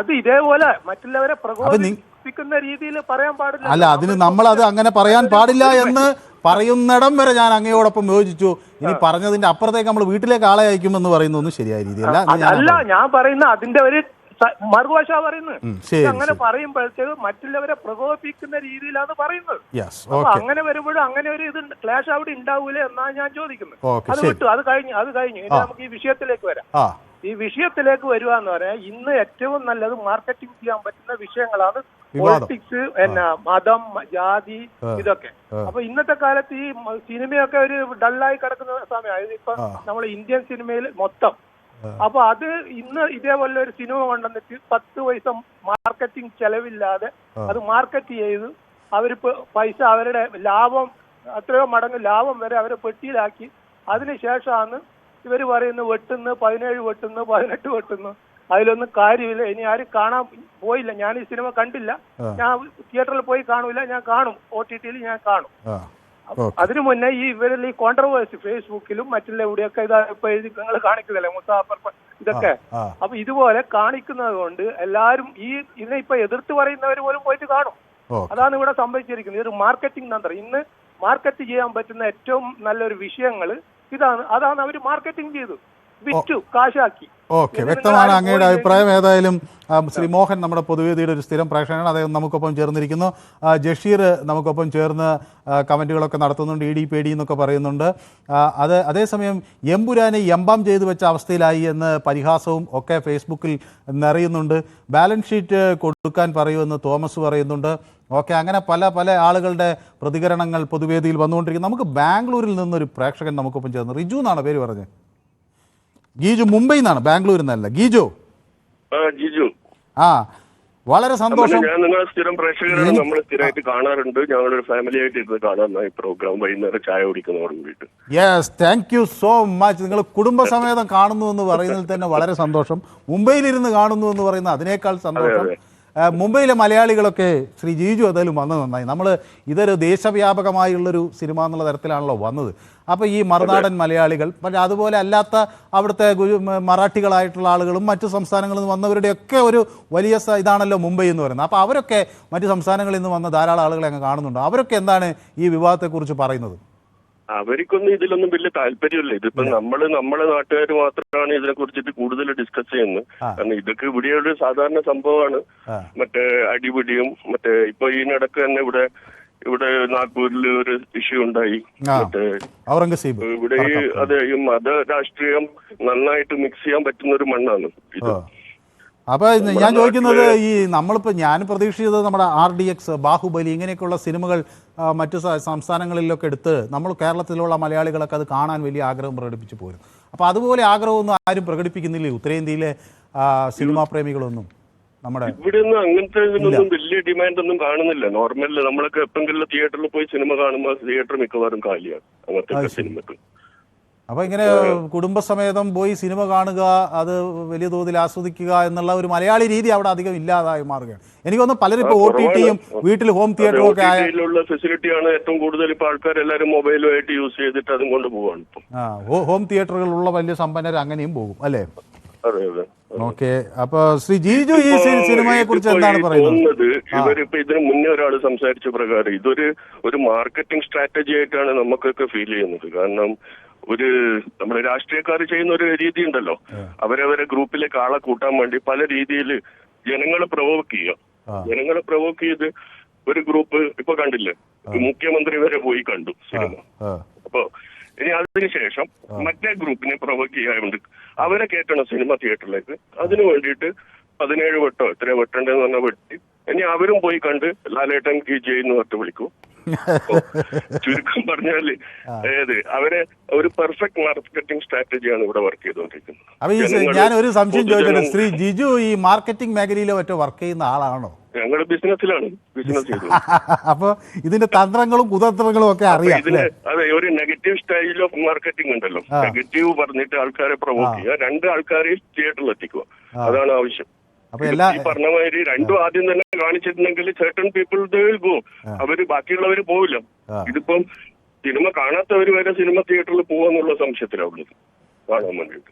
അത് ഇതേപോലെ മറ്റുള്ളവരെ പ്രകോപിപ്പിക്കുന്ന രീതിയിൽ പറയാൻ പാടില്ല. അല്ല, അതിന് നമ്മൾ അത് അങ്ങനെ പറയാൻ പാടില്ല എന്ന് പറയുന്നിടം വരെ ഞാൻ അങ്ങയോടൊപ്പം യോജിച്ചു. ഇനി പറഞ്ഞതിന്റെ അപ്പുറത്തേക്ക് നമ്മൾ വീട്ടിലേക്ക് ആളെ അയക്കുമെന്ന് പറയുന്നൊന്നും ശരിയായ രീതിയല്ല. അല്ല, ഞാൻ പറയുന്ന അതിന്റെ ഒരു മറുഭാഷ പറയുന്നത്. അങ്ങനെ പറയുമ്പോഴത്തേക്ക് മറ്റുള്ളവരെ പ്രകോപിപ്പിക്കുന്ന രീതിയിലാണ് പറയുന്നത്. അപ്പൊ അങ്ങനെ വരുമ്പോഴും അങ്ങനെ ഒരു ഇത് ക്ലാഷ് അവിടെ ഉണ്ടാവൂലേ എന്നാണ് ഞാൻ ചോദിക്കുന്നത്. അത് വിട്ടു, അത് കഴിഞ്ഞു ഇനി നമുക്ക് ഈ വിഷയത്തിലേക്ക് വരാം. ഈ വിഷയത്തിലേക്ക് വരിക എന്ന് പറയാൻ ഇന്ന് ഏറ്റവും നല്ലത് മാർക്കറ്റിംഗ് ചെയ്യാൻ പറ്റുന്ന വിഷയങ്ങളാണ് പൊളിറ്റിക്സ്, മതം, ജാതി, ഇതൊക്കെ. അപ്പൊ ഇന്നത്തെ കാലത്ത് ഈ സിനിമയൊക്കെ ഒരു ഡള്ളായി കിടക്കുന്ന സമയമാണ് ഇപ്പൊ നമ്മളെ ഇന്ത്യൻ സിനിമയിൽ മൊത്തം. അപ്പൊ അത് ഇന്ന് ഇതേപോലെ ഒരു സിനിമ കൊണ്ടുവന്നിട്ട് 10 പൈസ മാർക്കറ്റിംഗ് ചെലവില്ലാതെ അത് മാർക്കറ്റ് ചെയ്ത് അവര് പൈസ അവരുടെ ലാഭം എത്രയോ മടങ്ങ് ലാഭം വരെ അവരെ പെട്ടിയിലാക്കി അതിനുശേഷമാണ് ഇവര് പറയുന്നത് വെട്ടുന്നു 17 വെട്ടുന്നു 18 വെട്ടുന്നു. അതിലൊന്നും കാര്യമില്ല. ഇനി ആരും കാണാൻ പോയില്ല. ഞാൻ ഈ സിനിമ കണ്ടില്ല, ഞാൻ തിയേറ്ററിൽ പോയി കാണൂല, ഞാൻ കാണും, OTT-യിൽ ഞാൻ കാണും. അതിനു മുന്നേ ഈ ഇവരിൽ ഈ കോൺട്രവേഴ്സി ഫേസ്ബുക്കിലും മറ്റുള്ള എവിടെയൊക്കെ ഇതാ ഇപ്പൊ എഴുതി നിങ്ങൾ കാണിക്കുന്നില്ലേ മുസാഫർ ഇതൊക്കെ. അപ്പൊ ഇതുപോലെ കാണിക്കുന്നത് കൊണ്ട് എല്ലാരും ഇതിനെ ഇപ്പൊ എതിർത്ത് പറയുന്നവർ പോലും പോയിട്ട് കാണും. അതാണ് ഇവിടെ സംഭവിച്ചിരിക്കുന്നത്. ഇതൊരു മാർക്കറ്റിംഗ് തന്ത്രം. ഇന്ന് മാർക്കറ്റ് ചെയ്യാൻ പറ്റുന്ന ഏറ്റവും നല്ലൊരു വിഷയങ്ങൾ അതാണ് അവർ മാർക്കറ്റിംഗ് ചെയ്തു, വിറ്റു, കാശാക്കി. ഓക്കെ, വ്യക്തമാണ് അങ്ങയുടെ അഭിപ്രായം. ഏതായാലും ശ്രീ മോഹൻ നമ്മുടെ പൊതുവേദിയുടെ ഒരു സ്ഥിരം പ്രേക്ഷകനാണ്. അദ്ദേഹം നമുക്കൊപ്പം ചേർന്നിരിക്കുന്നു. ജഷീർ നമുക്കൊപ്പം ചേർന്ന് കമൻറ്റുകളൊക്കെ നടത്തുന്നുണ്ട്. ED പേടി എന്നൊക്കെ പറയുന്നുണ്ട്. അതേസമയം എമ്പുരാനെ എംബാം ചെയ്തു വെച്ച അവസ്ഥയിലായി എന്ന് പരിഹാസവും ഒക്കെ ഫേസ്ബുക്കിൽ നിറയുന്നുണ്ട്. ബാലൻസ് ഷീറ്റ് കൊടുക്കാൻ പറയുമെന്ന് തോമസ് പറയുന്നുണ്ട്. ഓക്കെ, അങ്ങനെ പല ആളുകളുടെ പ്രതികരണങ്ങൾ പൊതുവേദിയിൽ വന്നുകൊണ്ടിരിക്കുന്നു. നമുക്ക് ബാംഗ്ലൂരിൽ നിന്നൊരു പ്രേക്ഷകൻ നമുക്കൊപ്പം ചേർന്ന്, റിജു എന്നാണ് പേര് പറഞ്ഞത്. ഗീജു, മുംബൈയിൽ നിന്നാണ്, ബാംഗ്ലൂരിൽ നിന്നല്ല. ഗീജു, വളരെ സന്തോഷം. ഞാൻ നിങ്ങളെ സ്ഥിരം പ്രേക്ഷകരാണ്, നമ്മൾ സ്ഥിരമായിട്ട് കാണാറുണ്ട്. ഞങ്ങളൊരു ഫാമിലി ആയിട്ട് ഇരുന്ന് കാണാറുണ്ട് ഈ പ്രോഗ്രാം വൈകുന്നേരം ചായ കുടിക്കുന്നതോട് കൂടിയിട്ട്. Yes, thank you so much. നിങ്ങൾ കുടുംബസമേതം കാണുന്നു എന്ന് പറയുന്നതിൽ തന്നെ വളരെ സന്തോഷം. മുംബൈയിലിരുന്ന് കാണുന്നു എന്ന് പറയുന്നത് അതിനേക്കാൾ സന്തോഷം. മുംബൈയിലെ മലയാളികളൊക്കെ ശ്രീ ജീജു ഏതായാലും വന്നത് നന്നായി. നമ്മൾ ഇതൊരു ദേശവ്യാപകമായുള്ളൊരു സിനിമ എന്നുള്ള തരത്തിലാണല്ലോ വന്നത്. അപ്പോൾ ഈ മറുനാടൻ മലയാളികൾ, പക്ഷേ അതുപോലെ അല്ലാത്ത അവിടുത്തെ മറാഠികളായിട്ടുള്ള ആളുകളും മറ്റു സംസ്ഥാനങ്ങളിൽ നിന്ന് വന്നവരുടെയൊക്കെ ഒരു വലിയ ഇതാണല്ലോ മുംബൈ എന്ന് പറയുന്നത്. അപ്പോൾ അവരൊക്കെ മറ്റു സംസ്ഥാനങ്ങളിൽ നിന്ന് വന്ന ധാരാളം ആളുകളെ അങ്ങ് കാണുന്നുണ്ട്. അവരൊക്കെ എന്താണ് ഈ വിവാദത്തെക്കുറിച്ച് പറയുന്നത്? അവർക്കൊന്നും ഇതിലൊന്നും വലിയ താല്പര്യമില്ല. ഇതിപ്പോ നമ്മളെ നാട്ടുകാർ മാത്രമാണ് ഇതിനെ കുറിച്ചിട്ട് കൂടുതൽ ഡിസ്കസ് ചെയ്യുന്നത്. കാരണം ഇതൊക്കെ ഇവിടെയൊരു സാധാരണ സംഭവമാണ്. മറ്റേ അടിപിടിയും ഇപ്പൊ ഇതിനിടക്ക് തന്നെ ഇവിടെ നാഗ്പൂരിൽ ഒരു ഇഷ്യൂ ഉണ്ടായി. ഔറംഗസീബ് ഇവിടെ ഈ മത രാഷ്ട്രീയം നന്നായിട്ട് മിക്സ് ചെയ്യാൻ പറ്റുന്ന ഒരു മണ്ണാണ് ഇത്. അപ്പോൾ ഞാൻ ചോദിക്കുന്നത്, ഈ ഞാൻ പ്രതീക്ഷിച്ചത് നമ്മുടെ RDX, ബാഹുബലി ഇങ്ങനെയൊക്കെയുള്ള സിനിമകൾ മറ്റു സംസ്ഥാനങ്ങളിലൊക്കെ എടുത്ത് നമ്മൾ കേരളത്തിലുള്ള മലയാളികളൊക്കെ അത് കാണാൻ വലിയ ആഗ്രഹം പ്രകടിപ്പിച്ചു പോരും. അപ്പോൾ അതുപോലെ ആഗ്രഹമൊന്നും ആരും പ്രകടിപ്പിക്കുന്നില്ലേ ഉത്തരേന്ത്യയിലെ സിനിമാ പ്രേമികളൊന്നും? നമ്മുടെ ഇവിടെ ഒന്നും അങ്ങനത്തെ ഇതിനൊന്നും വലിയ ഡിമാൻഡ് ഒന്നും കാണുന്നില്ല. നോർമൽ നമ്മളൊക്കെ എപ്പെങ്കിലും തിയേറ്ററിൽ പോയി സിനിമ കാണുമ്പോൾ തിയേറ്റർ മിക്കവാറും കാലിയാണ് അങ്ങനത്തെ സിനിമക്ക്. അപ്പോൾ ഇങ്ങനെ കുടുംബസമേതം പോയി സിനിമ കാണുക, അത് വലിയ തോതിൽ ആസ്വദിക്കുക എന്നുള്ള ഒരു മലയാളി രീതി അവിടെ അധികം ഇല്ലാതായി മാറുകയാണ്. എനിക്കൊന്ന് പലരും ഇപ്പോൾ OTT-യും വീട്ടിൽ ഹോം തിയേറ്ററും ഒക്കെ ഫെസിലിറ്റിയാണ് ഏറ്റവും കൂടുതൽ. ഇപ്പോൾ ആൾക്കാർ എല്ലാവരും മൊബൈലുമായിട്ട് യൂസ് ചെയ്തിട്ട് അതും കൊണ്ട് പോവാണ്. ഹോം തിയേറ്ററുകളുള്ള വലിയ സമ്പന്നർ അങ്ങനെയും പോകും അല്ലേ? ഓക്കെ. അപ്പൊ ശ്രീ ജീജു ഈ സിനിമയെ കുറിച്ച് എന്താണ് പറയുന്നത്? ഇവരിപ്പോ ഇതിന് മുന്നേ ഒരാൾ സംസാരിച്ച പ്രകാരം ഇതൊരു മാർക്കറ്റിംഗ് സ്ട്രാറ്റജി ആയിട്ടാണ് നമുക്കൊക്കെ ഫീൽ ചെയ്യുന്നത്. കാരണം നമ്മുടെ രാഷ്ട്രീയക്കാർ ചെയ്യുന്ന ഒരു രീതി ഉണ്ടല്ലോ, അവരവരെ ഗ്രൂപ്പിലേക്ക് ആളെ കൂട്ടാൻ വേണ്ടി പല രീതിയിൽ ജനങ്ങളെ പ്രൊവോക്ക് ചെയ്യുക. ജനങ്ങളെ പ്രൊവോക്ക് ചെയ്ത് ഒരു ഗ്രൂപ്പ് ഇപ്പൊ കണ്ടില്ലേ, മുഖ്യമന്ത്രി വരെ പോയി കണ്ടു സിനിമ. അപ്പൊ ഇനി അതിനുശേഷം മറ്റേ ഗ്രൂപ്പിനെ പ്രൊവോക്ക് ചെയ്യാറുണ്ട്, അവരെ കയറ്റണം സിനിമ തിയേറ്ററിലേക്ക്. അതിനു വേണ്ടിയിട്ട് 17 വട്ടോ എത്ര വെട്ടണ്ടെന്ന് പറഞ്ഞ വെട്ടി ഇനി അവരും പോയി കണ്ട് ലാലേട്ടൻ കി ജയ് എന്ന് പറഞ്ഞിട്ട് വിളിക്കും. ചുരുക്കം പറഞ്ഞാല് അവരെ ഒരു പെർഫെക്റ്റ് മാർക്കറ്റിംഗ് സ്ട്രാറ്റജിയാണ് ഇവിടെ വർക്ക് ചെയ്തുകൊണ്ടിരിക്കുന്നത്. അപ്പൊ ഞാൻ ഒരു സംശയം ചോദിച്ചത്, ശ്രീ ജിജു ഈ മാർക്കറ്റിംഗ് മേഖലയിലോ മറ്റോ വർക്ക് ചെയ്യുന്ന ആളാണോ? ഞങ്ങൾ ബിസിനസ്സിലാണ്, ബിസിനസ് ചെയ്തു. അപ്പൊ ഇതിന്റെ തന്ത്രങ്ങളും കുതന്ത്രങ്ങളും ഒക്കെ അറിയാം. അതെ, ഒരു നെഗറ്റീവ് സ്റ്റൈൽ ഓഫ് മാർക്കറ്റിംഗ് ഉണ്ടല്ലോ. നെഗറ്റീവ് പറഞ്ഞിട്ട് ആൾക്കാരെ പ്രൊവോക്ക് ചെയ്യുക, 2 ആൾക്കാരെ തിയേറ്ററിൽ എത്തിക്കുക, അതാണ് ആവശ്യം. ഈ പറഞ്ഞ മാതിരി രണ്ടും ആദ്യം തന്നെ കാണിച്ചിട്ടുണ്ടെങ്കിൽ certain people they will go, അവര് ബാക്കിയുള്ളവര് പോവില്ല. ഇതിപ്പം സിനിമ കാണാത്തവര് വരെ സിനിമ തിയേറ്ററിൽ പോവാന്നുള്ള സംശയത്തിലാവുള്ളത് കാണാൻ വേണ്ടിയിട്ട്.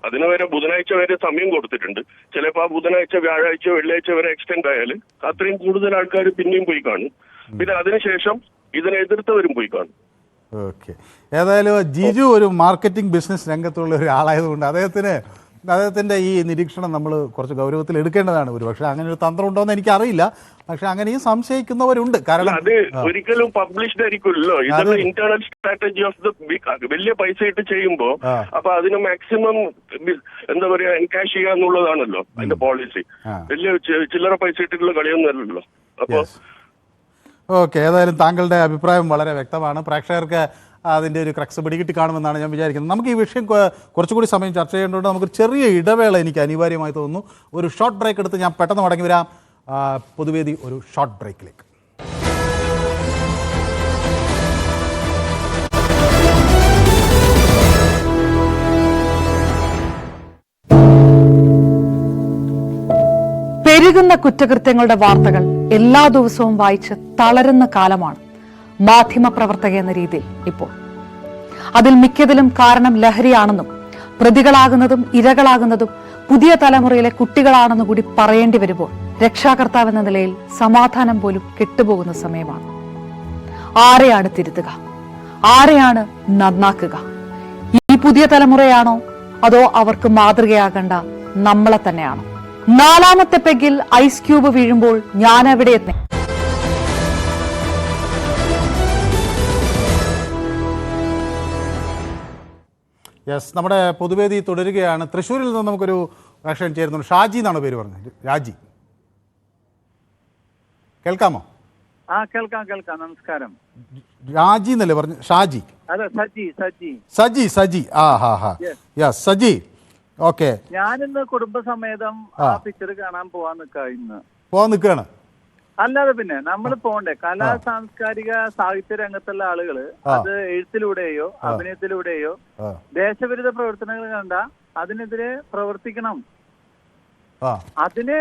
അതിന് വരെ ബുധനാഴ്ച വരെ സമയം കൊടുത്തിട്ടുണ്ട്. ചിലപ്പോ ആ ബുധനാഴ്ച, വ്യാഴാഴ്ച, വെള്ളിയാഴ്ച വരെ എക്സ്റ്റെൻഡ് ആയാൽ അത്രയും കൂടുതൽ ആൾക്കാർ പിന്നെയും പോയി കാണും. പിന്നെ അതിനുശേഷം ഇതിനെ എതിർത്തവരും പോയി കാണും. ഓക്കെ. ഏതായാലും ജിജു ഒരു മാർക്കറ്റിംഗ് ബിസിനസ് രംഗത്തുള്ള ഒരാളായതുകൊണ്ട് അദ്ദേഹത്തിൻ്റെ ഈ നിരീക്ഷണം നമ്മൾ കുറച്ച് ഗൗരവത്തിൽ എടുക്കേണ്ടതാണ്. പക്ഷേ അങ്ങനെ ഒരു തന്ത്രം ഉണ്ടോ എന്ന് എനിക്കറിയില്ല. പക്ഷെ അങ്ങനെയും സംശയിക്കുന്നവരുണ്ട്. കാരണം അത് ഒരിക്കലും പബ്ലിഷ്ഡ് ആയിരിക്കുമല്ലോ. ഇതൊരു internal strategy of the big. വലിയ പൈസ ഇട്ട് ചെയ്യുമ്പോ അപ്പൊ അതിന് മാക്സിമം എന്താ പറയാ എൻകാഷ് ചെയ്യുക എന്നുള്ളതാണല്ലോ അതിന്റെ പോളിസി. വലിയ ചില്ലറ പൈസ ഇട്ടിട്ടുള്ള കളിയൊന്നും അല്ലല്ലോ. അപ്പൊ ഓക്കെ. ഏതായാലും താങ്കളുടെ അഭിപ്രായം വളരെ വ്യക്തമാണ്. പ്രേക്ഷകർക്ക് അതിൻ്റെ ഒരു ക്രക്സ് പിടികിട്ടി കാണുമെന്നാണ് ഞാൻ വിചാരിക്കുന്നത്. നമുക്ക് ഈ വിഷയം കുറച്ചുകൂടി സമയം ചർച്ച ചെയ്യേണ്ടതുകൊണ്ട് നമുക്കൊരു ചെറിയ ഇടവേള എനിക്ക് അനിവാര്യമായി തോന്നുന്നു. ഒരു ഷോർട്ട് ബ്രേക്ക് എടുത്ത് ഞാൻ പെട്ടെന്ന് മടങ്ങി വരാം. പൊതുവേദി ഒരു ഷോർട്ട് ബ്രേക്കിലേക്ക്. പെരുകുന്ന കുറ്റകൃത്യങ്ങളുടെ വാർത്തകൾ എല്ലാ ദിവസവും വായിച്ച് തളരുന്ന കാലമാണ് മാധ്യമപ്രവർത്തക എന്ന രീതിയിൽ ഇപ്പോൾ. അതിൽ മിക്കതിലും കാരണം ലഹരിയാണെന്നും പ്രതികളാകുന്നതും ഇരകളാകുന്നതും പുതിയ തലമുറയിലെ കുട്ടികളാണെന്ന് കൂടി പറയേണ്ടി വരുമ്പോൾ രക്ഷാകർത്താവെന്ന നിലയിൽ സമാധാനം പോലും കെട്ടുപോകുന്ന സമയമാണ്. ആരെയാണ് തിരുത്തുക? ആരെയാണ് നന്നാക്കുക? ഈ പുതിയ തലമുറയാണോ അതോ അവർക്ക് മാതൃകയാകേണ്ട നമ്മളെ തന്നെയാണോ? 4ാമത്തെ പെഗിൽ ഐസ് ക്യൂബ് വീഴുമ്പോൾ ഞാൻ എവിടെ എത്തി? യെസ്, നമ്മുടെ പൊതുവേദി തുടരുകയാണ്. തൃശ്ശൂരിൽ നിന്ന് നമുക്കൊരു പ്രേക്ഷകൻ ചേരുന്നുണ്ട്. ഷാജി എന്നാണ് പേര് പറഞ്ഞത്. രാജി, കേൾക്കാമോ? കേൾക്കാം. നമസ്കാരം. രാജി എന്നല്ലേ പറഞ്ഞു? ഷാജി? അതെ, സജി. സജി, ഓക്കെ. ഞാനിന്ന് കുടുംബസമേതം ആ പിക്ചർ കാണാൻ പോവാൻ നിൽക്കുകയാണ്. അല്ലാതെ പിന്നെ നമ്മൾ പോണ്ടേ? കലാ സാംസ്കാരിക സാഹിത്യ രംഗത്തുള്ള ആളുകള് അത് എഴുത്തിലൂടെയോ അഭിനയത്തിലൂടെയോ ദേശവിരുദ്ധ പ്രവർത്തനങ്ങൾ കണ്ട അതിനെതിരെ പ്രവർത്തിക്കണം. അതിനെ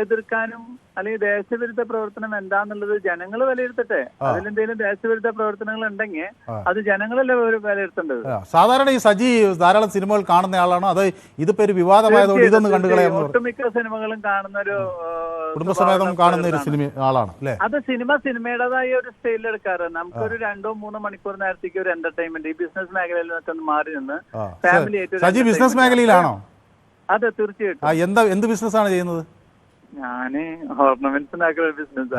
എതിർക്കാനും അല്ലെങ്കിൽ ദേശവിരുദ്ധ പ്രവർത്തനം എന്താന്നുള്ളത് ജനങ്ങൾ വിലയിരുത്തട്ടെ. അതിലെന്തെങ്കിലും ദേശവിരുദ്ധ പ്രവർത്തനങ്ങൾ ഉണ്ടെങ്കിൽ അത് ജനങ്ങളല്ലേ വിലയിരുത്തേണ്ടത്. സാധാരണ ഈ സജി ധാരാളം സിനിമകൾ കാണുന്ന ആളാണോ അത് ഇതിപ്പോ ഒരു വിവാദമായതുകൊണ്ട് ഇതൊന്നും കണ്ടുകളയാം? ഒട്ടുമിക്ക സിനിമകളും കാണുന്ന ഒരു കുടുംബസമേതം കാണുന്ന ഒരു സിനിമ ആളാണ് അല്ലേ? അത് സിനിമയുടേതായ ഒരു സ്റ്റൈലിൽ എടുക്കാറ്. നമുക്കൊരു 2-3 മണിക്കൂർ നേരത്തേക്ക് ഒരു എന്റർടൈൻമെന്റ് ഈ ബിസിനസ് മേഖലയിൽ നിന്നൊക്കെ മാറി നിന്ന് ഫാമിലി ആയിട്ട്. സജി ബിസിനസ് മേഖലയിലാണോ? അതെ, തീർച്ചയായിട്ടും. എന്ത് ബിസിനസ് ആണ് ചെയ്യുന്നത്? ഞാന് ഓർണമെന്റ്സ് ബിസിനസ്.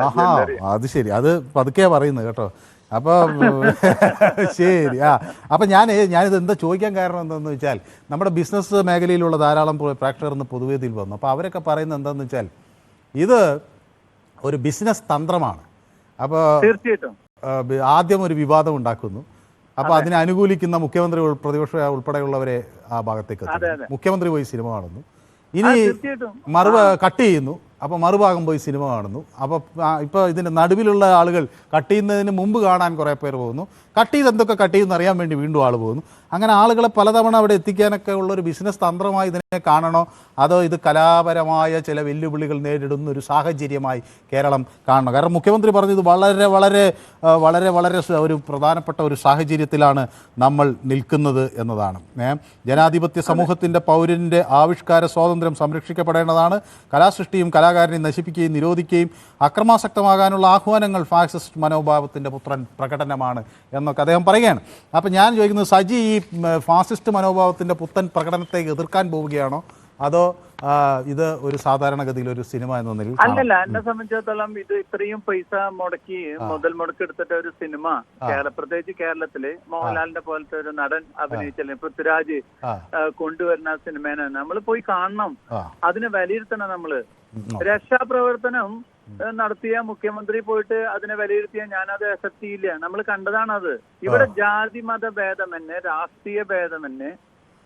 അത് ശരി, അത് പതുക്കെയാ പറയുന്നത് കേട്ടോ. അപ്പൊ ശരി. അപ്പൊ ഞാനിത് എന്താ ചോദിക്കാൻ കാരണം എന്താണെന്ന് വെച്ചാൽ നമ്മുടെ ബിസിനസ് മേഖലയിലുള്ള ധാരാളം പ്രേക്ഷകർ ഇന്ന് പൊതുവേദിയിൽ വന്നു. അപ്പോൾ അവരൊക്കെ പറയുന്നത് എന്താണെന്ന് വെച്ചാൽ ഇത് ഒരു ബിസിനസ് തന്ത്രമാണ്. അപ്പോൾ തീർച്ചയായിട്ടും ആദ്യം ഒരു വിവാദം ഉണ്ടാക്കുന്നു. അപ്പോൾ അതിനെ അനുകൂലിക്കുന്ന മുഖ്യമന്ത്രി പ്രതിപക്ഷ ഉൾപ്പെടെയുള്ളവരെ ആ ഭാഗത്തേക്ക് എത്തുന്നു. മുഖ്യമന്ത്രി പോയി സിനിമ കാണുന്നു. ഇനി കട്ട് ചെയ്യുന്നു. അപ്പോൾ മറുഭാഗം പോയി സിനിമ കാണുന്നു. അപ്പോൾ ഇപ്പോൾ ഇതിൻ്റെ നടുവിലുള്ള ആളുകൾ കട്ട് ചെയ്യുന്നതിന് മുമ്പ് കാണാൻ കുറേ പേർ പോകുന്നു. കട്ട് ചെയ്ത് എന്തൊക്കെ കട്ട് ചെയ്യുമെന്ന് അറിയാൻ വേണ്ടി വീണ്ടും ആൾ പോകുന്നു. അങ്ങനെ ആളുകളെ പലതവണ അവിടെ എത്തിക്കാനൊക്കെ ഉള്ളൊരു ബിസിനസ് തന്ത്രമായി ഇതിനെ കാണണോ, അതോ ഇത് കലാപരമായ ചില വെല്ലുവിളികൾ നേരിടുന്ന ഒരു സാഹചര്യമായി കേരളം കാണണം? കാരണം മുഖ്യമന്ത്രി പറഞ്ഞത് വളരെ വളരെ വളരെ വളരെ ഒരു പ്രധാനപ്പെട്ട ഒരു സാഹചര്യത്തിലാണ് നമ്മൾ നിൽക്കുന്നത് എന്നതാണ്. ജനാധിപത്യ സമൂഹത്തിൻ്റെ പൗരൻ്റെ ആവിഷ്കാര സ്വാതന്ത്ര്യം സംരക്ഷിക്കപ്പെടേണ്ടതാണ്. കലാസൃഷ്ടിയും കലാകാരനെ നശിപ്പിക്കുകയും നിരോധിക്കുകയും അക്രമാസക്തമാകാനുള്ള ആഹ്വാനങ്ങൾ ഫാസിസ്റ്റ് മനോഭാവത്തിൻ്റെ പുത്രൻ പ്രകടനമാണ് എന്നൊക്കെ അദ്ദേഹം പറയുകയാണ്. അപ്പം ഞാൻ ചോദിക്കുന്നത്, സജി ഈ ഫാസിസ്റ്റ് മനോഭാവത്തിൻ്റെ പുത്തൻ പ്രകടനത്തെ എതിർക്കാൻ പോവുകയാണോ, അതോ ഇത് ഒരു സാധാരണഗതിയിൽ ഒരു സിനിമ എന്ന നിലയിൽ? അല്ലല്ല, എന്നെ സംബന്ധിച്ചിടത്തോളം ഇത് ഇത്രയും പൈസ മുടക്കി മുതൽ മുടക്കെടുത്തിട്ട് ഒരു സിനിമ പ്രത്യേകിച്ച് കേരളത്തില് മോഹൻലാലിന്റെ പോലത്തെ ഒരു നടൻ അഭിനയിച്ചല്ലേ പൃഥ്വിരാജ് കൊണ്ടുവരുന്ന സിനിമേനെ നമ്മൾ പോയി കാണണം, അതിനെ വിലയിരുത്തണം. നമ്മള് രക്ഷാപ്രവർത്തനം നടത്തിയ മുഖ്യമന്ത്രി പോയിട്ട് അതിനെ വിലയിരുത്തിയ ഞാനത് അക്സെപ്റ്റ് ചെയ്യില്ല. നമ്മൾ കണ്ടതാണത്. ഇവിടെ ജാതി മത ഭേദമന്യേ, രാഷ്ട്രീയ ഭേദമന്യേ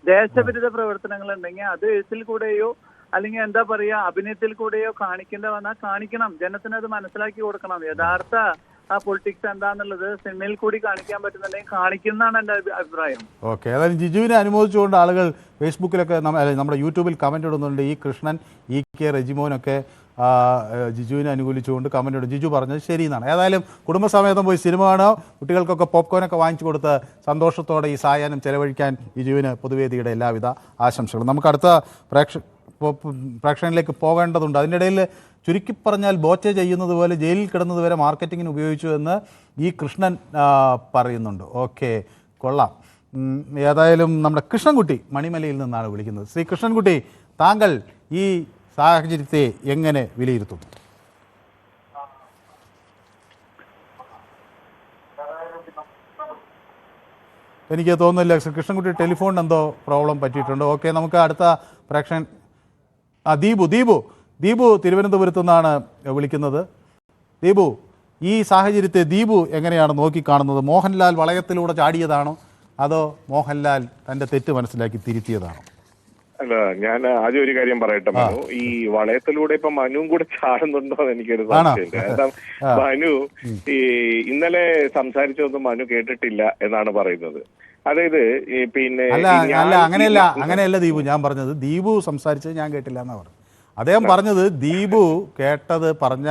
ദേശവിരുദ്ധ പ്രവർത്തനങ്ങൾ ഉണ്ടെങ്കിൽ അത് എഴുത്തിൽ കൂടെയോ അല്ലെങ്കിൽ എന്താ പറയാ അഭിനയത്തിൽ കൂടെയോ കാണിക്കേണ്ട വന്നാൽ കാണിക്കണം. ജനത്തിന് അത് മനസ്സിലാക്കി കൊടുക്കണം. യഥാർത്ഥ ആ പൊളിറ്റിക്സ് എന്താന്നുള്ളത് സിനിമയിൽ കൂടി കാണിക്കാൻ പറ്റുന്നുണ്ടെങ്കിൽ കാണിക്കുന്നതാണ് എൻ്റെ അഭിപ്രായം. ഓക്കെ, അതായത് ജിജുവിനെ അനുമോദിച്ചുകൊണ്ട് ആളുകൾ ഫേസ്ബുക്കിലൊക്കെ നമ്മുടെ യൂട്യൂബിൽ കമൻ്റ് ഇടുന്നുണ്ട്. ഈ കൃഷ്ണൻ, EK റെജിമോനൊക്കെ ജിജുവിനെ അനുകൂലിച്ചുകൊണ്ട് കമൻ്റ് ഇടും. ജിജു പറഞ്ഞത് ശരി എന്നാണ്. ഏതായാലും കുടുംബസമേതം പോയി സിനിമ കാണുക, കുട്ടികൾക്കൊക്കെ പോപ്കോണൊക്കെ വാങ്ങിച്ചു കൊടുത്ത് സന്തോഷത്തോടെ ഈ സായാഹ്നം ചെലവഴിക്കാൻ ജിജുവിന് പൊതുവേദിയുടെ എല്ലാവിധ ആശംസകളും. നമുക്ക് അടുത്ത പ്രേക്ഷകനിലേക്ക് പോകേണ്ടതുണ്ട്. അതിൻ്റെ ഇടയിൽ ചുരുക്കി പറഞ്ഞാൽ ബോച്ച ചെയ്യുന്നത് പോലെ ജയിലിൽ കിടന്നത് വരെ മാർക്കറ്റിങ്ങിന് ഉപയോഗിച്ചു എന്ന് ഈ കൃഷ്ണൻ പറയുന്നുണ്ട്. ഓക്കെ, കൊള്ളാം. ഏതായാലും നമ്മുടെ കൃഷ്ണൻകുട്ടി മണിമലയിൽ നിന്നാണ് വിളിക്കുന്നത്. ശ്രീ കൃഷ്ണൻകുട്ടി, താങ്കൾ ഈ സാഹചര്യത്തെ എങ്ങനെ വിലയിരുത്തുന്നു? എനിക്ക് തോന്നുന്നില്ല കൃഷ്ണൻകുട്ടി ടെലിഫോണിന് എന്തോ പ്രോബ്ലം പറ്റിയിട്ടുണ്ട്. ഓക്കെ, നമുക്ക് അടുത്ത പ്രേക്ഷകൻ ദീപു തിരുവനന്തപുരത്തു നിന്നാണ് വിളിക്കുന്നത്. ദീപു, ഈ സാഹചര്യത്തെ ദീപു എങ്ങനെയാണ് നോക്കിക്കാണുന്നത്? മോഹൻലാൽ വളയത്തിലൂടെ ചാടിയതാണോ, അതോ മോഹൻലാൽ തൻ്റെ തെറ്റ് മനസ്സിലാക്കി തിരുത്തിയതാണോ? അല്ല, ഞാൻ ആദ്യം ഒരു കാര്യം പറയട്ടെ മനു. ഈ വളയത്തിലൂടെ ഇപ്പൊ മനുവും കൂടെ ചാടുന്നുണ്ടോ എന്ന് എനിക്കൊരു സംശയമില്ല. കാരണം മനു ഈ ഇന്നലെ സംസാരിച്ചതൊന്നും മനു കേട്ടിട്ടില്ല എന്നാണ് പറയുന്നത്. അതായത് പിന്നെ അങ്ങനെയല്ല ദീപു ഞാൻ പറഞ്ഞത്. ദീപു സംസാരിച്ചത് ഞാൻ കേട്ടില്ല എന്നാ പറഞ്ഞു. അദ്ദേഹം പറഞ്ഞത് ദീപു കേട്ടത് പറഞ്ഞ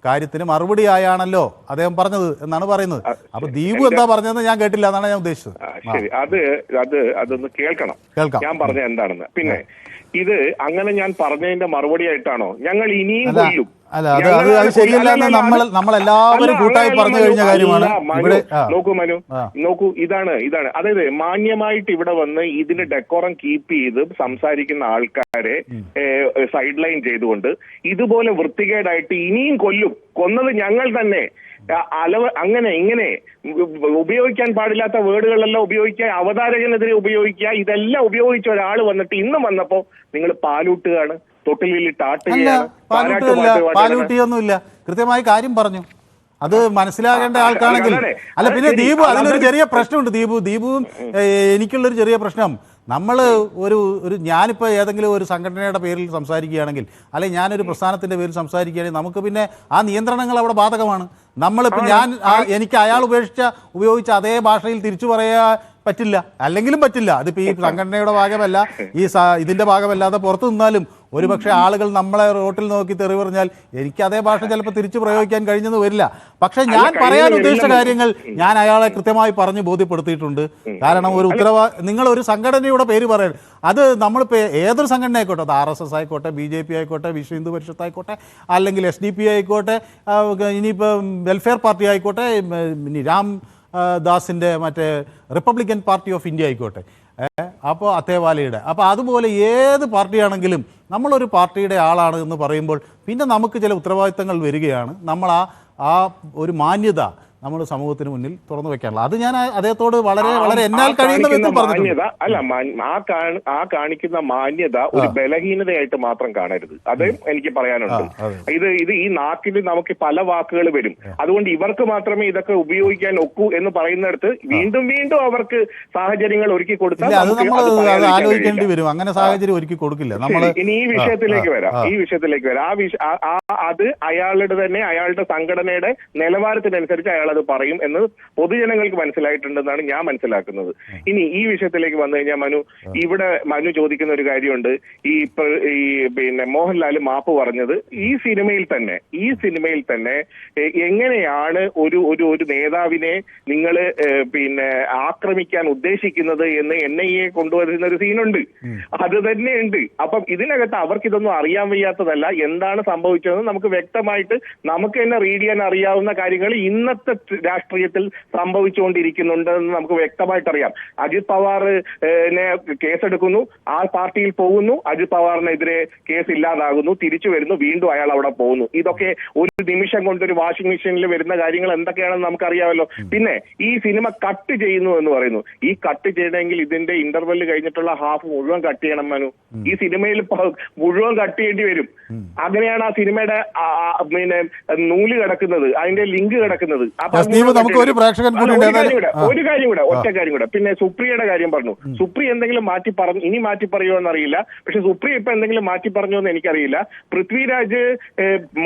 കാര്യത്തിന് മറുപടി ആയാണല്ലോ അദ്ദേഹം പറഞ്ഞത് എന്നാണ് പറയുന്നത്. അപ്പൊ ദീപു എന്താ പറഞ്ഞതെന്ന് ഞാൻ കേട്ടില്ല എന്നാണ് ഞാൻ ഉദ്ദേശിച്ചത്. ശരി, അതൊന്ന് കേൾക്കണം ഞാൻ പറഞ്ഞ എന്താണെന്ന്. പിന്നെ ഇത് അങ്ങനെ ഞാൻ പറഞ്ഞതിന്റെ മറുപടി ആയിട്ടാണോ ഞങ്ങൾ ഇനിയും കൊല്ലും? അല്ല, അത് ശരിയല്ല. നമ്മളെല്ലാവരും കൂട്ടായി പറഞ്ഞു കഴിഞ്ഞ കാര്യമാണ്. നോക്കൂ മനു, നോക്കൂ, ഇതാണ് അതായത് മാന്യമായിട്ട് ഇവിടെ വന്ന് ഇതിന് ഡെക്കോറം കീപ്പ് ചെയ്ത് സംസാരിക്കുന്ന ആൾക്കാരെ സൈഡ് ലൈൻ ചെയ്തുകൊണ്ട് ഇതുപോലെ വൃത്തികേടായിട്ട് ഇനിയും കൊല്ലും. കൊന്നത് ഞങ്ങൾ തന്നെ. അങ്ങനെ ഇങ്ങനെ ഉപയോഗിക്കാൻ പാടില്ലാത്ത വേർഡുകളെല്ലാം ഉപയോഗിക്കുക, അവതാരകനെതിരെ ഉപയോഗിക്കുക, ഇതെല്ലാം ഉപയോഗിച്ച ഒരാൾ വന്നിട്ട് ഇന്നും വന്നപ്പോ നിങ്ങൾ പാലൂട്ടുകയാണ്, തൊട്ടിലിട്ട് ആട്ടുകയാണ്. പാലൂട്ടിയൊന്നുമില്ല, കൃത്യമായി കാര്യം പറഞ്ഞു. അത് മനസ്സിലാകേണ്ട ആൾക്കാണെങ്കിൽ അല്ല. പിന്നെ ദീപു, അതിലൊരു ചെറിയ പ്രശ്നമുണ്ട്. ദീപുവും എനിക്കുള്ളൊരു ചെറിയ പ്രശ്നം, നമ്മൾ ഒരു ഞാനിപ്പോൾ ഏതെങ്കിലും ഒരു സംഘടനയുടെ പേരിൽ സംസാരിക്കുകയാണെങ്കിൽ, അല്ലെങ്കിൽ ഞാനൊരു പ്രസ്ഥാനത്തിൻ്റെ പേരിൽ സംസാരിക്കുകയാണെങ്കിൽ നമുക്ക് പിന്നെ ആ നിയന്ത്രണങ്ങൾ അവിടെ ബാധകമാണ്. നമ്മളിപ്പോൾ എനിക്ക് അയാൾ ഉപയോഗിച്ച അതേ ഭാഷയിൽ തിരിച്ചു പറയാൻ പറ്റില്ല, അല്ലെങ്കിലും പറ്റില്ല. അതിപ്പോൾ ഈ സംഘടനയുടെ ഭാഗമല്ല, ഇതിൻ്റെ ഭാഗമല്ലാതെ പുറത്തു നിന്നാലും ഒരുപക്ഷെ ആളുകൾ നമ്മളെ റോട്ടിൽ നോക്കി തെറി പറഞ്ഞാൽ എനിക്ക് അതേ ഭാഷ ചിലപ്പോൾ തിരിച്ചു പ്രയോഗിക്കാൻ കഴിഞ്ഞെന്ന് വരില്ല. പക്ഷെ ഞാൻ പറയാൻ ഉദ്ദേശിച്ച കാര്യങ്ങൾ ഞാൻ അയാളെ കൃത്യമായി പറഞ്ഞ് ബോധ്യപ്പെടുത്തിയിട്ടുണ്ട്. കാരണം നിങ്ങൾ ഒരു സംഘടനയുടെ പേര് പറയരുത്. അത് നമ്മളിപ്പോൾ ഏതൊരു സംഘടന ആയിക്കോട്ടെ, അത് RSS ആയിക്കോട്ടെ, BJP ആയിക്കോട്ടെ, വിശ്വ ഹിന്ദു പരിഷത്ത് ആയിക്കോട്ടെ, അല്ലെങ്കിൽ SDP ആയിക്കോട്ടെ, ഇനിയിപ്പോൾ വെൽഫെയർ പാർട്ടി ആയിക്കോട്ടെ, ഇനി ദാസിൻ്റെ മറ്റേ റിപ്പബ്ലിക്കൻ പാർട്ടി ഓഫ് ഇന്ത്യ ആയിക്കോട്ടെ, അപ്പോൾ അത്തേവാലയുടെ, അപ്പോൾ അതുപോലെ ഏത് പാർട്ടിയാണെങ്കിലും നമ്മളൊരു പാർട്ടിയുടെ ആളാണ് എന്ന് പറയുമ്പോൾ പിന്നെ നമുക്ക് ചില ഉത്തരവാദിത്തങ്ങൾ വരികയാണ്. നമ്മൾ ആ ഒരു മാന്യത നമ്മൾ സമൂഹത്തിന് മുന്നിൽ തുറന്നു വെക്കാനുള്ളത്. അത് ഞാൻ അദ്ദേഹത്തോട് വളരെ വളരെ എന്നാൽ കഴിയുന്ന വിധത്തിൽ മാന്യത അല്ല, ആ കാണിക്കുന്ന മാന്യത ഒരു ബലഹീനതയായിട്ട് മാത്രം കാണരുത്. അത് എനിക്ക് പറയാനുണ്ട്. ഇത് ഈ നാക്കിൽ നമുക്ക് പല വാക്കുകൾ വരും. അതുകൊണ്ട് ഇവർക്ക് മാത്രമേ ഇതൊക്കെ ഉപയോഗിക്കാൻ ഒക്കൂ എന്ന് പറയുന്നിടത്ത് വീണ്ടും വീണ്ടും അവർക്ക് സാഹചര്യങ്ങൾ ഒരുക്കി കൊടുത്താൽ ആലോചിക്കേണ്ടി വരും. അങ്ങനെ സാഹചര്യം ഒരുക്കി കൊടുക്കില്ല നമ്മൾ. ഇനി ഈ വിഷയത്തിലേക്ക് വരാം. അത് അയാളുടെ തന്നെ അയാളുടെ സംഘടനയുടെ നിലവാരത്തിനനുസരിച്ച് അയാൾ അത് പറയും എന്ന് പൊതുജനങ്ങൾക്ക് മനസ്സിലായിട്ടുണ്ടെന്നാണ് ഞാൻ മനസ്സിലാക്കുന്നത്. ഇനി ഈ വിഷയത്തിലേക്ക് വന്നു കഴിഞ്ഞാൽ മനു ചോദിക്കുന്ന ഒരു കാര്യമുണ്ട്. ഈ പിന്നെ മോഹൻലാൽ മാപ്പ് പറഞ്ഞത് ഈ സിനിമയിൽ തന്നെ എങ്ങനെയാണ് ഒരു നേതാവിനെ നിങ്ങൾ പിന്നെ ആക്രമിക്കാൻ ഉദ്ദേശിക്കുന്നത് എന്ന് NIA കൊണ്ടുവരുന്ന ഒരു സീനുണ്ട്. അത് തന്നെയുണ്ട്. അപ്പം ഇതിനകത്ത് അവർക്കിതൊന്നും അറിയാൻ വയ്യാത്തതല്ല. എന്താണ് സംഭവിച്ചതെന്ന് നമുക്ക് വ്യക്തമായിട്ട് നമുക്ക് തന്നെ റീഡ് ചെയ്യാൻ അറിയാവുന്ന കാര്യങ്ങൾ ഇന്നത്തെ രാഷ്ട്രീയത്തിൽ സംഭവിച്ചുകൊണ്ടിരിക്കുന്നുണ്ടെന്ന് നമുക്ക് വ്യക്തമായിട്ട് അറിയാം. അജിത് പവാറിനെ കേസെടുക്കുന്നു, ആ പാർട്ടിയിൽ പോകുന്നു, അജിത് പവാറിനെതിരെ കേസ് ഇല്ലാതാകുന്നു, തിരിച്ചു വരുന്നു, വീണ്ടും അയാൾ അവിടെ പോകുന്നു. ഇതൊക്കെ ഒരു നിമിഷം കൊണ്ട് ഒരു വാഷിംഗ് മെഷീനിൽ വരുന്ന കാര്യങ്ങൾ എന്തൊക്കെയാണെന്ന് നമുക്കറിയാമല്ലോ. പിന്നെ ഈ സിനിമ കട്ട് ചെയ്യുന്നു എന്ന് പറയുന്നു. ഈ കട്ട് ചെയ്യണമെങ്കിൽ ഇതിന്റെ ഇന്റർവെൽ കഴിഞ്ഞിട്ടുള്ള ഹാഫ് മുഴുവൻ കട്ട് ചെയ്യണം മനു. ഈ സിനിമയിൽ മുഴുവൻ കട്ട് ചെയ്യേണ്ടി വരും. അങ്ങനെയാണ് ആ സിനിമയുടെ പിന്നെ നൂല് കിടക്കുന്നത്, അതിന്റെ ലിങ്ക് കിടക്കുന്നത്. ഒരു കാര്യം കൂടെ ഒറ്റ കാര്യം കൂടെ. പിന്നെ സുപ്രിയയുടെ കാര്യം പറഞ്ഞു. സുപ്രിയ എന്തെങ്കിലും ഇനി മാറ്റി പറയുമോ എന്നറിയില്ല. പക്ഷെ സുപ്രിയ ഇപ്പൊ എന്തെങ്കിലും മാറ്റി പറഞ്ഞോ എന്ന് എനിക്കറിയില്ല. പൃഥ്വിരാജ്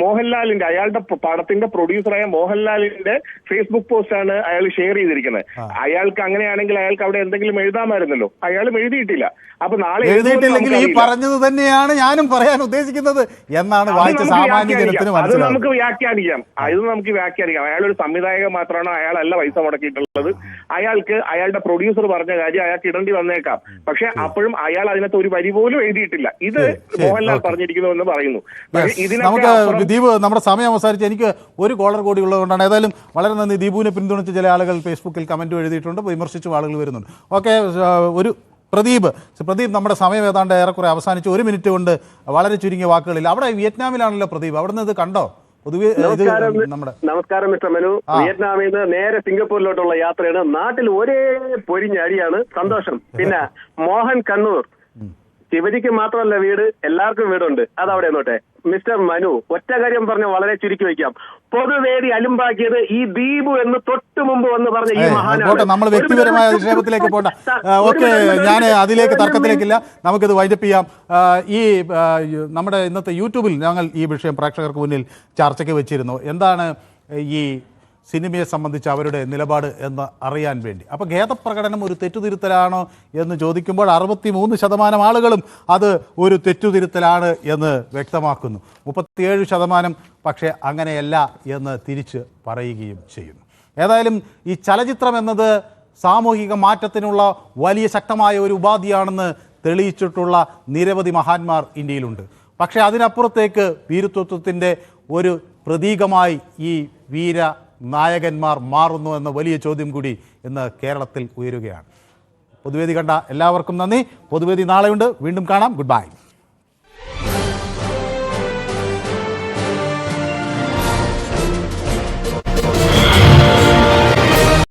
മോഹൻലാലിന്റെ അയാളുടെ പടത്തിന്റെ പ്രൊഡ്യൂസറായ മോഹൻലാലിന്റെ ഫേസ്ബുക്ക് പോസ്റ്റാണ് അയാൾ ഷെയർ ചെയ്തിരിക്കുന്നത്. അയാൾക്ക് അങ്ങനെയാണെങ്കിൽ അയാൾക്ക് അവിടെ എന്തെങ്കിലും എഴുതാമായിരുന്നല്ലോ. അയാളും എഴുതിയിട്ടില്ല. അപ്പൊ നാളെ എഴുതിയിട്ടില്ലെങ്കിൽ ഈ പറഞ്ഞത് തന്നെയാണ് ഞാനും പറയാൻ ഉദ്ദേശിക്കുന്നത് എന്നാണ് വായിച്ച സാമാന്യ ജനത്തിന് അത് നമുക്ക് വ്യാഖ്യാനിക്കാം. അയാളൊരു സംവിധായകൻ മാത്രമാണോ? അയാളല്ല പൈസ മുടക്കിയിട്ടുള്ളത്. അയാൾക്ക് അയാളുടെ പ്രൊഡ്യൂസർ പറഞ്ഞ കാര്യം അയാൾക്ക് ഇടേണ്ടി വന്നേക്കാം. പക്ഷെ അപ്പോഴും അയാൾ അതിനകത്ത് ഒരു വരി പോലും എഴുതിയിട്ടില്ല. ഇത് മോഹൻലാൽ പറഞ്ഞിരിക്കുന്നു എന്ന് പറയുന്നു. നമുക്ക് ദീപ്, നമ്മുടെ സമയം അവസാനിച്ച് എനിക്ക് ഒരു കോളർ കൂടി ഉള്ളതുകൊണ്ടാണ്. ഏതായാലും വളരെ നന്ദി. ദീപുവിനെ പിന്തുണച്ച് ചില ആളുകൾ ഫേസ്ബുക്കിൽ കമന്റ് എഴുതിയിട്ടുണ്ട്, വിമർശിച്ചും ആളുകൾ വരുന്നുണ്ട്. ഓക്കെ, പ്രദീപ്, നമ്മുടെ സമയം ഏതാണ്ട് ഏറെക്കുറെ അവസാനിച്ച് 1 മിനിറ്റ് കൊണ്ട് വളരെ ചുരുങ്ങിയ വാക്കുകളിൽ. അവിടെ വിയറ്റ്നാമിലാണല്ലോ പ്രദീപ്, അവിടെ നിന്ന് ഇത് കണ്ടോ? പൊതുവെ നമസ്കാരം മിസ്റ്റർ മനു. വിയറ്റ്നാമിൽ നിന്ന് നേരെ സിംഗപ്പൂരിലോട്ടുള്ള യാത്രയാണ്. നാട്ടിൽ ഒരേ പൊരിഞ്ഞ അടിയാണ്. സന്തോഷം. പിന്നെ മോഹൻ കണ്ണൂർ, ശിവജിക്ക് മാത്രമല്ല വീട്, എല്ലാവർക്കും വീടുണ്ട്. അതവിടെ നോട്ടെ. മിസ്റ്റർ മനു, ഒറ്റ കാര്യം പറഞ്ഞ വളരെ ചുരുക്കി വയ്ക്കാം. പൊതുവേദി അലുമ്പാക്കിയത് ഈ ദീപു എന്ന് തൊട്ടു മുമ്പ് വന്ന് പറഞ്ഞ ഈ മഹാനാണ്. നമ്മൾ വ്യക്തിപരമായ നിക്ഷേപത്തിലേക്ക് പോണ്ട. ഓക്കെ, ഞാൻ അതിലേക്ക് തർക്കത്തിലേക്കില്ല. നമുക്കിത് വൈൻഡപ്പ് ചെയ്യാം. ഈ നമ്മുടെ ഇന്നത്തെ യൂട്യൂബിൽ ഞങ്ങൾ ഈ വിഷയം പ്രേക്ഷകർക്ക് മുന്നിൽ ചർച്ചയ്ക്ക് വെച്ചിരുന്നു. എന്താണ് ഈ സിനിമയെ സംബന്ധിച്ച് അവരുടെ നിലപാട് എന്ന് അറിയാൻ വേണ്ടി. അപ്പോൾ ഖേദപ്രകടനം ഒരു തെറ്റുതിരുത്തലാണോ എന്ന് ചോദിക്കുമ്പോൾ 63% ആളുകളും അത് ഒരു തെറ്റുതിരുത്തലാണ് എന്ന് വ്യക്തമാക്കുന്നു. 37% പക്ഷേ അങ്ങനെയല്ല എന്ന് തിരിച്ച് പറയുകയും ചെയ്യുന്നു. ഏതായാലും ഈ ചലച്ചിത്രം എന്നത് സാമൂഹിക മാറ്റത്തിനുള്ള വലിയ ശക്തമായ ഒരു ഉപാധിയാണെന്ന് തെളിയിച്ചിട്ടുള്ള നിരവധി മഹാന്മാർ ഇന്ത്യയിലുണ്ട്. പക്ഷേ അതിനപ്പുറത്തേക്ക് വീരത്വത്തിൻ്റെ ഒരു പ്രതീകമായി ഈ നായകന്മാർ മാറുന്നു എന്ന വലിയ ചോദ്യം കൂടി ഇന്ന് കേരളത്തിൽ ഉയരുകയാണ്. പൊതുവേദി കണ്ട എല്ലാവർക്കും നന്ദി. പൊതുവേദി നാളെയുണ്ട്. വീണ്ടും കാണാം. Good bye.